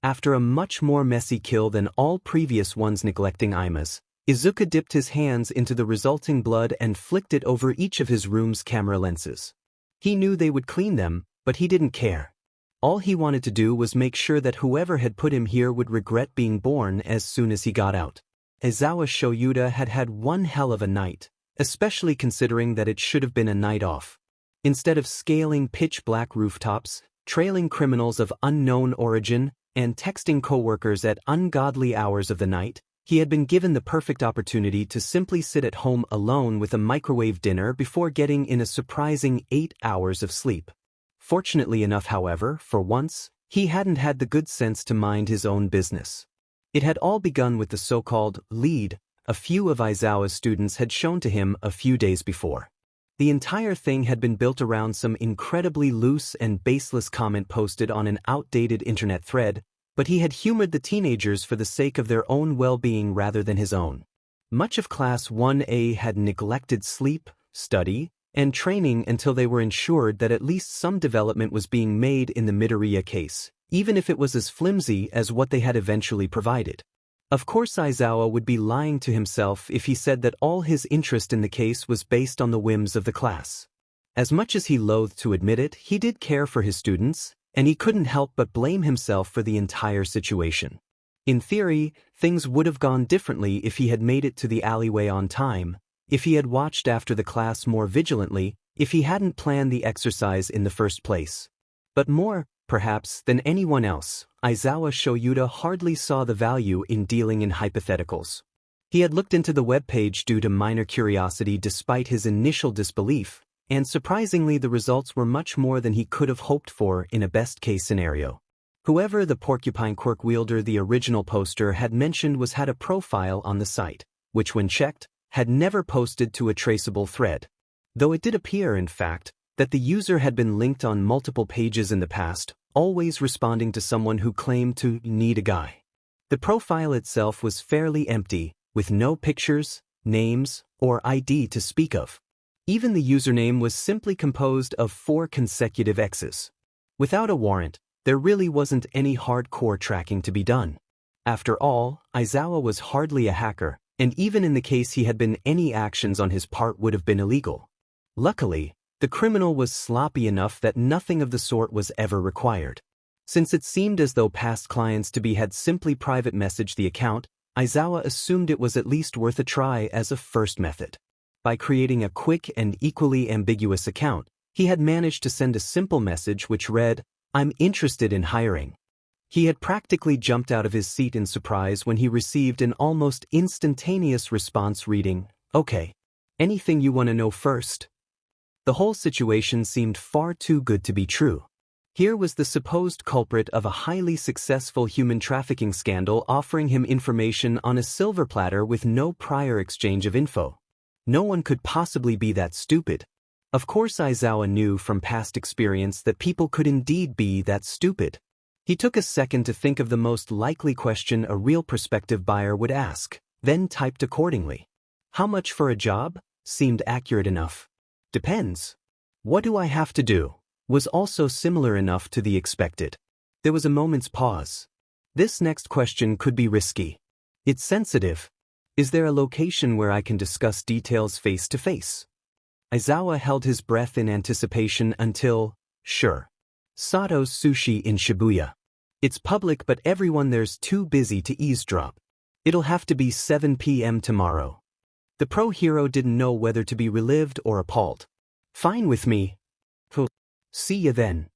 After a much more messy kill than all previous ones neglecting Ima's, Izuku dipped his hands into the resulting blood and flicked it over each of his room's camera lenses. He knew they would clean them, but he didn't care. All he wanted to do was make sure that whoever had put him here would regret being born as soon as he got out. Aizawa Shoyuda had had one hell of a night, especially considering that it should have been a night off. Instead of scaling pitch-black rooftops, trailing criminals of unknown origin, and texting coworkers at ungodly hours of the night, he had been given the perfect opportunity to simply sit at home alone with a microwave dinner before getting in a surprising 8 hours of sleep. Fortunately enough, however, for once, he hadn't had the good sense to mind his own business. It had all begun with the so-called lead a few of Aizawa's students had shown to him a few days before. The entire thing had been built around some incredibly loose and baseless comment posted on an outdated internet thread, but he had humored the teenagers for the sake of their own well-being rather than his own. Much of Class 1A had neglected sleep, study, and training until they were ensured that at least some development was being made in the Midoriya case, even if it was as flimsy as what they had eventually provided. Of course, Aizawa would be lying to himself if he said that all his interest in the case was based on the whims of the class. As much as he loathed to admit it, he did care for his students, and he couldn't help but blame himself for the entire situation. In theory, things would have gone differently if he had made it to the alleyway on time, if he had watched after the class more vigilantly, if he hadn't planned the exercise in the first place. But more, perhaps, than anyone else, Aizawa Shoyuta hardly saw the value in dealing in hypotheticals. He had looked into the webpage due to minor curiosity despite his initial disbelief, and surprisingly the results were much more than he could have hoped for in a best-case scenario. Whoever the porcupine quirk wielder the original poster had mentioned had a profile on the site, which when checked, had never posted to a traceable thread. Though it did appear, in fact, that the user had been linked on multiple pages in the past, always responding to someone who claimed to need a guy. The profile itself was fairly empty, with no pictures, names, or ID to speak of. Even the username was simply composed of 4 consecutive X's. Without a warrant, there really wasn't any hardcore tracking to be done. After all, Aizawa was hardly a hacker, and even in the case he had been, any actions on his part would have been illegal. Luckily, the criminal was sloppy enough that nothing of the sort was ever required. Since it seemed as though past clients had simply private messaged the account, Aizawa assumed it was at least worth a try as a first method. By creating a quick and equally ambiguous account, he had managed to send a simple message which read, "I'm interested in hiring." He had practically jumped out of his seat in surprise when he received an almost instantaneous response reading, "Okay. Anything you want to know first?" The whole situation seemed far too good to be true. Here was the supposed culprit of a highly successful human trafficking scandal offering him information on a silver platter with no prior exchange of info. No one could possibly be that stupid. Of course, Aizawa knew from past experience that people could indeed be that stupid. He took a second to think of the most likely question a real prospective buyer would ask, then typed accordingly. "How much for a job?" seemed accurate enough. "Depends. What do I have to do?" was also similar enough to the expected. There was a moment's pause. This next question could be risky. It's sensitive. Is there a location where I can discuss details face to face? Aizawa held his breath in anticipation until, sure. Sato's Sushi in Shibuya. It's public but everyone there's too busy to eavesdrop. It'll have to be 7 p.m. tomorrow. The pro hero didn't know whether to be relieved or appalled. "Fine with me. See ya then."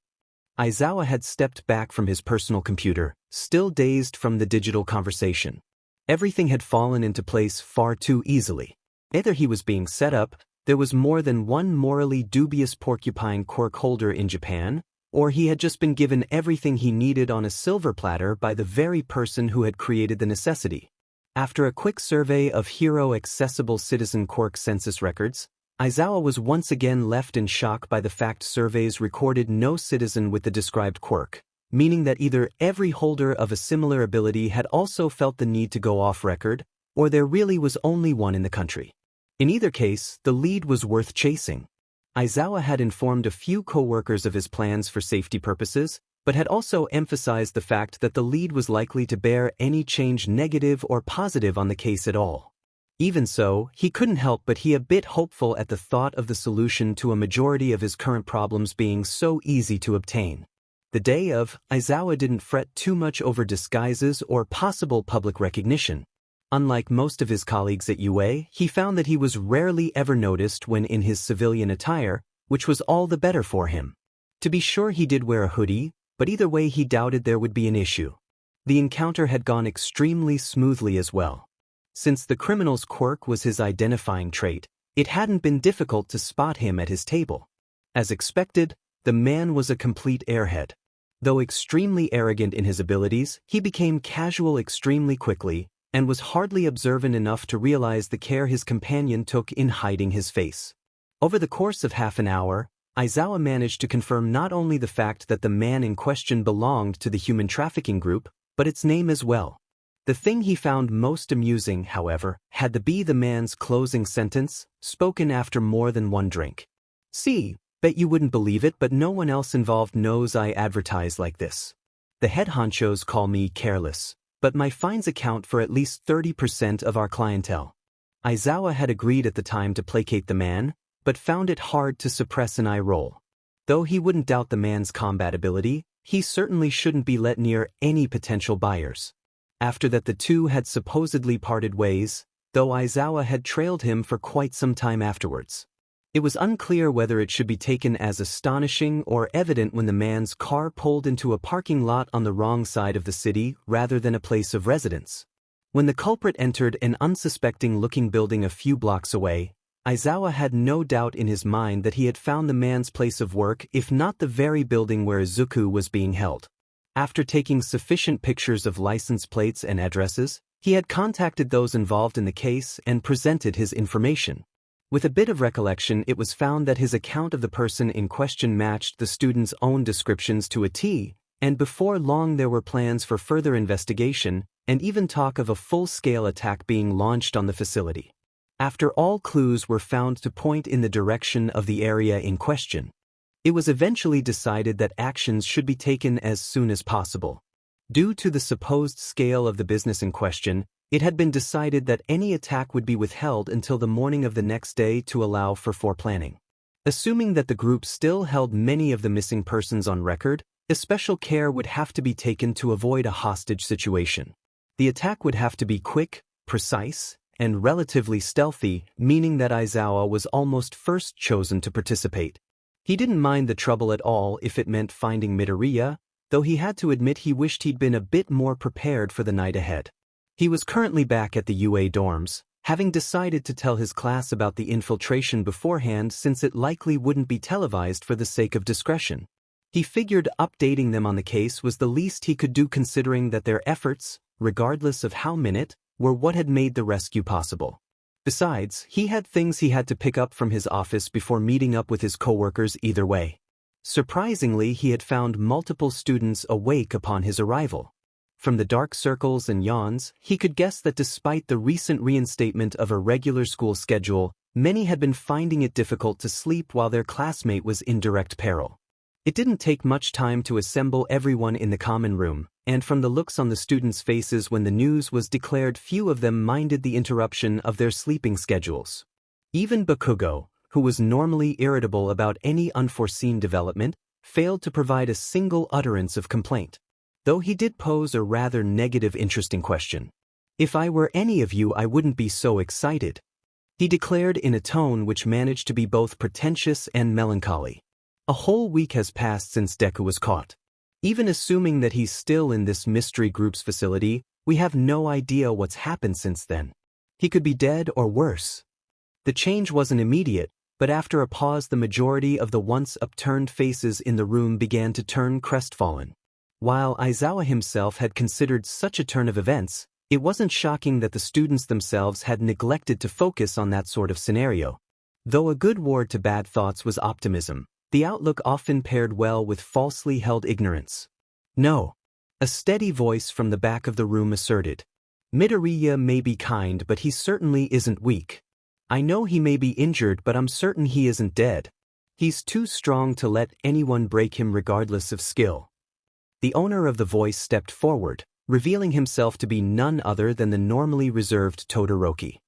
Aizawa had stepped back from his personal computer, still dazed from the digital conversation. Everything had fallen into place far too easily. Either he was being set up, there was more than one morally dubious porcupine quirk holder in Japan, or he had just been given everything he needed on a silver platter by the very person who had created the necessity. After a quick survey of hero-accessible citizen quirk census records, Aizawa was once again left in shock by the fact surveys recorded no citizen with the described quirk, meaning that either every holder of a similar ability had also felt the need to go off record, or there really was only one in the country. In either case, the lead was worth chasing. Aizawa had informed a few co-workers of his plans for safety purposes, but had also emphasized the fact that the lead was likely to bear any change negative or positive on the case at all. Even so, he couldn't help but be a bit hopeful at the thought of the solution to a majority of his current problems being so easy to obtain. The day of, Aizawa didn't fret too much over disguises or possible public recognition. Unlike most of his colleagues at UA, he found that he was rarely ever noticed when in his civilian attire, which was all the better for him. To be sure, he did wear a hoodie, but either way he doubted there would be an issue. The encounter had gone extremely smoothly as well. Since the criminal's quirk was his identifying trait, it hadn't been difficult to spot him at his table. As expected, the man was a complete airhead. Though extremely arrogant in his abilities, he became casual extremely quickly, and was hardly observant enough to realize the care his companion took in hiding his face. Over the course of half an hour, Aizawa managed to confirm not only the fact that the man in question belonged to the human trafficking group, but its name as well. The thing he found most amusing, however, had to be the man's closing sentence, spoken after more than one drink. See, bet you wouldn't believe it, but no one else involved knows I advertise like this. The head honchos call me careless, but my fines account for at least 30% of our clientele. Aizawa had agreed at the time to placate the man, but found it hard to suppress an eye roll. Though he wouldn't doubt the man's combat ability, he certainly shouldn't be let near any potential buyers. After that, the two had supposedly parted ways, though Aizawa had trailed him for quite some time afterwards. It was unclear whether it should be taken as astonishing or evident when the man's car pulled into a parking lot on the wrong side of the city rather than a place of residence. When the culprit entered an unsuspecting-looking building a few blocks away, Aizawa had no doubt in his mind that he had found the man's place of work, if not the very building where Izuku was being held. After taking sufficient pictures of license plates and addresses, he had contacted those involved in the case and presented his information. With a bit of recollection, it was found that his account of the person in question matched the student's own descriptions to a T, and before long there were plans for further investigation, and even talk of a full-scale attack being launched on the facility. After all clues were found to point in the direction of the area in question, it was eventually decided that actions should be taken as soon as possible. Due to the supposed scale of the business in question, it had been decided that any attack would be withheld until the morning of the next day to allow for foreplanning. Assuming that the group still held many of the missing persons on record, special care would have to be taken to avoid a hostage situation. The attack would have to be quick, precise, and relatively stealthy, meaning that Aizawa was almost first chosen to participate. He didn't mind the trouble at all if it meant finding Midoriya, though he had to admit he wished he'd been a bit more prepared for the night ahead. He was currently back at the UA dorms, having decided to tell his class about the infiltration beforehand since it likely wouldn't be televised for the sake of discretion. He figured updating them on the case was the least he could do considering that their efforts, regardless of how minute, were what had made the rescue possible. Besides, he had things he had to pick up from his office before meeting up with his coworkers either way. Surprisingly, he had found multiple students awake upon his arrival. From the dark circles and yawns, he could guess that despite the recent reinstatement of a regular school schedule, many had been finding it difficult to sleep while their classmate was in direct peril. It didn't take much time to assemble everyone in the common room, and from the looks on the students' faces when the news was declared, few of them minded the interruption of their sleeping schedules. Even Bakugo, who was normally irritable about any unforeseen development, failed to provide a single utterance of complaint. Though he did pose a rather negative, interesting question. "If I were any of you, I wouldn't be so excited," he declared in a tone which managed to be both pretentious and melancholy. A whole week has passed since Deku was caught. Even assuming that he's still in this mystery group's facility, we have no idea what's happened since then. He could be dead or worse. The change wasn't immediate, but after a pause the majority of the once upturned faces in the room began to turn crestfallen. While Aizawa himself had considered such a turn of events, it wasn't shocking that the students themselves had neglected to focus on that sort of scenario. Though a good ward to bad thoughts was optimism, the outlook often paired well with falsely held ignorance. "No," a steady voice from the back of the room asserted. "Midoriya may be kind, but he certainly isn't weak. I know he may be injured, but I'm certain he isn't dead. He's too strong to let anyone break him regardless of skill." The owner of the voice stepped forward, revealing himself to be none other than the normally reserved Todoroki.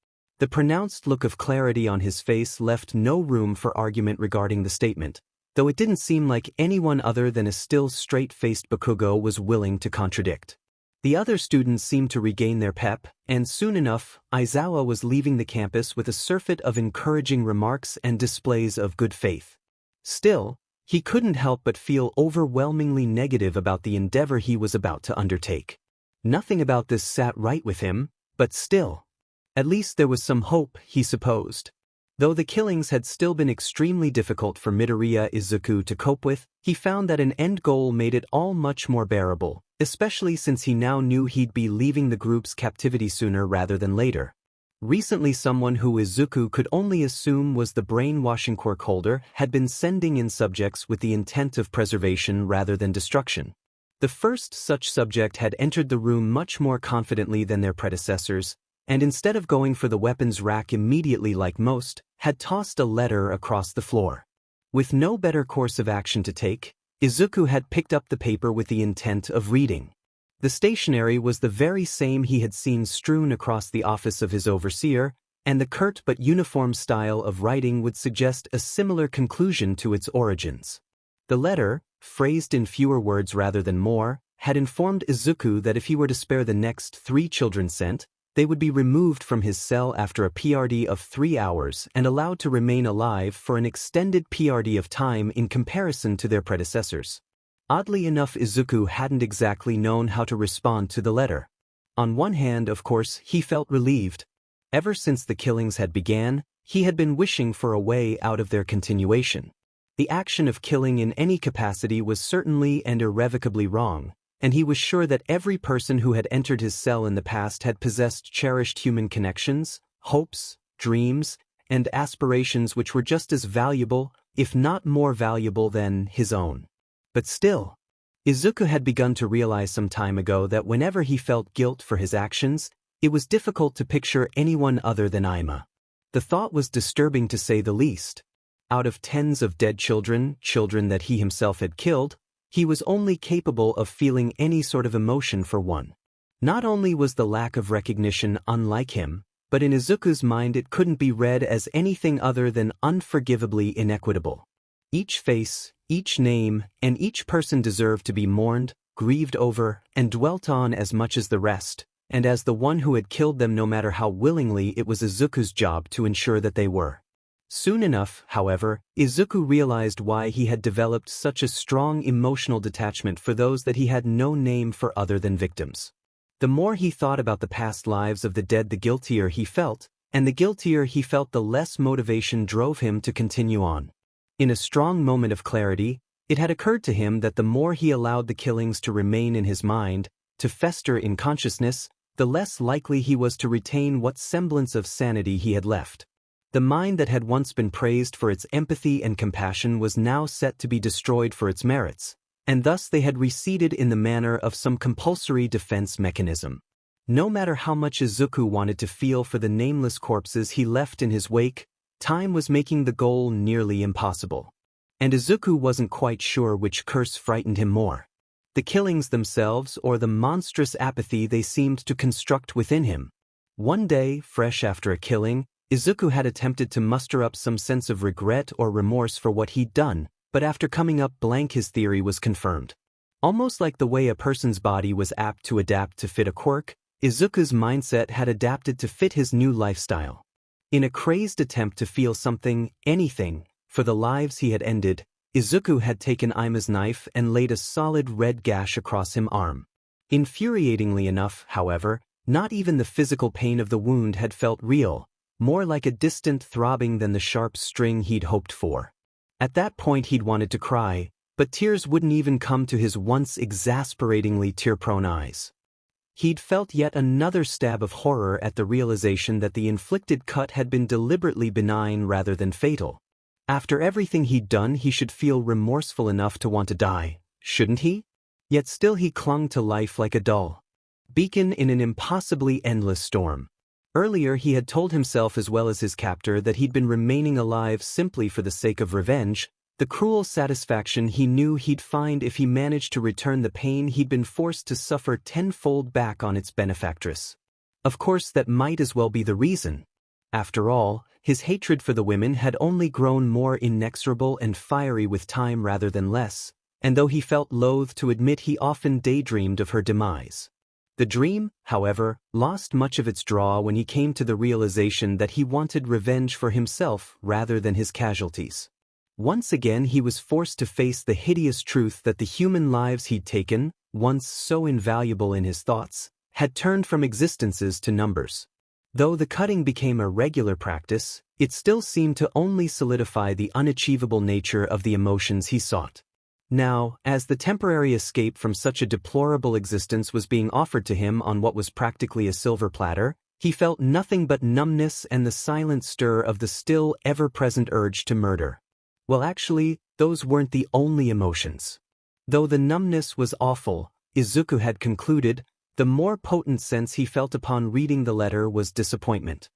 The pronounced look of clarity on his face left no room for argument regarding the statement, though it didn't seem like anyone other than a still straight-faced Bakugo was willing to contradict. The other students seemed to regain their pep, and soon enough, Aizawa was leaving the campus with a surfeit of encouraging remarks and displays of good faith. Still, he couldn't help but feel overwhelmingly negative about the endeavor he was about to undertake. Nothing about this sat right with him, but still. At least there was some hope, he supposed. Though the killings had still been extremely difficult for Midoriya Izuku to cope with, he found that an end goal made it all much more bearable, especially since he now knew he'd be leaving the group's captivity sooner rather than later. Recently, someone who Izuku could only assume was the brainwashing quirk holder had been sending in subjects with the intent of preservation rather than destruction. The first such subject had entered the room much more confidently than their predecessors, and instead of going for the weapons rack immediately like most, had tossed a letter across the floor. With no better course of action to take, Izuku had picked up the paper with the intent of reading. The stationery was the very same he had seen strewn across the office of his overseer, and the curt but uniform style of writing would suggest a similar conclusion to its origins. The letter, phrased in fewer words rather than more, had informed Izuku that if he were to spare the next 3 children sent, they would be removed from his cell after a PRD of 3 hours and allowed to remain alive for an extended PRD of time in comparison to their predecessors. Oddly enough, Izuku hadn't exactly known how to respond to the letter. On one hand, of course, he felt relieved. Ever since the killings had began, he had been wishing for a way out of their continuation. The action of killing in any capacity was certainly and irrevocably wrong, and he was sure that every person who had entered his cell in the past had possessed cherished human connections, hopes, dreams, and aspirations which were just as valuable, if not more valuable than his own. But still, Izuku had begun to realize some time ago that whenever he felt guilt for his actions, it was difficult to picture anyone other than Aima. The thought was disturbing to say the least. Out of tens of dead children that he himself had killed, he was only capable of feeling any sort of emotion for one. Not only was the lack of recognition unlike him, but in Izuku's mind it couldn't be read as anything other than unforgivably inequitable. Each face, each name, and each person deserved to be mourned, grieved over, and dwelt on as much as the rest, and as the one who had killed them, no matter how willingly, it was Izuku's job to ensure that they were. Soon enough, however, Izuku realized why he had developed such a strong emotional detachment for those that he had no name for other than victims. The more he thought about the past lives of the dead, the guiltier he felt, and the guiltier he felt, the less motivation drove him to continue on. In a strong moment of clarity, it had occurred to him that the more he allowed the killings to remain in his mind, to fester in consciousness, the less likely he was to retain what semblance of sanity he had left. The mind that had once been praised for its empathy and compassion was now set to be destroyed for its merits, and thus they had receded in the manner of some compulsory defense mechanism. No matter how much Izuku wanted to feel for the nameless corpses he left in his wake, time was making the goal nearly impossible. And Izuku wasn't quite sure which curse frightened him more: the killings themselves or the monstrous apathy they seemed to construct within him. One day, fresh after a killing, Izuku had attempted to muster up some sense of regret or remorse for what he'd done, but after coming up blank, his theory was confirmed. Almost like the way a person's body was apt to adapt to fit a quirk, Izuku's mindset had adapted to fit his new lifestyle. In a crazed attempt to feel something, anything, for the lives he had ended, Izuku had taken Aima's knife and laid a solid red gash across his arm. Infuriatingly enough, however, not even the physical pain of the wound had felt real, more like a distant throbbing than the sharp sting he'd hoped for. At that point he'd wanted to cry, but tears wouldn't even come to his once exasperatingly tear-prone eyes. He'd felt yet another stab of horror at the realization that the inflicted cut had been deliberately benign rather than fatal. After everything he'd done, he should feel remorseful enough to want to die, shouldn't he? Yet still he clung to life like a dull beacon in an impossibly endless storm. Earlier he had told himself as well as his captor that he'd been remaining alive simply for the sake of revenge, the cruel satisfaction he knew he'd find if he managed to return the pain he'd been forced to suffer tenfold back on its benefactress. Of course, that might as well be the reason. After all, his hatred for the women had only grown more inexorable and fiery with time rather than less, and though he felt loath to admit, he often daydreamed of her demise. The dream, however, lost much of its draw when he came to the realization that he wanted revenge for himself rather than his casualties. Once again he was forced to face the hideous truth that the human lives he'd taken, once so invaluable in his thoughts, had turned from existences to numbers. Though the cutting became a regular practice, it still seemed to only solidify the unachievable nature of the emotions he sought. Now, as the temporary escape from such a deplorable existence was being offered to him on what was practically a silver platter, he felt nothing but numbness and the silent stir of the still ever-present urge to murder. Well, actually, those weren't the only emotions. Though the numbness was awful, Izuku had concluded, the more potent sense he felt upon reading the letter was disappointment.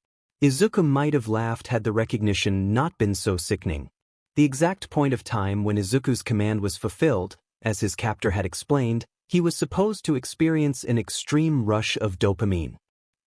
Izuku might have laughed had the recognition not been so sickening. The exact point of time when Izuku's command was fulfilled, as his captor had explained, he was supposed to experience an extreme rush of dopamine.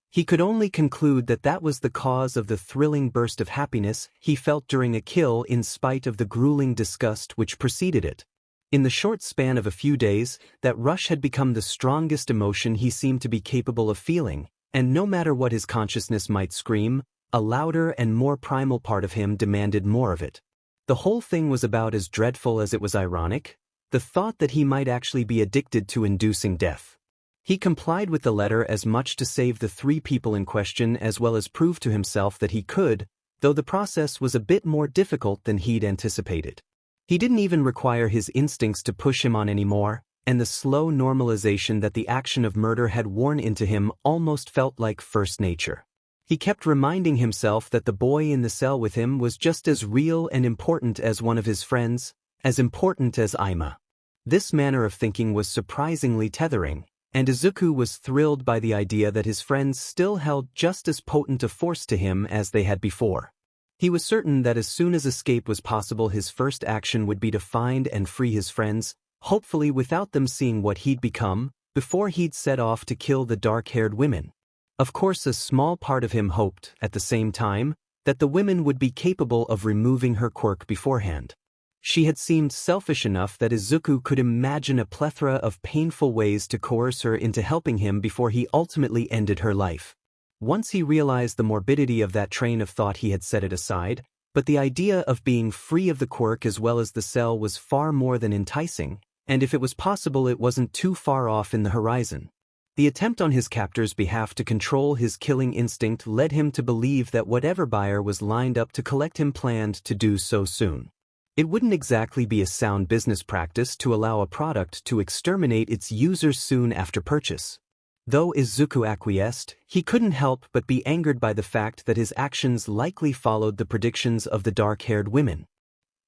He could only conclude that that was the cause of the thrilling burst of happiness he felt during a kill in spite of the grueling disgust which preceded it. In the short span of a few days, that rush had become the strongest emotion he seemed to be capable of feeling, and no matter what his consciousness might scream, a louder and more primal part of him demanded more of it. The whole thing was about as dreadful as it was ironic, the thought that he might actually be addicted to inducing death. He complied with the letter as much to save the 3 people in question as well as prove to himself that he could, though the process was a bit more difficult than he'd anticipated. He didn't even require his instincts to push him on anymore, and the slow normalization that the action of murder had worn into him almost felt like first nature. He kept reminding himself that the boy in the cell with him was just as real and important as one of his friends, as important as Ima. This manner of thinking was surprisingly tethering, and Izuku was thrilled by the idea that his friends still held just as potent a force to him as they had before. He was certain that as soon as escape was possible, his first action would be to find and free his friends, hopefully without them seeing what he'd become, before he'd set off to kill the dark-haired women. Of course, a small part of him hoped, at the same time, that the women would be capable of removing her quirk beforehand. She had seemed selfish enough that Izuku could imagine a plethora of painful ways to coerce her into helping him before he ultimately ended her life. Once he realized the morbidity of that train of thought, he had set it aside, but the idea of being free of the quirk as well as the cell was far more than enticing, and if it was possible, it wasn't too far off in the horizon. The attempt on his captor's behalf to control his killing instinct led him to believe that whatever buyer was lined up to collect him planned to do so soon. It wouldn't exactly be a sound business practice to allow a product to exterminate its users soon after purchase. Though Izuku acquiesced, he couldn't help but be angered by the fact that his actions likely followed the predictions of the dark-haired women.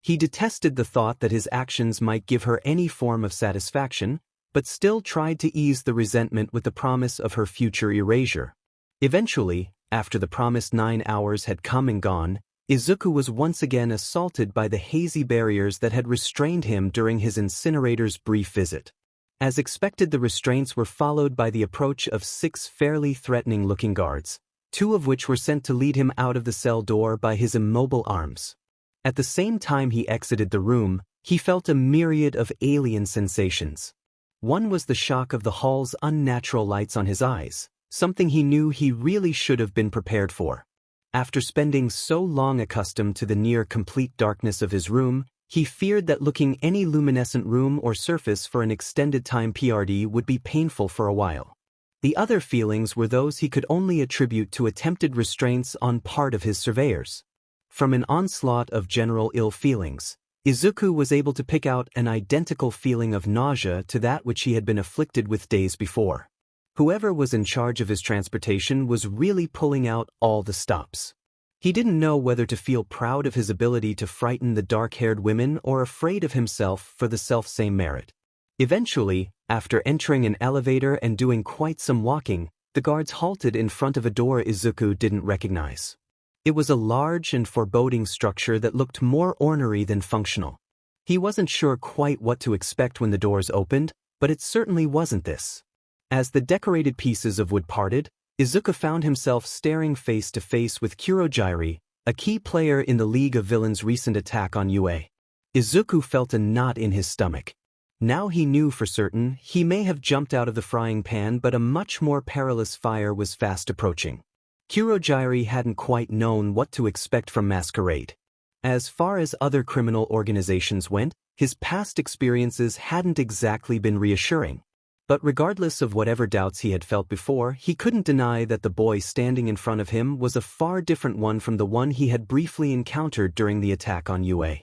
He detested the thought that his actions might give her any form of satisfaction, but still tried to ease the resentment with the promise of her future erasure. Eventually, after the promised 9 hours had come and gone, Izuku was once again assaulted by the hazy barriers that had restrained him during his incinerator's brief visit. As expected, the restraints were followed by the approach of 6 fairly threatening-looking guards, 2 of which were sent to lead him out of the cell door by his immobile arms. At the same time he exited the room, he felt a myriad of alien sensations. One was the shock of the hall's unnatural lights on his eyes, something he knew he really should have been prepared for. After spending so long accustomed to the near-complete darkness of his room, he feared that looking any luminescent room or surface for an extended time PRD would be painful for a while. The other feelings were those he could only attribute to attempted restraints on part of his surveyors. From an onslaught of general ill feelings, Izuku was able to pick out an identical feeling of nausea to that which he had been afflicted with days before. Whoever was in charge of his transportation was really pulling out all the stops. He didn't know whether to feel proud of his ability to frighten the dark-haired women or afraid of himself for the self-same merit. Eventually, after entering an elevator and doing quite some walking, the guards halted in front of a door Izuku didn't recognize. It was a large and foreboding structure that looked more ornery than functional. He wasn't sure quite what to expect when the doors opened, but it certainly wasn't this. As the decorated pieces of wood parted, Izuku found himself staring face to face with Kurojiri, a key player in the League of Villains' recent attack on UA. Izuku felt a knot in his stomach. Now he knew for certain he may have jumped out of the frying pan, but a much more perilous fire was fast approaching. Kurojiri hadn't quite known what to expect from Masquerade. As far as other criminal organizations went, his past experiences hadn't exactly been reassuring. But regardless of whatever doubts he had felt before, he couldn't deny that the boy standing in front of him was a far different one from the one he had briefly encountered during the attack on UA.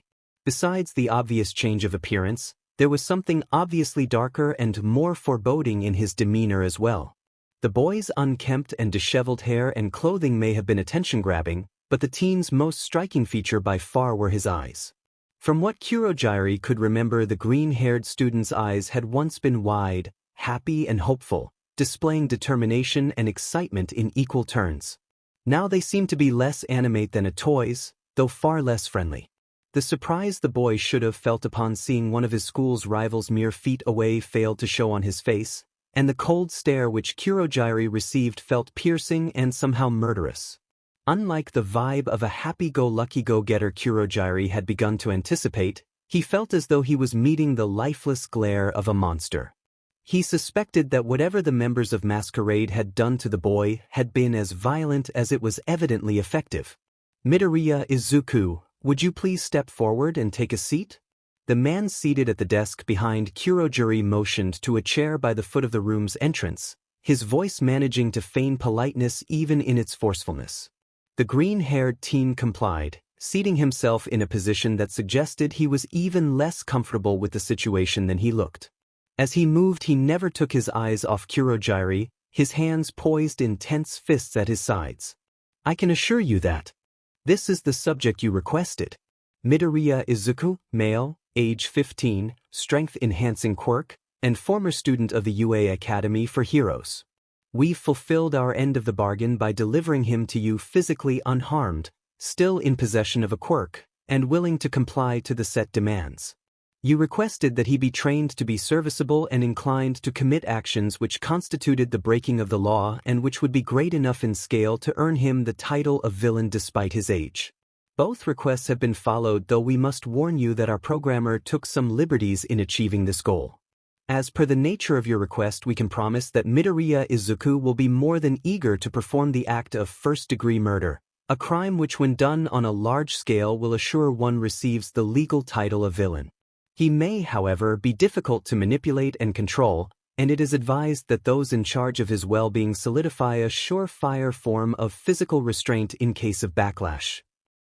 Besides the obvious change of appearance, there was something obviously darker and more foreboding in his demeanor as well. The boy's unkempt and disheveled hair and clothing may have been attention-grabbing, but the teen's most striking feature by far were his eyes. From what Kurojiri could remember, the green-haired student's eyes had once been wide, happy and hopeful, displaying determination and excitement in equal turns. Now they seemed to be less animate than a toy's, though far less friendly. The surprise the boy should have felt upon seeing one of his school's rivals mere feet away failed to show on his face, and the cold stare which Kurogiri received felt piercing and somehow murderous. Unlike the vibe of a happy-go-lucky go-getter Kurogiri had begun to anticipate, he felt as though he was meeting the lifeless glare of a monster. He suspected that whatever the members of Masquerade had done to the boy had been as violent as it was evidently effective. "Midoriya Izuku, would you please step forward and take a seat?" The man seated at the desk behind Kurogiri motioned to a chair by the foot of the room's entrance, his voice managing to feign politeness even in its forcefulness. The green-haired teen complied, seating himself in a position that suggested he was even less comfortable with the situation than he looked. As he moved, he never took his eyes off Kurogiri, his hands poised in tense fists at his sides. "I can assure you that this is the subject you requested. Midoriya Izuku, male, age 15, strength-enhancing quirk, and former student of the UA Academy for Heroes. We've fulfilled our end of the bargain by delivering him to you physically unharmed, still in possession of a quirk, and willing to comply to the set demands. You requested that he be trained to be serviceable and inclined to commit actions which constituted the breaking of the law and which would be great enough in scale to earn him the title of villain despite his age. Both requests have been followed, though we must warn you that our programmer took some liberties in achieving this goal. As per the nature of your request, we can promise that Midoriya Izuku will be more than eager to perform the act of first-degree murder, a crime which when done on a large scale will assure one receives the legal title of villain. He may, however, be difficult to manipulate and control, and it is advised that those in charge of his well-being solidify a surefire form of physical restraint in case of backlash."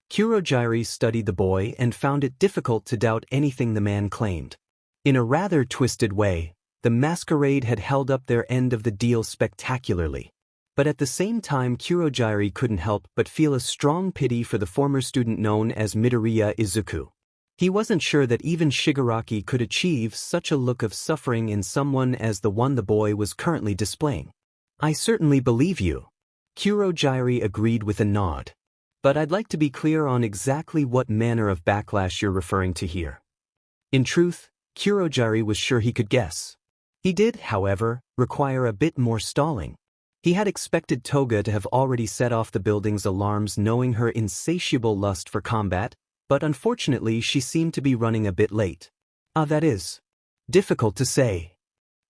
Kurogiri studied the boy and found it difficult to doubt anything the man claimed. In a rather twisted way, the Masquerade had held up their end of the deal spectacularly. But at the same time, Kurogiri couldn't help but feel a strong pity for the former student known as Midoriya Izuku. He wasn't sure that even Shigaraki could achieve such a look of suffering in someone as the one the boy was currently displaying. "I certainly believe you," Kurogiri agreed with a nod. "But I'd like to be clear on exactly what manner of backlash you're referring to here." In truth, Kurogiri was sure he could guess. He did, however, require a bit more stalling. He had expected Toga to have already set off the building's alarms knowing her insatiable lust for combat, but unfortunately she seemed to be running a bit late. That is difficult to say,"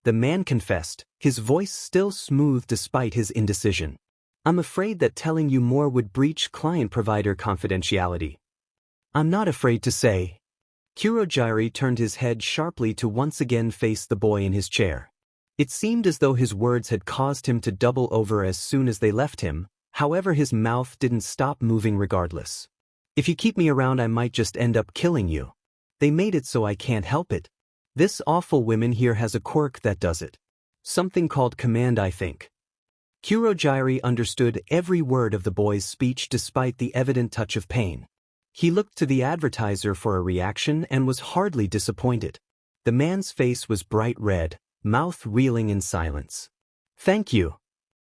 the man confessed, his voice still smooth despite his indecision. "I'm afraid that telling you more would breach client-provider confidentiality." "I'm not afraid to say." Kurogiri turned his head sharply to once again face the boy in his chair. It seemed as though his words had caused him to double over as soon as they left him, however his mouth didn't stop moving regardless. "If you keep me around I might just end up killing you. They made it so I can't help it. This awful woman here has a quirk that does it. Something called command, I think." Kurogiri understood every word of the boy's speech despite the evident touch of pain. He looked to the advertiser for a reaction and was hardly disappointed. The man's face was bright red, mouth reeling in silence. "Thank you,"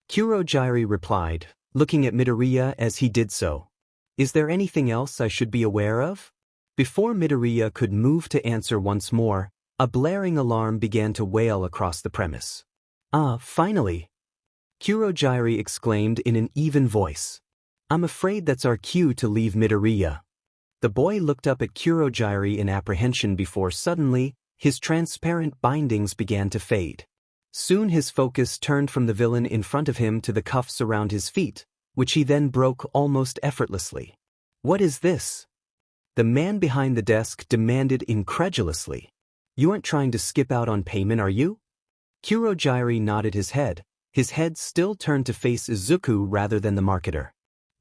Kurogiri replied, looking at Midoriya as he did so. "Is there anything else I should be aware of?" Before Midoriya could move to answer once more, a blaring alarm began to wail across the premise. Finally," Kurogiri exclaimed in an even voice. "I'm afraid that's our cue to leave Midoriya." The boy looked up at Kurogiri in apprehension before suddenly, his transparent bindings began to fade. Soon his focus turned from the villain in front of him to the cuffs around his feet, which he then broke almost effortlessly. "What is this?" the man behind the desk demanded incredulously. "You aren't trying to skip out on payment, are you?" Kurogiri nodded his head still turned to face Izuku rather than the marketer.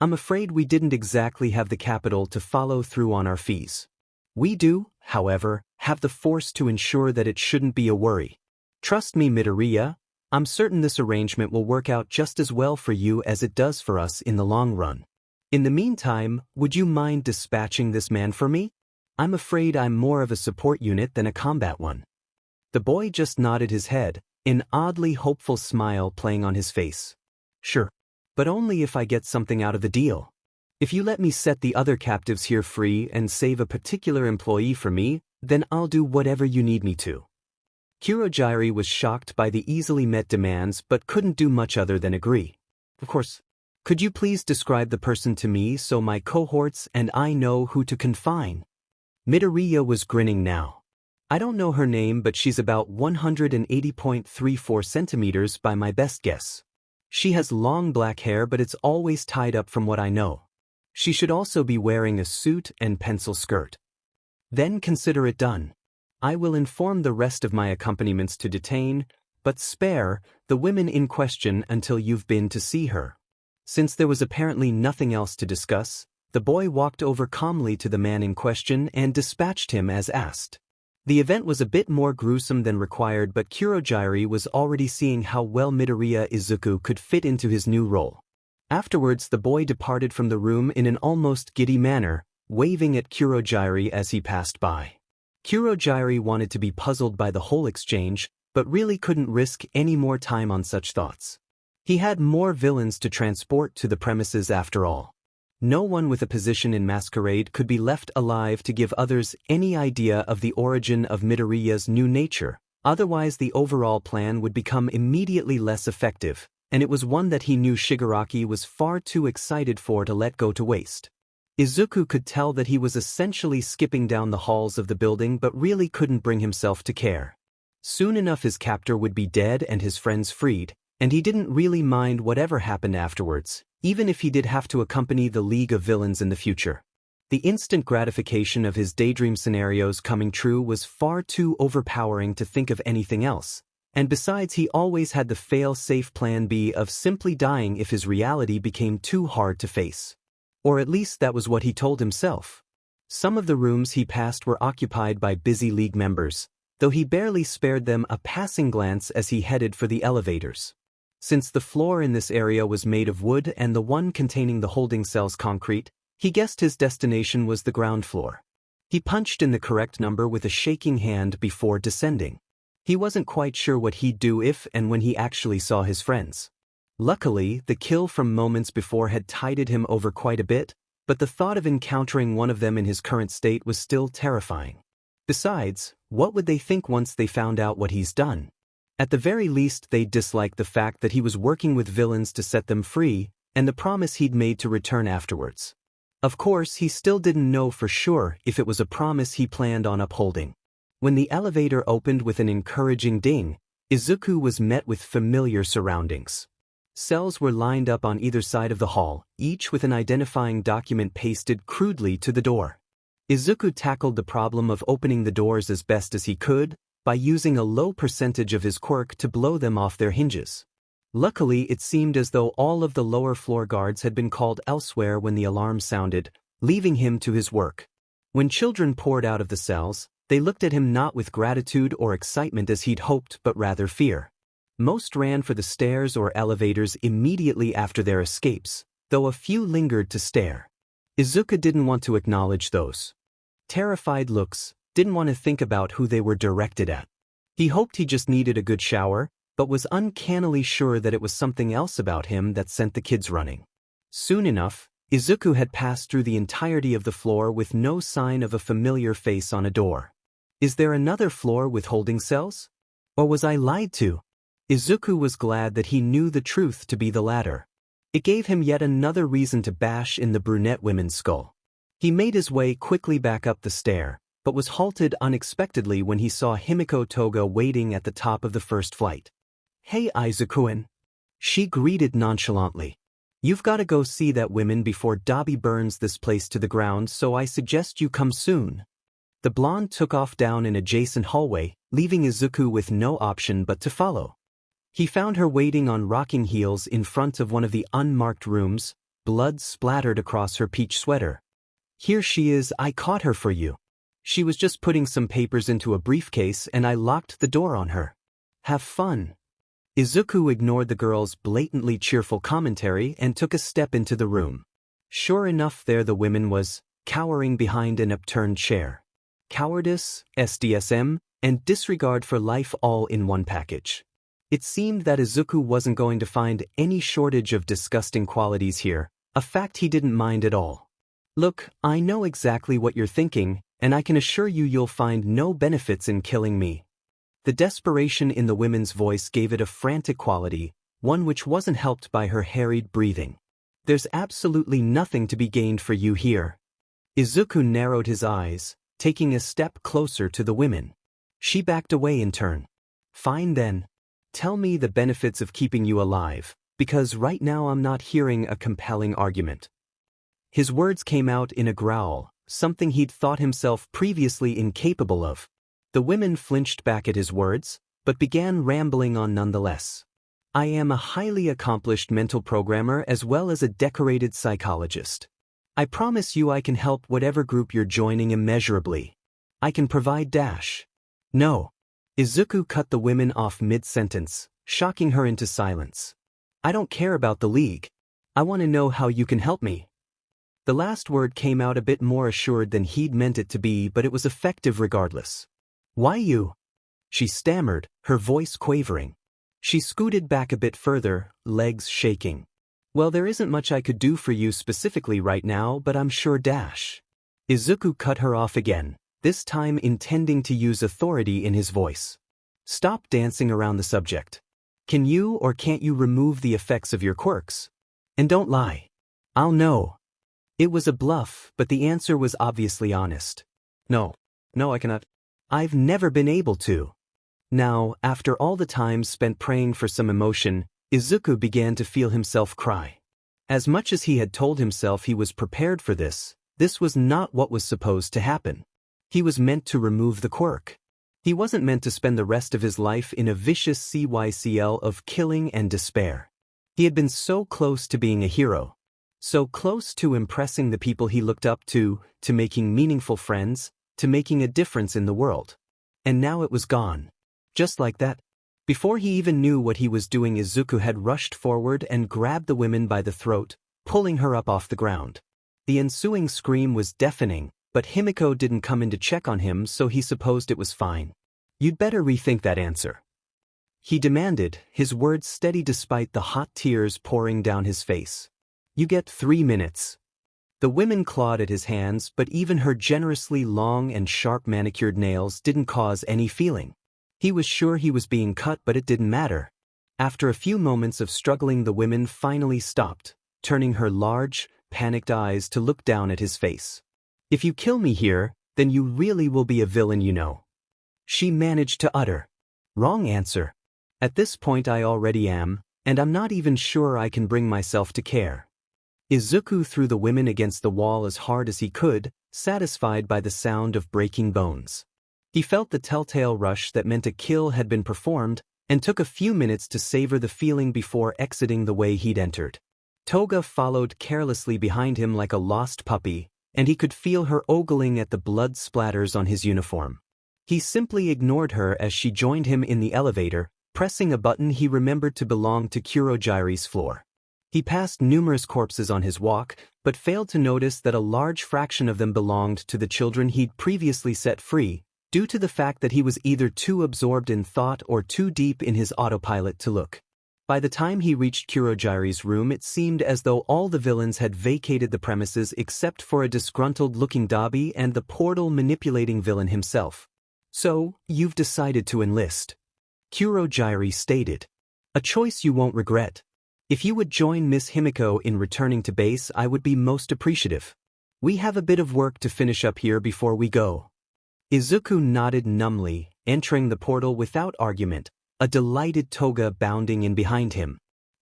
"I'm afraid we didn't exactly have the capital to follow through on our fees. We do, however, have the force to ensure that it shouldn't be a worry. Trust me, Midoriya, I'm certain this arrangement will work out just as well for you as it does for us in the long run. In the meantime, would you mind dispatching this man for me? I'm afraid I'm more of a support unit than a combat one." The boy just nodded his head, an oddly hopeful smile playing on his face. "Sure. But only if I get something out of the deal." If you let me set the other captives here free and save a particular employee for me, then I'll do whatever you need me to. Kurogiri was shocked by the easily met demands but couldn't do much other than agree. Of course. Could you please describe the person to me so my cohorts and I know who to confine? Midoriya was grinning now. I don't know her name, but she's about 180.34 centimeters by my best guess. She has long black hair, but it's always tied up from what I know. She should also be wearing a suit and pencil skirt. Then consider it done. I will inform the rest of my accompaniments to detain, but spare, the women in question until you've been to see her. Since there was apparently nothing else to discuss, the boy walked over calmly to the man in question and dispatched him as asked. The event was a bit more gruesome than required, but Kurogiri was already seeing how well Midoriya Izuku could fit into his new role. Afterwards, the boy departed from the room in an almost giddy manner, waving at Kurogiri as he passed by. Kurogiri wanted to be puzzled by the whole exchange, but really couldn't risk any more time on such thoughts. He had more villains to transport to the premises after all. No one with a position in Masquerade could be left alive to give others any idea of the origin of Midoriya's new nature, otherwise the overall plan would become immediately less effective, and it was one that he knew Shigaraki was far too excited for to let go to waste. Izuku could tell that he was essentially skipping down the halls of the building but really couldn't bring himself to care. Soon enough his captor would be dead and his friends freed, and he didn't really mind whatever happened afterwards, even if he did have to accompany the League of Villains in the future. The instant gratification of his daydream scenarios coming true was far too overpowering to think of anything else, and besides he always had the fail-safe plan B of simply dying if his reality became too hard to face. Or at least that was what he told himself. Some of the rooms he passed were occupied by busy League members, though he barely spared them a passing glance as he headed for the elevators. Since the floor in this area was made of wood and the one containing the holding cells concrete, he guessed his destination was the ground floor. He punched in the correct number with a shaking hand before descending. He wasn't quite sure what he'd do if and when he actually saw his friends. Luckily, the kill from moments before had tided him over quite a bit, but the thought of encountering one of them in his current state was still terrifying. Besides, what would they think once they found out what he's done? At the very least, they'd dislike the fact that he was working with villains to set them free, and the promise he'd made to return afterwards. Of course, he still didn't know for sure if it was a promise he planned on upholding. When the elevator opened with an encouraging ding, Izuku was met with familiar surroundings. Cells were lined up on either side of the hall, each with an identifying document pasted crudely to the door. Izuku tackled the problem of opening the doors as best as he could, by using a low percentage of his quirk to blow them off their hinges. Luckily, it seemed as though all of the lower floor guards had been called elsewhere when the alarm sounded, leaving him to his work. When children poured out of the cells, they looked at him not with gratitude or excitement as he'd hoped, but rather fear. Most ran for the stairs or elevators immediately after their escapes, though a few lingered to stare. Izuku didn't want to acknowledge those terrified looks, didn't want to think about who they were directed at. He hoped he just needed a good shower, but was uncannily sure that it was something else about him that sent the kids running. Soon enough, Izuku had passed through the entirety of the floor with no sign of a familiar face on a door. Is there another floor with holding cells? Or was I lied to? Izuku was glad that he knew the truth to be the latter. It gave him yet another reason to bash in the brunette woman's skull. He made his way quickly back up the stair, but was halted unexpectedly when he saw Himiko Toga waiting at the top of the first flight. "Hey Izuku-en," she greeted nonchalantly. "You've got to go see that woman before Dabi burns this place to the ground, so I suggest you come soon." The blonde took off down an adjacent hallway, leaving Izuku with no option but to follow. He found her waiting on rocking heels in front of one of the unmarked rooms, blood splattered across her peach sweater. "Here she is, I caught her for you. She was just putting some papers into a briefcase and I locked the door on her. Have fun." Izuku ignored the girl's blatantly cheerful commentary and took a step into the room. Sure enough, there the woman was, cowering behind an upturned chair. Cowardice, SDSM, and disregard for life all in one package. It seemed that Izuku wasn't going to find any shortage of disgusting qualities here, a fact he didn't mind at all. Look, I know exactly what you're thinking, and I can assure you you'll find no benefits in killing me. The desperation in the woman's voice gave it a frantic quality, one which wasn't helped by her harried breathing. There's absolutely nothing to be gained for you here. Izuku narrowed his eyes, taking a step closer to the women. She backed away in turn. Fine then. Tell me the benefits of keeping you alive, because right now I'm not hearing a compelling argument. His words came out in a growl, something he'd thought himself previously incapable of. The women flinched back at his words, but began rambling on nonetheless. I am a highly accomplished mental programmer as well as a decorated psychologist. I promise you I can help whatever group you're joining immeasurably. I can provide dash. No. Izuku cut the women off mid-sentence, shocking her into silence. I don't care about the league. I want to know how you can help me. The last word came out a bit more assured than he'd meant it to be, but it was effective regardless. Why you? She stammered, her voice quavering. She scooted back a bit further, legs shaking. Well, there isn't much I could do for you specifically right now, but I'm sure dash. Izuku cut her off again, this time intending to use authority in his voice. Stop dancing around the subject. Can you or can't you remove the effects of your quirks? And don't lie. I'll know. It was a bluff, but the answer was obviously honest. No, I cannot. I've never been able to. Now, after all the time spent praying for some emotion, Izuku began to feel himself cry. As much as he had told himself he was prepared for this was not what was supposed to happen. He was meant to remove the quirk. He wasn't meant to spend the rest of his life in a vicious cycle of killing and despair. He had been so close to being a hero. So close to impressing the people he looked up to making meaningful friends, to making a difference in the world. And now it was gone. Just like that. Before he even knew what he was doing, Izuku had rushed forward and grabbed the woman by the throat, pulling her up off the ground. The ensuing scream was deafening, but Himiko didn't come in to check on him, so he supposed it was fine. You'd better rethink that answer. He demanded, his words steady despite the hot tears pouring down his face. You get 3 minutes. The women clawed at his hands, but even her generously long and sharp manicured nails didn't cause any feeling. He was sure he was being cut, but it didn't matter. After a few moments of struggling, the women finally stopped, turning her large, panicked eyes to look down at his face. If you kill me here, then you really will be a villain, you know. She managed to utter. Wrong answer. At this point I already am, and I'm not even sure I can bring myself to care. Izuku threw the women against the wall as hard as he could, satisfied by the sound of breaking bones. He felt the telltale rush that meant a kill had been performed, and took a few minutes to savor the feeling before exiting the way he'd entered. Toga followed carelessly behind him like a lost puppy, and he could feel her ogling at the blood splatters on his uniform. He simply ignored her as she joined him in the elevator, pressing a button he remembered to belong to Kurogiri's floor. He passed numerous corpses on his walk, but failed to notice that a large fraction of them belonged to the children he'd previously set free, due to the fact that he was either too absorbed in thought or too deep in his autopilot to look. By the time he reached Kurogiri's room, it seemed as though all the villains had vacated the premises except for a disgruntled-looking Dabi and the portal-manipulating villain himself. So, you've decided to enlist. Kurogiri stated. A choice you won't regret. If you would join Miss Himiko in returning to base, I would be most appreciative. We have a bit of work to finish up here before we go. Izuku nodded numbly, entering the portal without argument, a delighted Toga bounding in behind him.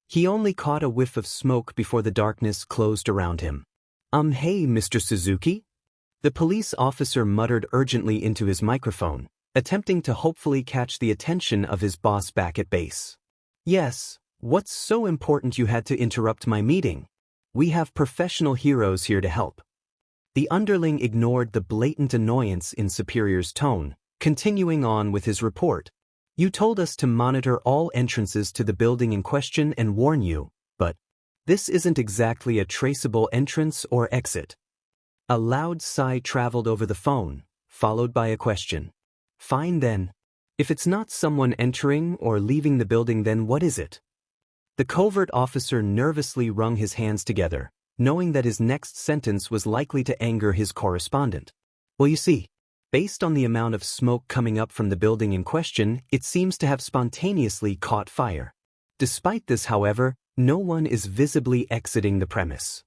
He only caught a whiff of smoke before the darkness closed around him. Hey, Mr. Suzuki? The police officer muttered urgently into his microphone, attempting to hopefully catch the attention of his boss back at base. Yes. What's so important you had to interrupt my meeting? We have professional heroes here to help. The underling ignored the blatant annoyance in Superior's tone, continuing on with his report. You told us to monitor all entrances to the building in question and warn you, but this isn't exactly a traceable entrance or exit. A loud sigh traveled over the phone, followed by a question. Fine then. If it's not someone entering or leaving the building, then what is it? The covert officer nervously wrung his hands together, knowing that his next sentence was likely to anger his correspondent. Well, you see, based on the amount of smoke coming up from the building in question, it seems to have spontaneously caught fire. Despite this, however, no one is visibly exiting the premise.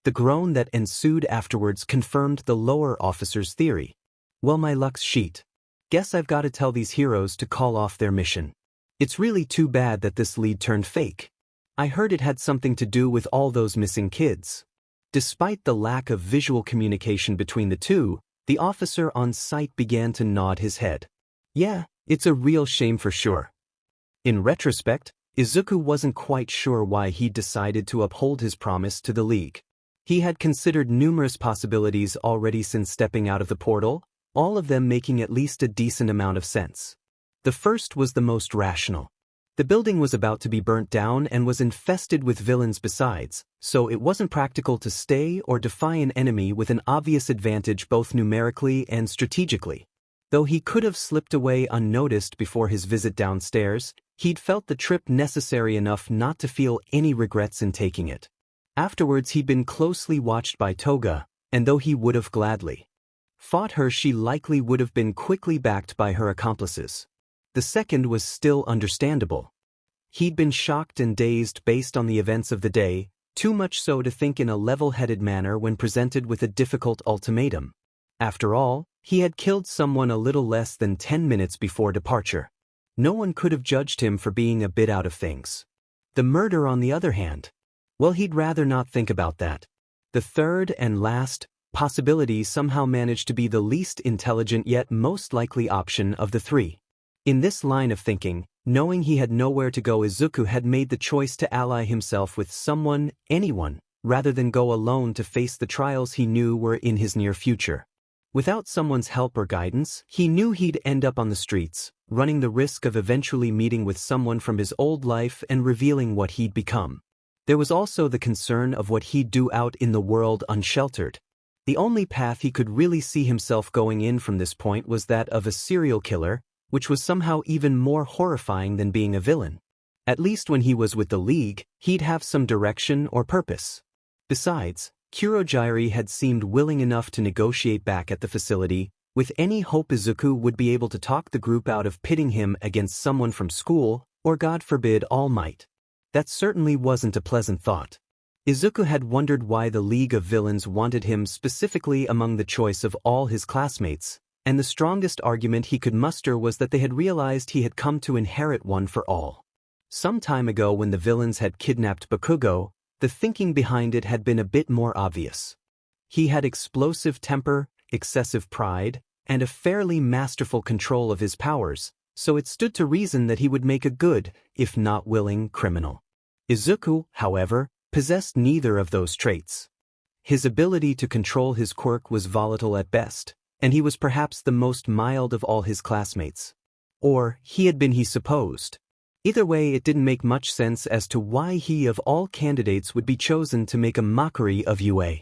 The groan that ensued afterwards confirmed the lower officer's theory. Well, my luck's sheet. Guess I've got to tell these heroes to call off their mission. It's really too bad that this lead turned fake. I heard it had something to do with all those missing kids. Despite the lack of visual communication between the two, the officer on site began to nod his head. Yeah, it's a real shame for sure. In retrospect, Izuku wasn't quite sure why he'd decided to uphold his promise to the League. He had considered numerous possibilities already since stepping out of the portal, all of them making at least a decent amount of sense. The first was the most rational. The building was about to be burnt down and was infested with villains besides, so it wasn't practical to stay or defy an enemy with an obvious advantage both numerically and strategically. Though he could have slipped away unnoticed before his visit downstairs, he'd felt the trip necessary enough not to feel any regrets in taking it. Afterwards, he'd been closely watched by Toga, and though he would have gladly fought her, she likely would have been quickly backed by her accomplices. The second was still understandable. He'd been shocked and dazed based on the events of the day, too much so to think in a level-headed manner when presented with a difficult ultimatum. After all, he had killed someone a little less than 10 minutes before departure. No one could have judged him for being a bit out of things. The murder, on the other hand, well, he'd rather not think about that. The third and last possibility somehow managed to be the least intelligent yet most likely option of the three. In this line of thinking, knowing he had nowhere to go, Izuku had made the choice to ally himself with someone, anyone, rather than go alone to face the trials he knew were in his near future. Without someone's help or guidance, he knew he'd end up on the streets, running the risk of eventually meeting with someone from his old life and revealing what he'd become. There was also the concern of what he'd do out in the world unsheltered. The only path he could really see himself going in from this point was that of a serial killer, which was somehow even more horrifying than being a villain. At least when he was with the League, he'd have some direction or purpose. Besides, Kurogyari had seemed willing enough to negotiate back at the facility, with any hope Izuku would be able to talk the group out of pitting him against someone from school, or God forbid All Might. That certainly wasn't a pleasant thought. Izuku had wondered why the League of Villains wanted him specifically among the choice of all his classmates, and the strongest argument he could muster was that they had realized he had come to inherit one for all. Some time ago, when the villains had kidnapped Bakugo, the thinking behind it had been a bit more obvious. He had explosive temper, excessive pride, and a fairly masterful control of his powers, so it stood to reason that he would make a good, if not willing, criminal. Izuku, however, possessed neither of those traits. His ability to control his quirk was volatile at best, and he was perhaps the most mild of all his classmates. Or he had been, he supposed. Either way, it didn't make much sense as to why he of all candidates would be chosen to make a mockery of UA.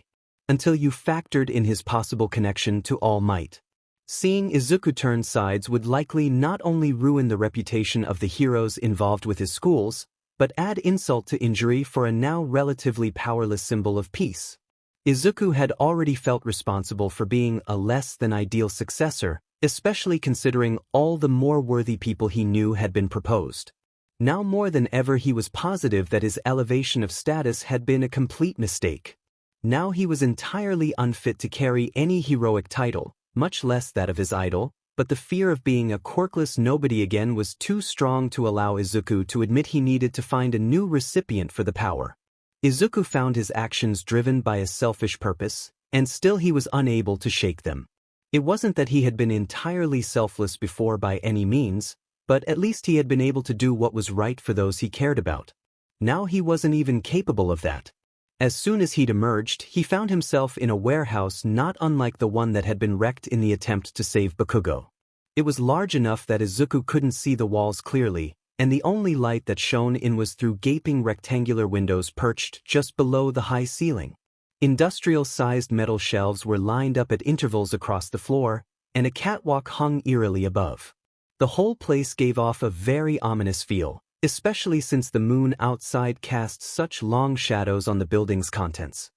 Until you factored in his possible connection to All Might. Seeing Izuku turn sides would likely not only ruin the reputation of the heroes involved with his schools, but add insult to injury for a now relatively powerless symbol of peace. Izuku had already felt responsible for being a less-than-ideal successor, especially considering all the more worthy people he knew had been proposed. Now more than ever, he was positive that his elevation of status had been a complete mistake. Now he was entirely unfit to carry any heroic title, much less that of his idol, but the fear of being a quirkless nobody again was too strong to allow Izuku to admit he needed to find a new recipient for the power. Izuku found his actions driven by a selfish purpose, and still he was unable to shake them. It wasn't that he had been entirely selfless before by any means, but at least he had been able to do what was right for those he cared about. Now he wasn't even capable of that. As soon as he'd emerged, he found himself in a warehouse not unlike the one that had been wrecked in the attempt to save Bakugo. It was large enough that Izuku couldn't see the walls clearly, and the only light that shone in was through gaping rectangular windows perched just below the high ceiling. Industrial-sized metal shelves were lined up at intervals across the floor, and a catwalk hung eerily above. The whole place gave off a very ominous feel, especially since the moon outside cast such long shadows on the building's contents.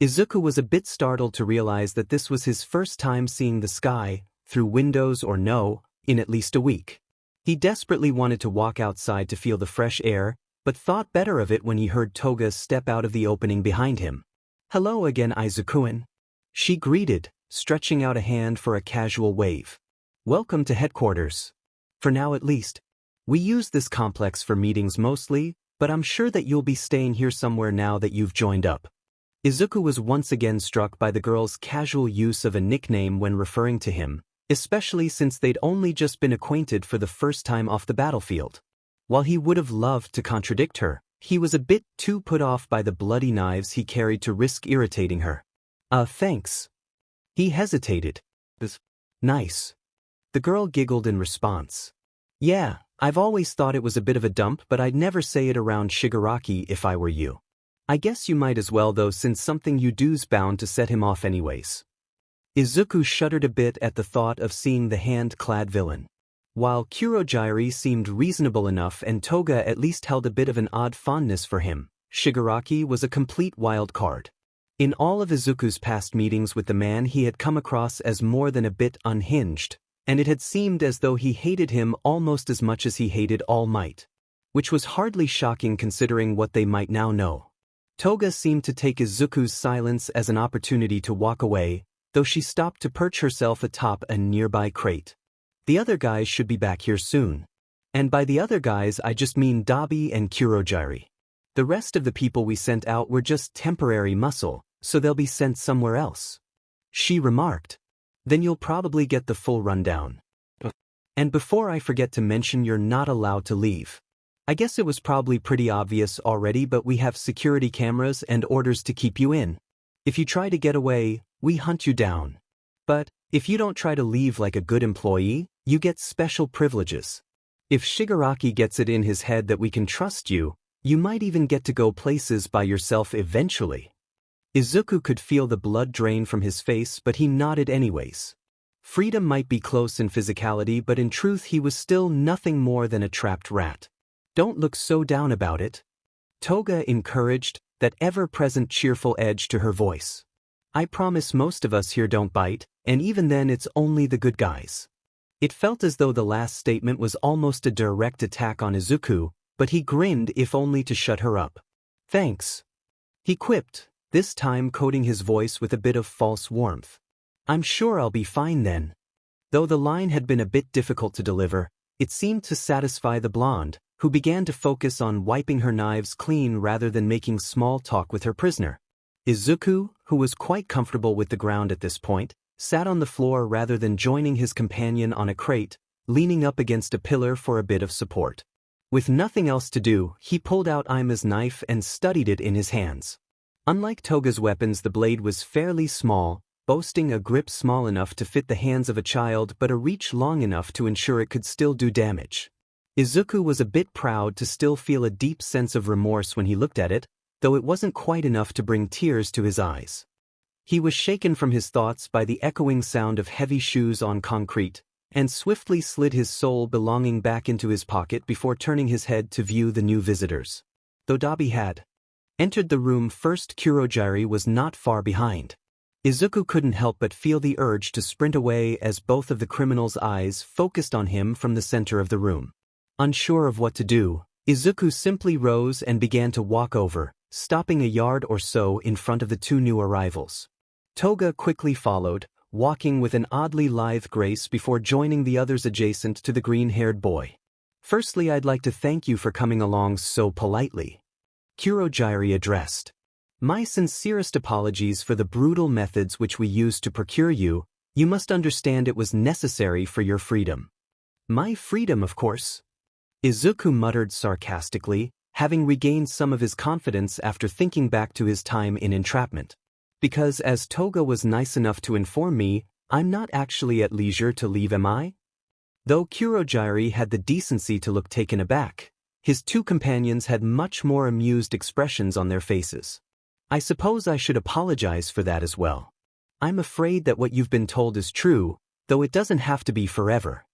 Izuku was a bit startled to realize that this was his first time seeing the sky, through windows or no, in at least a week. He desperately wanted to walk outside to feel the fresh air, but thought better of it when he heard Toga step out of the opening behind him. "Hello again, Izuku-an," she greeted, stretching out a hand for a casual wave. "Welcome to headquarters. For now at least. We use this complex for meetings mostly, but I'm sure that you'll be staying here somewhere now that you've joined up." Izuku was once again struck by the girl's casual use of a nickname when referring to him, especially since they'd only just been acquainted for the first time off the battlefield. While he would have loved to contradict her, he was a bit too put off by the bloody knives he carried to risk irritating her. Thanks." He hesitated. "Nice." The girl giggled in response. "Yeah, I've always thought it was a bit of a dump, but I'd never say it around Shigaraki if I were you. I guess you might as well though, since something you do's bound to set him off anyways." Izuku shuddered a bit at the thought of seeing the hand-clad villain. While Kurojairi seemed reasonable enough and Toga at least held a bit of an odd fondness for him, Shigaraki was a complete wild card. In all of Izuku's past meetings with the man, he had come across as more than a bit unhinged, and it had seemed as though he hated him almost as much as he hated All Might. Which was hardly shocking considering what they might now know. Toga seemed to take Izuku's silence as an opportunity to walk away, though she stopped to perch herself atop a nearby crate. "The other guys should be back here soon. And by the other guys I just mean Dabi and Kurojairi. The rest of the people we sent out were just temporary muscle, so they'll be sent somewhere else," she remarked. "Then you'll probably get the full rundown. And before I forget to mention, you're not allowed to leave. I guess it was probably pretty obvious already, but we have security cameras and orders to keep you in. If you try to get away, we hunt you down. But if you don't try to leave like a good employee, you get special privileges. If Shigaraki gets it in his head that we can trust you, you might even get to go places by yourself eventually." Izuku could feel the blood drain from his face, but he nodded anyways. Freedom might be close in physicality, but in truth he was still nothing more than a trapped rat. "Don't look so down about it," Toga encouraged, that ever-present cheerful edge to her voice. "I promise most of us here don't bite, and even then it's only the good guys." It felt as though the last statement was almost a direct attack on Izuku, but he grinned if only to shut her up. "Thanks," he quipped, this time coating his voice with a bit of false warmth. "I'm sure I'll be fine then." Though the line had been a bit difficult to deliver, it seemed to satisfy the blonde, who began to focus on wiping her knives clean rather than making small talk with her prisoner. Izuku, who was quite comfortable with the ground at this point, sat on the floor rather than joining his companion on a crate, leaning up against a pillar for a bit of support. With nothing else to do, he pulled out Ima's knife and studied it in his hands. Unlike Toga's weapons, the blade was fairly small, boasting a grip small enough to fit the hands of a child but a reach long enough to ensure it could still do damage. Izuku was a bit proud to still feel a deep sense of remorse when he looked at it, though it wasn't quite enough to bring tears to his eyes. He was shaken from his thoughts by the echoing sound of heavy shoes on concrete, and swiftly slid his sole belonging back into his pocket before turning his head to view the new visitors. Though Dabi had entered the room first, Kurojairi was not far behind. Izuku couldn't help but feel the urge to sprint away as both of the criminals' eyes focused on him from the center of the room. Unsure of what to do, Izuku simply rose and began to walk over, stopping a yard or so in front of the two new arrivals. Toga quickly followed, walking with an oddly lithe grace before joining the others adjacent to the green-haired boy. "Firstly, I'd like to thank you for coming along so politely," Kurojairi addressed. "My sincerest apologies for the brutal methods which we used to procure you. You must understand it was necessary for your freedom." "My freedom, of course," Izuku muttered sarcastically, having regained some of his confidence after thinking back to his time in entrapment. "Because as Toga was nice enough to inform me, I'm not actually at leisure to leave, am I?" Though Kurojairi had the decency to look taken aback, his two companions had much more amused expressions on their faces. "I suppose I should apologize for that as well. I'm afraid that what you've been told is true, though it doesn't have to be forever.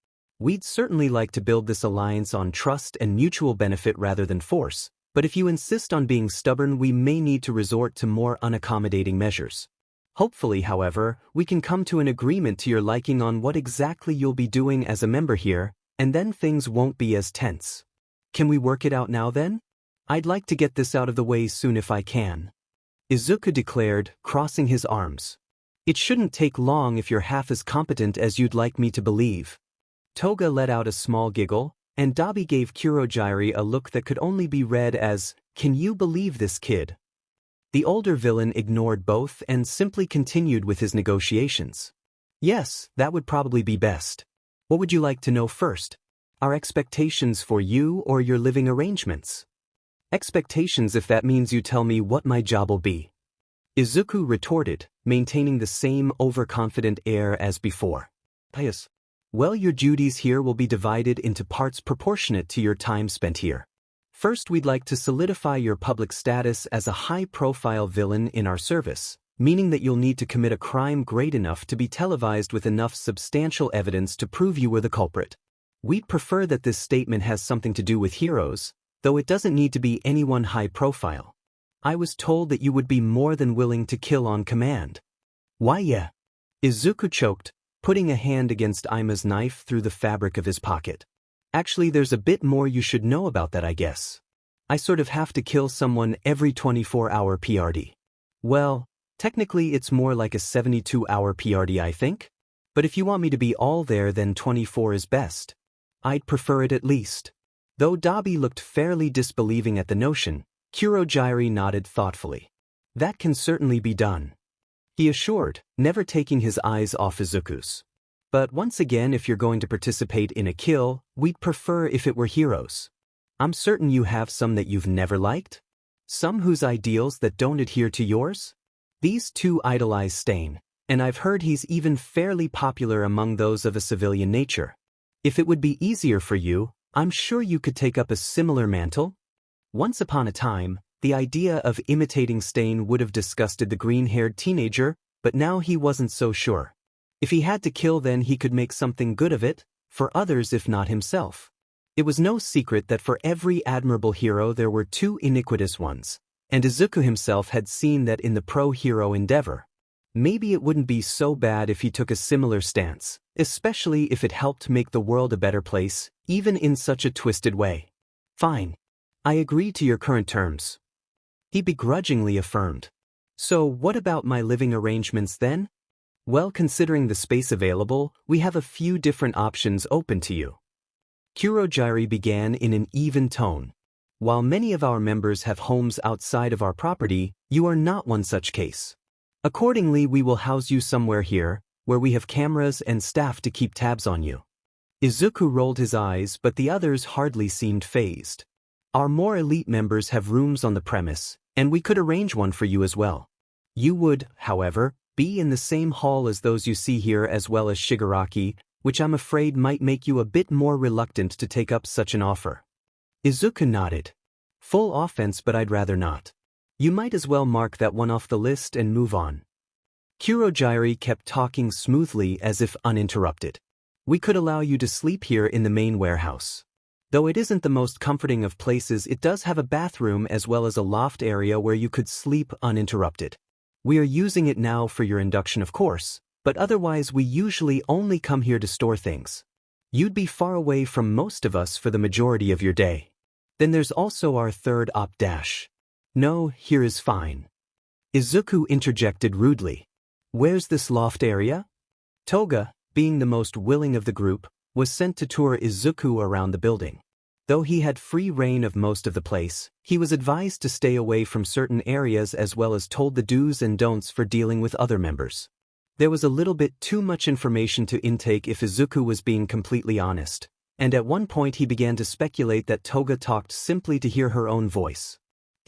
We'd certainly like to build this alliance on trust and mutual benefit rather than force, But if you insist on being stubborn, we may need to resort to more unaccommodating measures. Hopefully, however, we can come to an agreement to your liking on what exactly you'll be doing as a member here, and then things won't be as tense. Can we work it out now then? I'd like to get this out of the way soon if I can. Izuku declared, crossing his arms. It shouldn't take long if you're half as competent as you'd like me to believe. Toga let out a small giggle, and Dabi gave Kurogyari a look that could only be read as, "Can you believe this kid?" The older villain ignored both and simply continued with his negotiations. Yes, that would probably be best. What would you like to know first? Our expectations for you or your living arrangements? Expectations, if that means you tell me what my job will be. Izuku retorted, maintaining the same overconfident air as before. Yes. Well, your duties here will be divided into parts proportionate to your time spent here. First, we'd like to solidify your public status as a high-profile villain in our service, meaning that you'll need to commit a crime great enough to be televised with enough substantial evidence to prove you were the culprit. We'd prefer that this statement has something to do with heroes, though it doesn't need to be anyone high-profile. I was told that you would be more than willing to kill on command. Why, yeah. Izuku choked, putting a hand against Aima's knife through the fabric of his pocket. Actually, there's a bit more you should know about that, I guess. I sort of have to kill someone every 24-hour PRD. Well, technically it's more like a 72-hour PRD, I think. But if you want me to be all there, then 24 is best. I'd prefer it at least. Though Dabi looked fairly disbelieving at the notion, Kurogyari nodded thoughtfully. That can certainly be done, he assured, never taking his eyes off Izuku's. But once again, if you're going to participate in a kill, we'd prefer if it were heroes. I'm certain you have some that you've never liked? Some whose ideals that don't adhere to yours? These two idolize Stain, and I've heard he's even fairly popular among those of a civilian nature. If it would be easier for you, I'm sure you could take up a similar mantle. Once upon a time, the idea of imitating Stain would have disgusted the green-haired teenager, but now he wasn't so sure. If he had to kill, then he could make something good of it, for others if not himself. It was no secret that for every admirable hero there were two iniquitous ones, and Izuku himself had seen that in the pro-hero endeavor. Maybe it wouldn't be so bad if he took a similar stance, especially if it helped make the world a better place, even in such a twisted way. Fine. I agree to your current terms, he begrudgingly affirmed. So what about my living arrangements then? Well, considering the space available, we have a few different options open to you. Kurogyari began in an even tone. While many of our members have homes outside of our property, you are not one such case. Accordingly, we will house you somewhere here, where we have cameras and staff to keep tabs on you. Izuku rolled his eyes, but the others hardly seemed fazed. Our more elite members have rooms on the premise, and we could arrange one for you as well. You would, however, be in the same hall as those you see here, as well as Shigaraki, which I'm afraid might make you a bit more reluctant to take up such an offer. Izuku nodded. Full offense, but I'd rather not. You might as well mark that one off the list and move on. Kurogyari kept talking smoothly as if uninterrupted. We could allow you to sleep here in the main warehouse. Though it isn't the most comforting of places, it does have a bathroom as well as a loft area where you could sleep uninterrupted. We are using it now for your induction, of course, but otherwise we usually only come here to store things. You'd be far away from most of us for the majority of your day. Then there's also our third op dash. No, here is fine. Izuku interjected rudely. Where's this loft area? Toga, being the most willing of the group, was sent to tour Izuku around the building. Though he had free reign of most of the place, he was advised to stay away from certain areas as well as told the do's and don'ts for dealing with other members. There was a little bit too much information to intake if Izuku was being completely honest, and at one point he began to speculate that Toga talked simply to hear her own voice.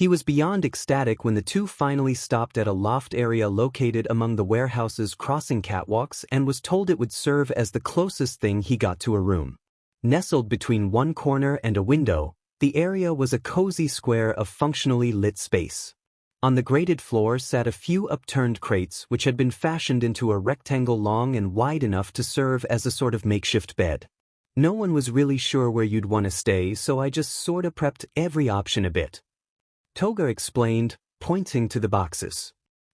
He was beyond ecstatic when the two finally stopped at a loft area located among the warehouse's crossing catwalks and was told it would serve as the closest thing he got to a room. Nestled between one corner and a window, the area was a cozy square of functionally lit space. On the grated floor sat a few upturned crates which had been fashioned into a rectangle long and wide enough to serve as a sort of makeshift bed. No one was really sure where you'd want to stay, so I just sorta prepped every option a bit. Toga explained, pointing to the boxes.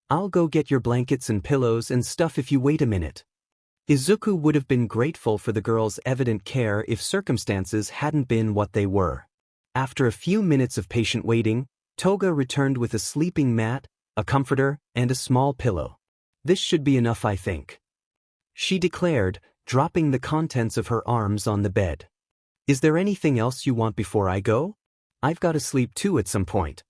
"I'll go get your blankets and pillows and stuff if you wait a minute." Izuku would have been grateful for the girl's evident care if circumstances hadn't been what they were. After a few minutes of patient waiting, Toga returned with a sleeping mat, a comforter, and a small pillow. "This should be enough, I think," she declared, dropping the contents of her arms on the bed. "Is there anything else you want before I go? I've got to sleep too at some point."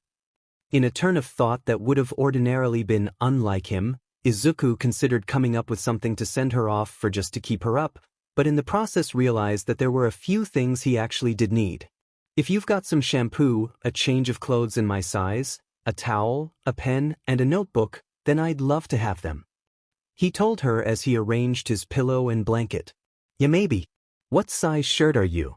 In a turn of thought that would have ordinarily been unlike him, Izuku considered coming up with something to send her off for just to keep her up, but in the process realized that there were a few things he actually did need. "If you've got some shampoo, a change of clothes in my size, a towel, a pen, and a notebook, then I'd love to have them," he told her as he arranged his pillow and blanket. "Yeah, maybe. What size shirt are you?"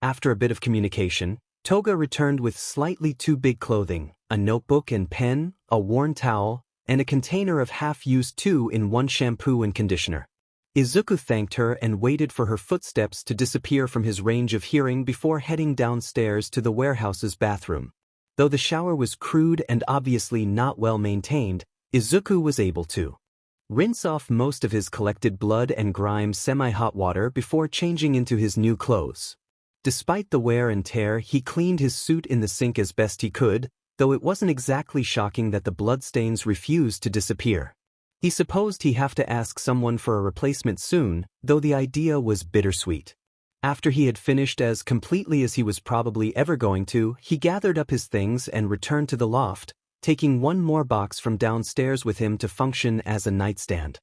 After a bit of communication, Toga returned with slightly too big clothing, a notebook and pen, a worn towel, and a container of half-used 2-in-1 shampoo and conditioner. Izuku thanked her and waited for her footsteps to disappear from his range of hearing before heading downstairs to the warehouse's bathroom. Though the shower was crude and obviously not well maintained, Izuku was able to rinse off most of his collected blood and grime semi-hot water before changing into his new clothes. Despite the wear and tear, he cleaned his suit in the sink as best he could, though it wasn't exactly shocking that the bloodstains refused to disappear. He supposed he'd have to ask someone for a replacement soon, though the idea was bittersweet. After he had finished as completely as he was probably ever going to, he gathered up his things and returned to the loft, taking one more box from downstairs with him to function as a nightstand.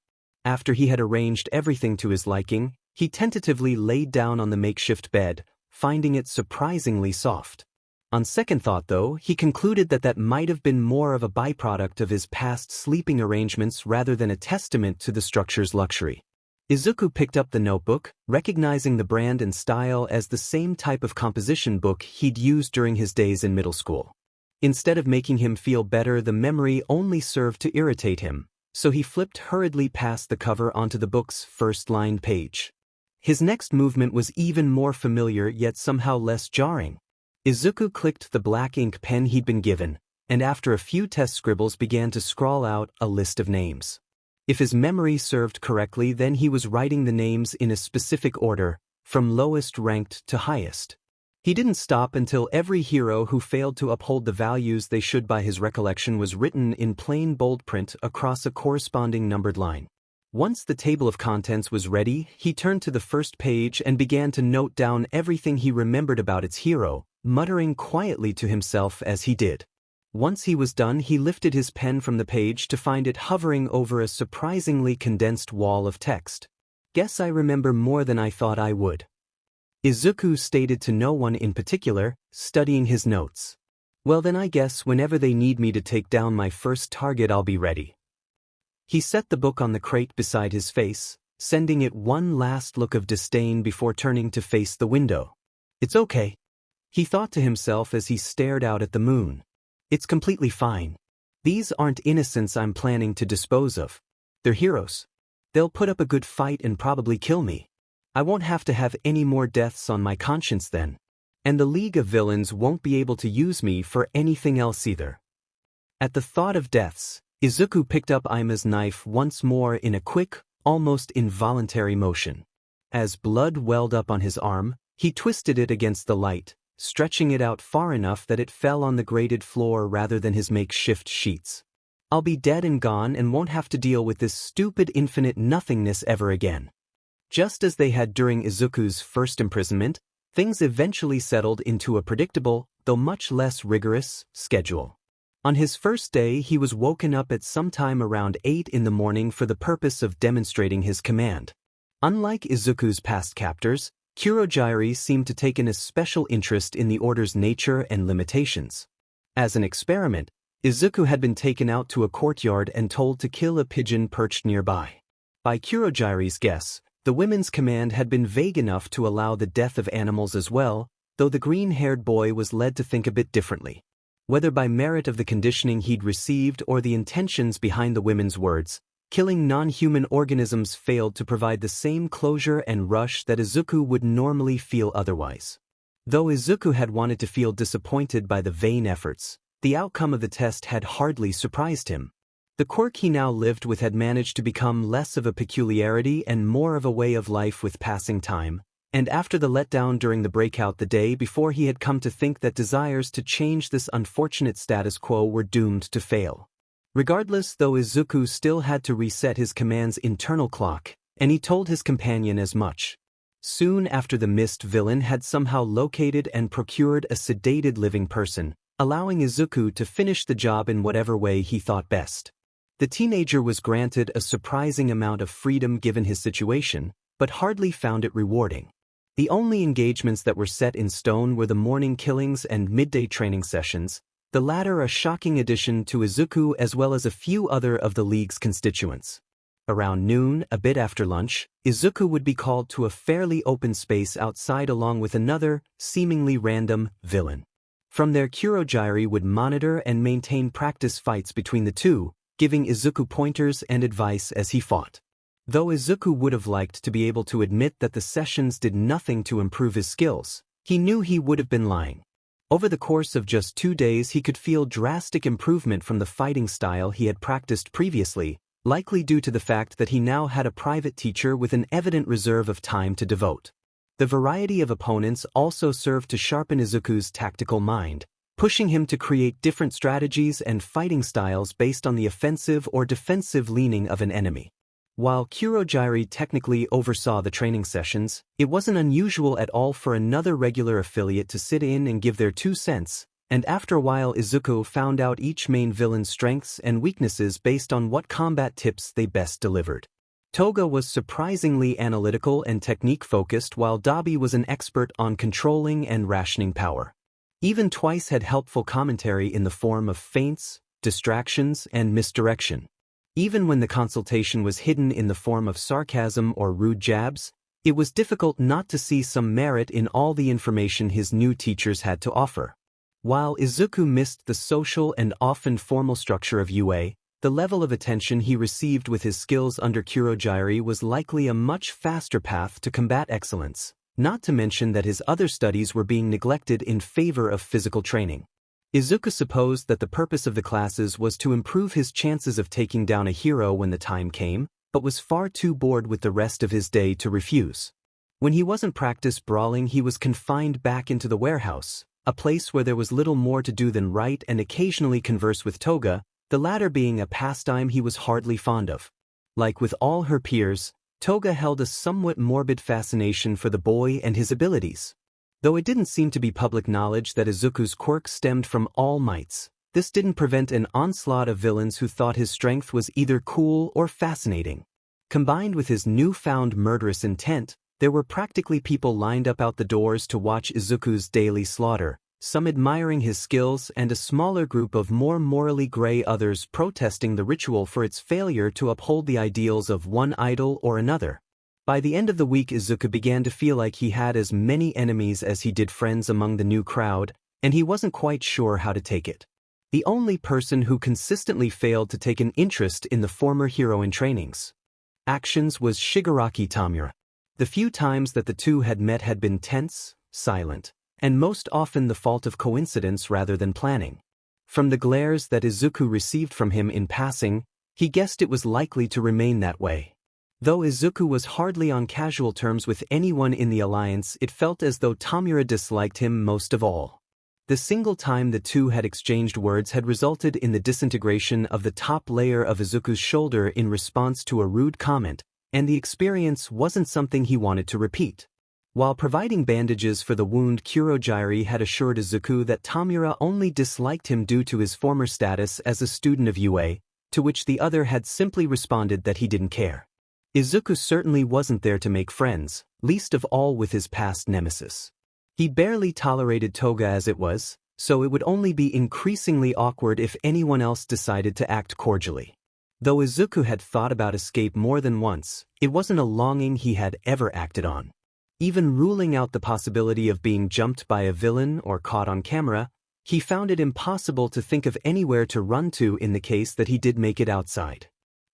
After he had arranged everything to his liking, he tentatively laid down on the makeshift bed, finding it surprisingly soft. On second thought, though, he concluded that that might have been more of a byproduct of his past sleeping arrangements rather than a testament to the structure's luxury. Izuku picked up the notebook, recognizing the brand and style as the same type of composition book he'd used during his days in middle school. Instead of making him feel better, the memory only served to irritate him, so he flipped hurriedly past the cover onto the book's first-lined page. His next movement was even more familiar yet somehow less jarring. Izuku clicked the black ink pen he'd been given, and after a few test scribbles began to scrawl out a list of names. If his memory served correctly, then he was writing the names in a specific order, from lowest ranked to highest. He didn't stop until every hero who failed to uphold the values they should by his recollection was written in plain bold print across a corresponding numbered line. Once the table of contents was ready, he turned to the first page and began to note down everything he remembered about its hero, muttering quietly to himself as he did. Once he was done, he lifted his pen from the page to find it hovering over a surprisingly condensed wall of text. "Guess I remember more than I thought I would," Izuku stated to no one in particular, studying his notes. "Well then, I guess whenever they need me to take down my first target, I'll be ready." He set the book on the crate beside his face, sending it one last look of disdain before turning to face the window. "It's okay," he thought to himself as he stared out at the moon. "It's completely fine. These aren't innocents I'm planning to dispose of. They're heroes. They'll put up a good fight and probably kill me. I won't have to have any more deaths on my conscience then. And the League of Villains won't be able to use me for anything else either." At the thought of deaths, Izuku picked up Aima's knife once more in a quick, almost involuntary motion. As blood welled up on his arm, he twisted it against the light, stretching it out far enough that it fell on the grated floor rather than his makeshift sheets. "I'll be dead and gone and won't have to deal with this stupid infinite nothingness ever again." Just as they had during Izuku's first imprisonment, things eventually settled into a predictable, though much less rigorous, schedule. On his first day, he was woken up at some time around 8 in the morning for the purpose of demonstrating his command. Unlike Izuku's past captors, Kurogyari seemed to take an especial interest in the order's nature and limitations. As an experiment, Izuku had been taken out to a courtyard and told to kill a pigeon perched nearby. By Kurogyari's guess, the women's command had been vague enough to allow the death of animals as well, though the green-haired boy was led to think a bit differently. Whether by merit of the conditioning he'd received or the intentions behind the women's words, killing non-human organisms failed to provide the same closure and rush that Izuku would normally feel otherwise. Though Izuku had wanted to feel disappointed by the vain efforts, The outcome of the test had hardly surprised him. The quirk he now lived with had managed to become less of a peculiarity and more of a way of life with passing time, and after the letdown during the breakout the day before, he had come to think that desires to change this unfortunate status quo were doomed to fail. Regardless, though, Izuku still had to reset his command's internal clock, and he told his companion as much. Soon after, the mist villain had somehow located and procured a sedated living person, allowing Izuku to finish the job in whatever way he thought best. The teenager was granted a surprising amount of freedom given his situation, but hardly found it rewarding. The only engagements that were set in stone were the morning killings and midday training sessions, the latter a shocking addition to Izuku as well as a few other of the League's constituents. Around noon, a bit after lunch, Izuku would be called to a fairly open space outside along with another, seemingly random, villain. From there, Kurogyari would monitor and maintain practice fights between the two, giving Izuku pointers and advice as he fought. Though Izuku would have liked to be able to admit that the sessions did nothing to improve his skills, he knew he would have been lying. Over the course of just 2 days, he could feel drastic improvement from the fighting style he had practiced previously, likely due to the fact that he now had a private teacher with an evident reserve of time to devote. The variety of opponents also served to sharpen Izuku's tactical mind, pushing him to create different strategies and fighting styles based on the offensive or defensive leaning of an enemy. While Kurogyari technically oversaw the training sessions, it wasn't unusual at all for another regular affiliate to sit in and give their 2 cents, and after a while Izuku found out each main villain's strengths and weaknesses based on what combat tips they best delivered. Toga was surprisingly analytical and technique-focused, while Dabi was an expert on controlling and rationing power. Even Twice had helpful commentary in the form of feints, distractions, and misdirection. Even when the consultation was hidden in the form of sarcasm or rude jabs, it was difficult not to see some merit in all the information his new teachers had to offer. While Izuku missed the social and often formal structure of UA, the level of attention he received with his skills under Kurogyari was likely a much faster path to combat excellence, not to mention that his other studies were being neglected in favor of physical training. Izuku supposed that the purpose of the classes was to improve his chances of taking down a hero when the time came, but was far too bored with the rest of his day to refuse. When he wasn't practice brawling, he was confined back into the warehouse, a place where there was little more to do than write and occasionally converse with Toga, the latter being a pastime he was hardly fond of. Like with all her peers, Toga held a somewhat morbid fascination for the boy and his abilities. Though it didn't seem to be public knowledge that Izuku's quirk stemmed from all mights, this didn't prevent an onslaught of villains who thought his strength was either cool or fascinating. Combined with his newfound murderous intent, there were practically people lined up out the doors to watch Izuku's daily slaughter, some admiring his skills and a smaller group of more morally gray others protesting the ritual for its failure to uphold the ideals of one idol or another. By the end of the week, Izuku began to feel like he had as many enemies as he did friends among the new crowd, and he wasn't quite sure how to take it. The only person who consistently failed to take an interest in the former hero in trainings actions was Shigaraki Tamura. The few times that the two had met had been tense, silent, and most often the fault of coincidence rather than planning. From the glares that Izuku received from him in passing, he guessed it was likely to remain that way. Though Izuku was hardly on casual terms with anyone in the alliance, it felt as though Tamura disliked him most of all. The single time the two had exchanged words had resulted in the disintegration of the top layer of Izuku's shoulder in response to a rude comment, and the experience wasn't something he wanted to repeat. While providing bandages for the wound, Kurogyari had assured Izuku that Tamura only disliked him due to his former status as a student of UA, to which the other had simply responded that he didn't care. Izuku certainly wasn't there to make friends, least of all with his past nemesis. He barely tolerated Toga as it was, so it would only be increasingly awkward if anyone else decided to act cordially. Though Izuku had thought about escape more than once, it wasn't a longing he had ever acted on. Even ruling out the possibility of being jumped by a villain or caught on camera, he found it impossible to think of anywhere to run to in the case that he did make it outside.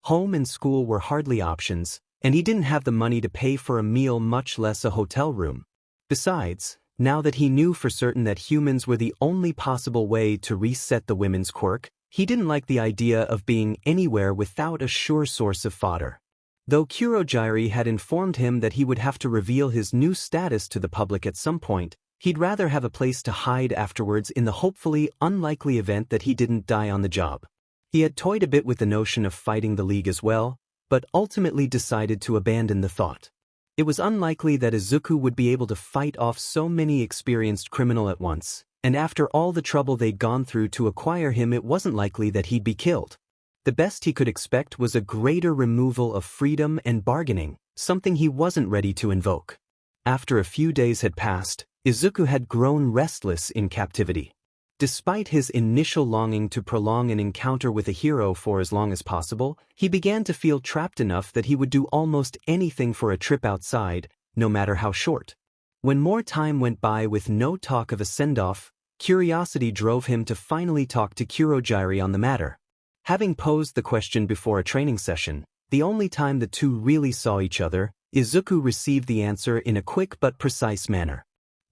Home and school were hardly options, and he didn't have the money to pay for a meal, much less a hotel room. Besides, Now that he knew for certain that humans were the only possible way to reset the women's quirk, he didn't like the idea of being anywhere without a sure source of fodder. Though Kurogyari had informed him that he would have to reveal his new status to the public at some point, he'd rather have a place to hide afterwards in the hopefully unlikely event that he didn't die on the job. He had toyed a bit with the notion of fighting the League as well, but ultimately decided to abandon the thought. It was unlikely that Izuku would be able to fight off so many experienced criminals at once, and after all the trouble they'd gone through to acquire him, it wasn't likely that he'd be killed. The best he could expect was a greater removal of freedom and bargaining, something he wasn't ready to invoke. After a few days had passed, Izuku had grown restless in captivity. Despite his initial longing to prolong an encounter with a hero for as long as possible, he began to feel trapped enough that he would do almost anything for a trip outside, no matter how short. When more time went by with no talk of a send-off, curiosity drove him to finally talk to Kurogyari on the matter. Having posed the question before a training session, the only time the two really saw each other, Izuku received the answer in a quick but precise manner.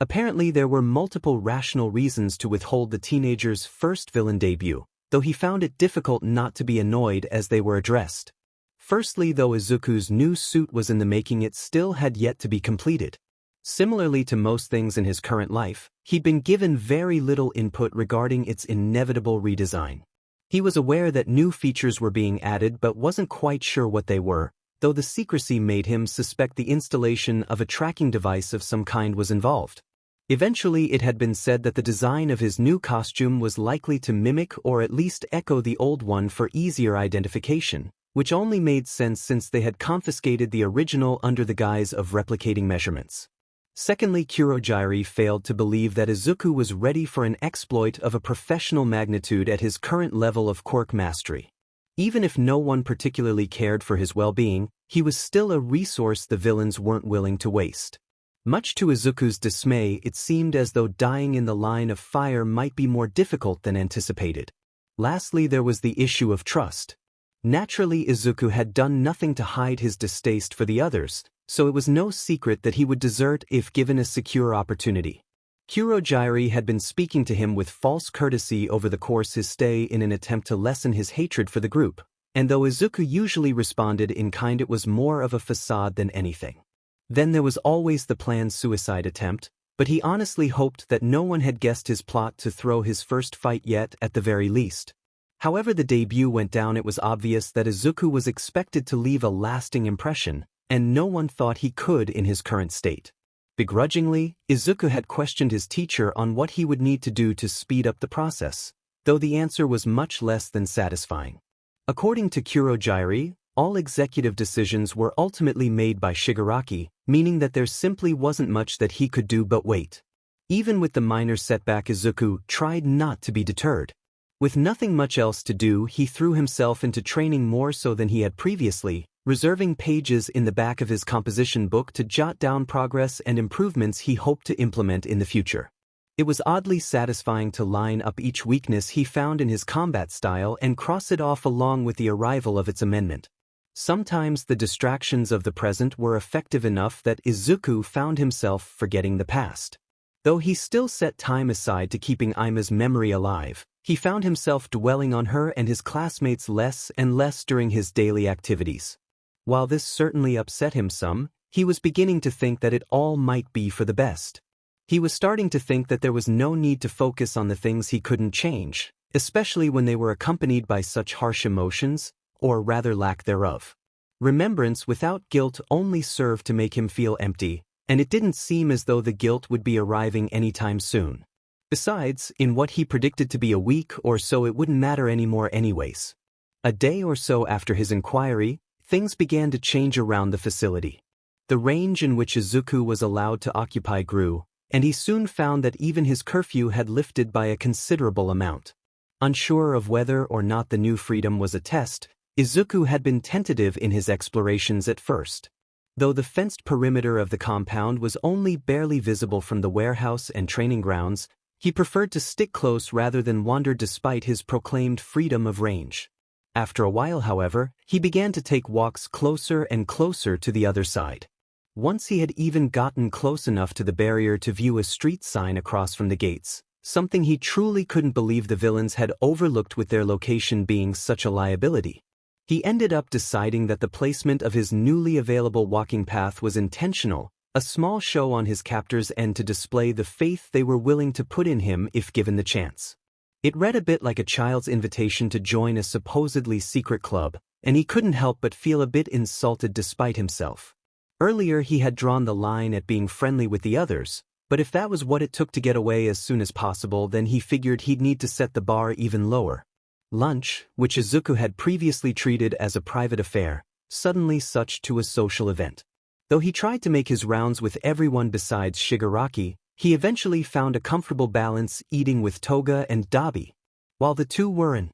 Apparently there were multiple rational reasons to withhold the teenager's first villain debut, though he found it difficult not to be annoyed as they were addressed. Firstly, though Izuku's new suit was in the making, it still had yet to be completed. Similarly to most things in his current life, he'd been given very little input regarding its inevitable redesign. He was aware that new features were being added but wasn't quite sure what they were, though the secrecy made him suspect the installation of a tracking device of some kind was involved. Eventually, it had been said that the design of his new costume was likely to mimic or at least echo the old one for easier identification, which only made sense since they had confiscated the original under the guise of replicating measurements. Secondly, Kurogyari failed to believe that Izuku was ready for an exploit of a professional magnitude at his current level of quirk mastery. Even if no one particularly cared for his well-being, he was still a resource the villains weren't willing to waste. Much to Izuku's dismay, it seemed as though dying in the line of fire might be more difficult than anticipated. Lastly, there was the issue of trust. Naturally, Izuku had done nothing to hide his distaste for the others, so it was no secret that he would desert if given a secure opportunity. Kurogyari had been speaking to him with false courtesy over the course of his stay in an attempt to lessen his hatred for the group, and though Izuku usually responded in kind, it was more of a facade than anything. Then there was always the planned suicide attempt, but he honestly hoped that no one had guessed his plot to throw his first fight yet at the very least. However the debut went down, it was obvious that Izuku was expected to leave a lasting impression, and no one thought he could in his current state. Begrudgingly, Izuku had questioned his teacher on what he would need to do to speed up the process, though the answer was much less than satisfying. According to Kurogyari, all executive decisions were ultimately made by Shigaraki, meaning that there simply wasn't much that he could do but wait. Even with the minor setback, Izuku tried not to be deterred. With nothing much else to do, he threw himself into training more so than he had previously, reserving pages in the back of his composition book to jot down progress and improvements he hoped to implement in the future. It was oddly satisfying to line up each weakness he found in his combat style and cross it off along with the arrival of its amendment. Sometimes the distractions of the present were effective enough that Izuku found himself forgetting the past. Though he still set time aside to keeping Aima's memory alive, he found himself dwelling on her and his classmates less and less during his daily activities. While this certainly upset him some, he was beginning to think that it all might be for the best. He was starting to think that there was no need to focus on the things he couldn't change, especially when they were accompanied by such harsh emotions, or rather lack thereof. Remembrance without guilt only served to make him feel empty, and it didn't seem as though the guilt would be arriving anytime soon. Besides, in what he predicted to be a week or so, it wouldn't matter anymore anyways. A day or so after his inquiry, things began to change around the facility. The range in which Izuku was allowed to occupy grew, and he soon found that even his curfew had lifted by a considerable amount. Unsure of whether or not the new freedom was a test, Izuku had been tentative in his explorations at first. Though the fenced perimeter of the compound was only barely visible from the warehouse and training grounds, he preferred to stick close rather than wander despite his proclaimed freedom of range. After a while, however, he began to take walks closer and closer to the other side. Once he had even gotten close enough to the barrier to view a street sign across from the gates, something he truly couldn't believe the villains had overlooked with their location being such a liability. He ended up deciding that the placement of his newly available walking path was intentional, a small show on his captors' end to display the faith they were willing to put in him if given the chance. It read a bit like a child's invitation to join a supposedly secret club, and he couldn't help but feel a bit insulted despite himself. Earlier he had drawn the line at being friendly with the others, but if that was what it took to get away as soon as possible, then he figured he'd need to set the bar even lower. Lunch, which Izuku had previously treated as a private affair, suddenly switched to a social event. Though he tried to make his rounds with everyone besides Shigaraki, he eventually found a comfortable balance eating with Toga and Dabi. While the two were an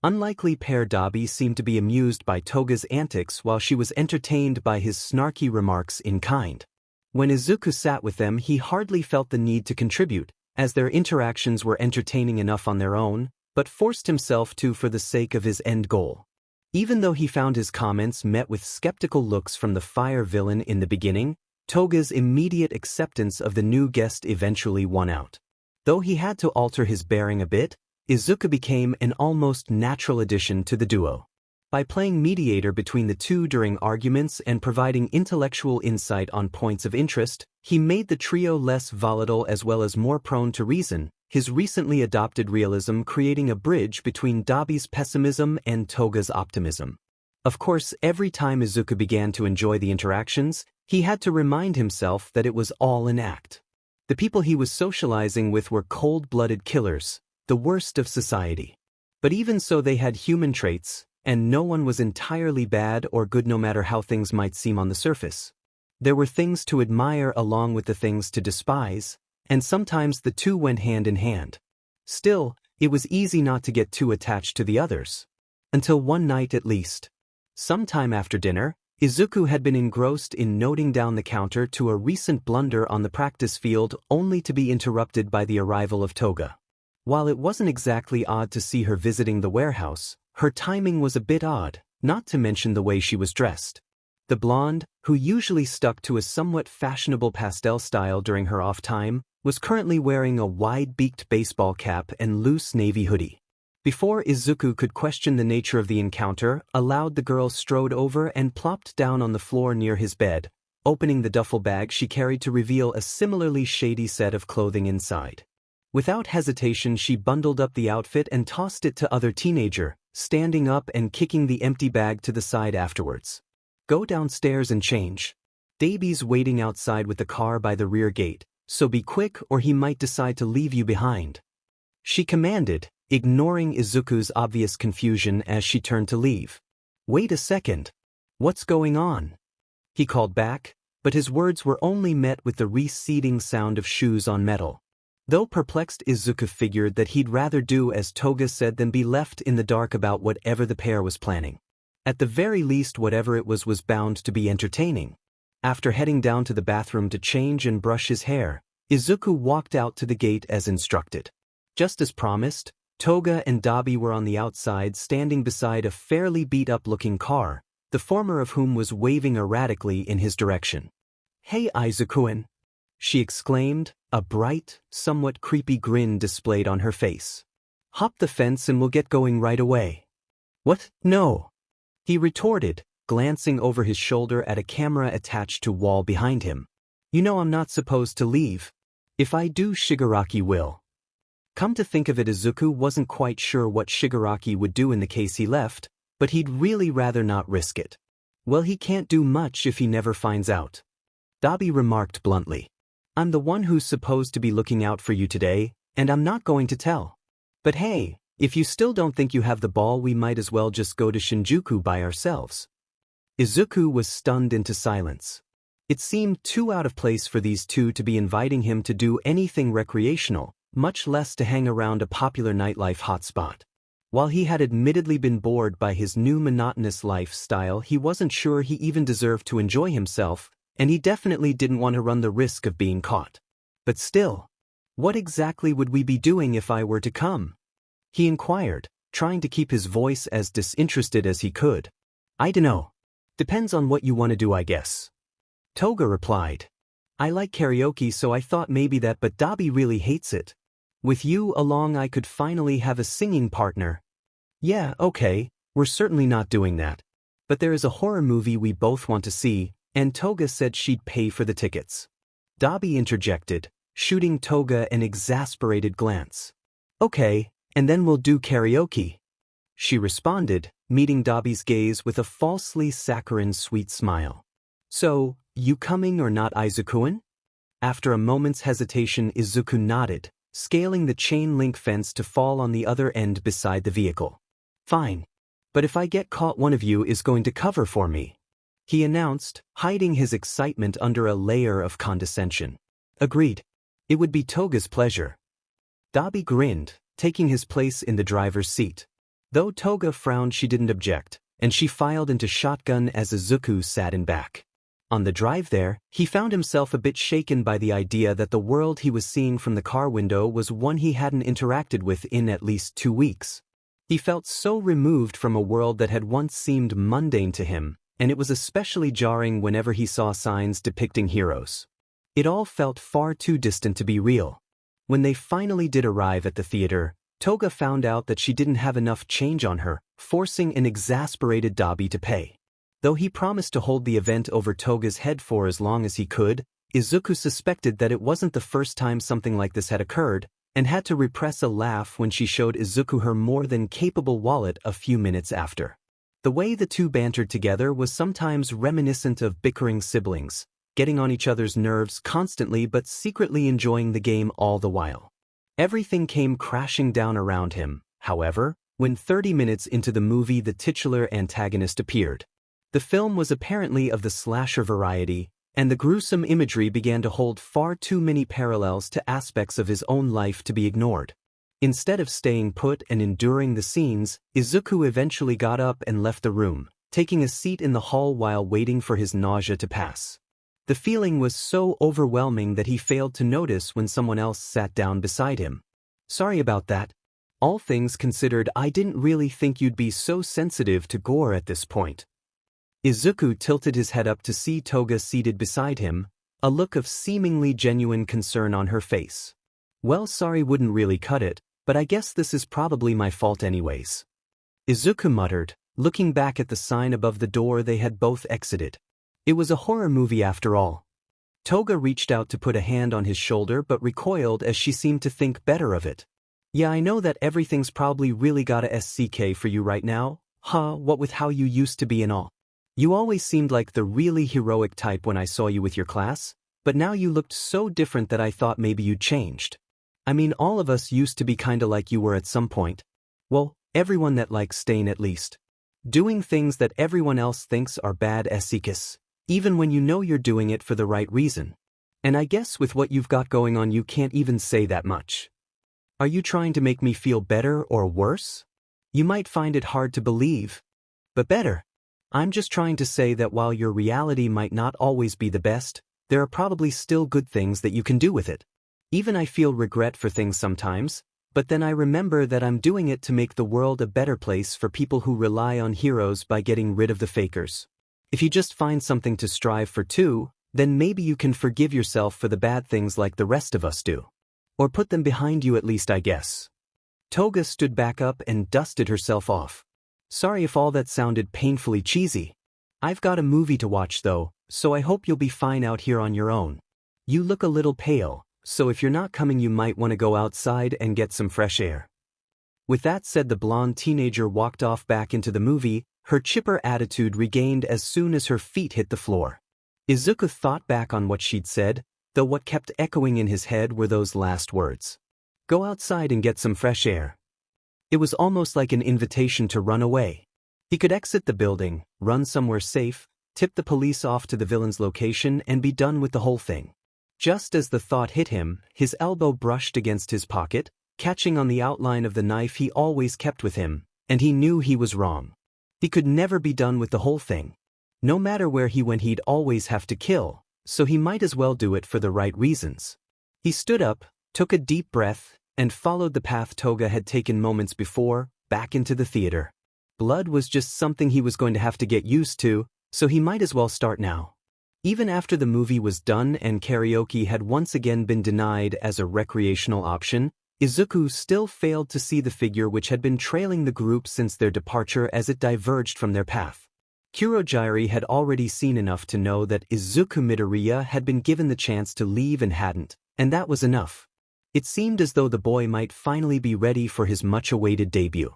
unlikely pair, Dabi seemed to be amused by Toga's antics while she was entertained by his snarky remarks in kind. When Izuku sat with them, he hardly felt the need to contribute, as their interactions were entertaining enough on their own, but forced himself to for the sake of his end goal. Even though he found his comments met with skeptical looks from the fire villain in the beginning, Toga's immediate acceptance of the new guest eventually won out. Though he had to alter his bearing a bit, Izuku became an almost natural addition to the duo. By playing mediator between the two during arguments and providing intellectual insight on points of interest, he made the trio less volatile as well as more prone to reason, his recently adopted realism creating a bridge between Dabi's pessimism and Toga's optimism. Of course, every time Izuku began to enjoy the interactions, he had to remind himself that it was all an act. The people he was socializing with were cold-blooded killers, the worst of society. But even so, they had human traits, and no one was entirely bad or good no matter how things might seem on the surface. There were things to admire along with the things to despise, and sometimes the two went hand in hand. Still, it was easy not to get too attached to the others. Until one night at least. Sometime after dinner, Izuku had been engrossed in noting down the counter to a recent blunder on the practice field only to be interrupted by the arrival of Toga. While it wasn't exactly odd to see her visiting the warehouse, her timing was a bit odd, not to mention the way she was dressed. The blonde, who usually stuck to a somewhat fashionable pastel style during her off time, was currently wearing a wide-beaked baseball cap and loose navy hoodie. Before Izuku could question the nature of the encounter, the girl strode over and plopped down on the floor near his bed, opening the duffel bag she carried to reveal a similarly shady set of clothing inside. Without hesitation, she bundled up the outfit and tossed it to other teenager, standing up and kicking the empty bag to the side afterwards. "Go downstairs and change. Dabi's waiting outside with the car by the rear gate, so be quick or he might decide to leave you behind," she commanded, ignoring Izuku's obvious confusion as she turned to leave. "Wait a second. What's going on?" he called back, but his words were only met with the receding sound of shoes on metal. Though perplexed, Izuku figured that he'd rather do as Toga said than be left in the dark about whatever the pair was planning. At the very least, whatever it was bound to be entertaining. After heading down to the bathroom to change and brush his hair, Izuku walked out to the gate as instructed. Just as promised, Toga and Dabi were on the outside standing beside a fairly beat-up-looking car, the former of whom was waving erratically in his direction. "Hey Izuku-en," she exclaimed, a bright, somewhat creepy grin displayed on her face. "Hop the fence and we'll get going right away." "What? No," he retorted, glancing over his shoulder at a camera attached to wall behind him. "You know I'm not supposed to leave. If I do, Shigaraki will." Come to think of it, Izuku wasn't quite sure what Shigaraki would do in the case he left, but he'd really rather not risk it. "Well, he can't do much if he never finds out," Dabi remarked bluntly. "I'm the one who's supposed to be looking out for you today, and I'm not going to tell. But hey, if you still don't think you have the ball, we might as well just go to Shinjuku by ourselves." Izuku was stunned into silence. It seemed too out of place for these two to be inviting him to do anything recreational, much less to hang around a popular nightlife hotspot. While he had admittedly been bored by his new monotonous lifestyle, he wasn't sure he even deserved to enjoy himself, and he definitely didn't want to run the risk of being caught. But still, what exactly would we be doing if I were to come? He inquired, trying to keep his voice as disinterested as he could. "I dunno. Depends on what you want to do, I guess." Toga replied. I like karaoke, so I thought maybe that, but Dabi really hates it. With you along I could finally have a singing partner. Yeah, okay, we're certainly not doing that. But there is a horror movie we both want to see, and Toga said she'd pay for the tickets. Dabi interjected, shooting Toga an exasperated glance. Okay, and then we'll do karaoke. She responded, meeting Dabi's gaze with a falsely saccharine sweet smile. So, you coming or not, Izuku-an? After a moment's hesitation, Izuku nodded, scaling the chain-link fence to fall on the other end beside the vehicle. Fine. But if I get caught, one of you is going to cover for me, he announced, hiding his excitement under a layer of condescension. Agreed. It would be Toga's pleasure. Dabi grinned, taking his place in the driver's seat. Though Toga frowned, she didn't object, and she filed into shotgun as Izuku sat in back. On the drive there, he found himself a bit shaken by the idea that the world he was seeing from the car window was one he hadn't interacted with in at least 2 weeks. He felt so removed from a world that had once seemed mundane to him, and it was especially jarring whenever he saw signs depicting heroes. It all felt far too distant to be real. When they finally did arrive at the theater, Toga found out that she didn't have enough change on her, forcing an exasperated Dabi to pay. Though he promised to hold the event over Toga's head for as long as he could, Izuku suspected that it wasn't the first time something like this had occurred, and had to repress a laugh when she showed Izuku her more than capable wallet a few minutes after. The way the two bantered together was sometimes reminiscent of bickering siblings, getting on each other's nerves constantly but secretly enjoying the game all the while. Everything came crashing down around him, however, when 30 minutes into the movie the titular antagonist appeared. The film was apparently of the slasher variety, and the gruesome imagery began to hold far too many parallels to aspects of his own life to be ignored. Instead of staying put and enduring the scenes, Izuku eventually got up and left the room, taking a seat in the hall while waiting for his nausea to pass. The feeling was so overwhelming that he failed to notice when someone else sat down beside him. Sorry about that. All things considered, I didn't really think you'd be so sensitive to gore at this point. Izuku tilted his head up to see Toga seated beside him, a look of seemingly genuine concern on her face. Well, sorry wouldn't really cut it, but I guess this is probably my fault anyways. Izuku muttered, looking back at the sign above the door they had both exited. It was a horror movie after all. Toga reached out to put a hand on his shoulder but recoiled as she seemed to think better of it. Yeah, I know that everything's probably really got a SCK for you right now, what with how you used to be and all. You always seemed like the really heroic type when I saw you with your class, but now you looked so different that I thought maybe you'd changed. I mean, all of us used to be kinda like you were at some point. Well, everyone that likes staying at least. Doing things that everyone else thinks are bad SCKs, even when you know you're doing it for the right reason. And I guess with what you've got going on you can't even say that much. Are you trying to make me feel better or worse? You might find it hard to believe, but better. I'm just trying to say that while your reality might not always be the best, there are probably still good things that you can do with it. Even I feel regret for things sometimes, but then I remember that I'm doing it to make the world a better place for people who rely on heroes by getting rid of the fakers. If you just find something to strive for too, then maybe you can forgive yourself for the bad things like the rest of us do. Or put them behind you at least, I guess. Toga stood back up and dusted herself off. Sorry if all that sounded painfully cheesy. I've got a movie to watch though, so I hope you'll be fine out here on your own. You look a little pale, so if you're not coming you might want to go outside and get some fresh air. With that said, the blonde teenager walked off back into the movie, her chipper attitude regained as soon as her feet hit the floor. Izuku thought back on what she'd said, though what kept echoing in his head were those last words. Go outside and get some fresh air. It was almost like an invitation to run away. He could exit the building, run somewhere safe, tip the police off to the villain's location and be done with the whole thing. Just as the thought hit him, his elbow brushed against his pocket, catching on the outline of the knife he always kept with him, and he knew he was wrong. He could never be done with the whole thing. No matter where he went he'd always have to kill, so he might as well do it for the right reasons. He stood up, took a deep breath, and followed the path Toga had taken moments before, back into the theater. Blood was just something he was going to have to get used to, so he might as well start now. Even after the movie was done and karaoke had once again been denied as a recreational option, Izuku still failed to see the figure which had been trailing the group since their departure as it diverged from their path. Kurojiiri had already seen enough to know that Izuku Midoriya had been given the chance to leave and hadn't, and that was enough. It seemed as though the boy might finally be ready for his much-awaited debut.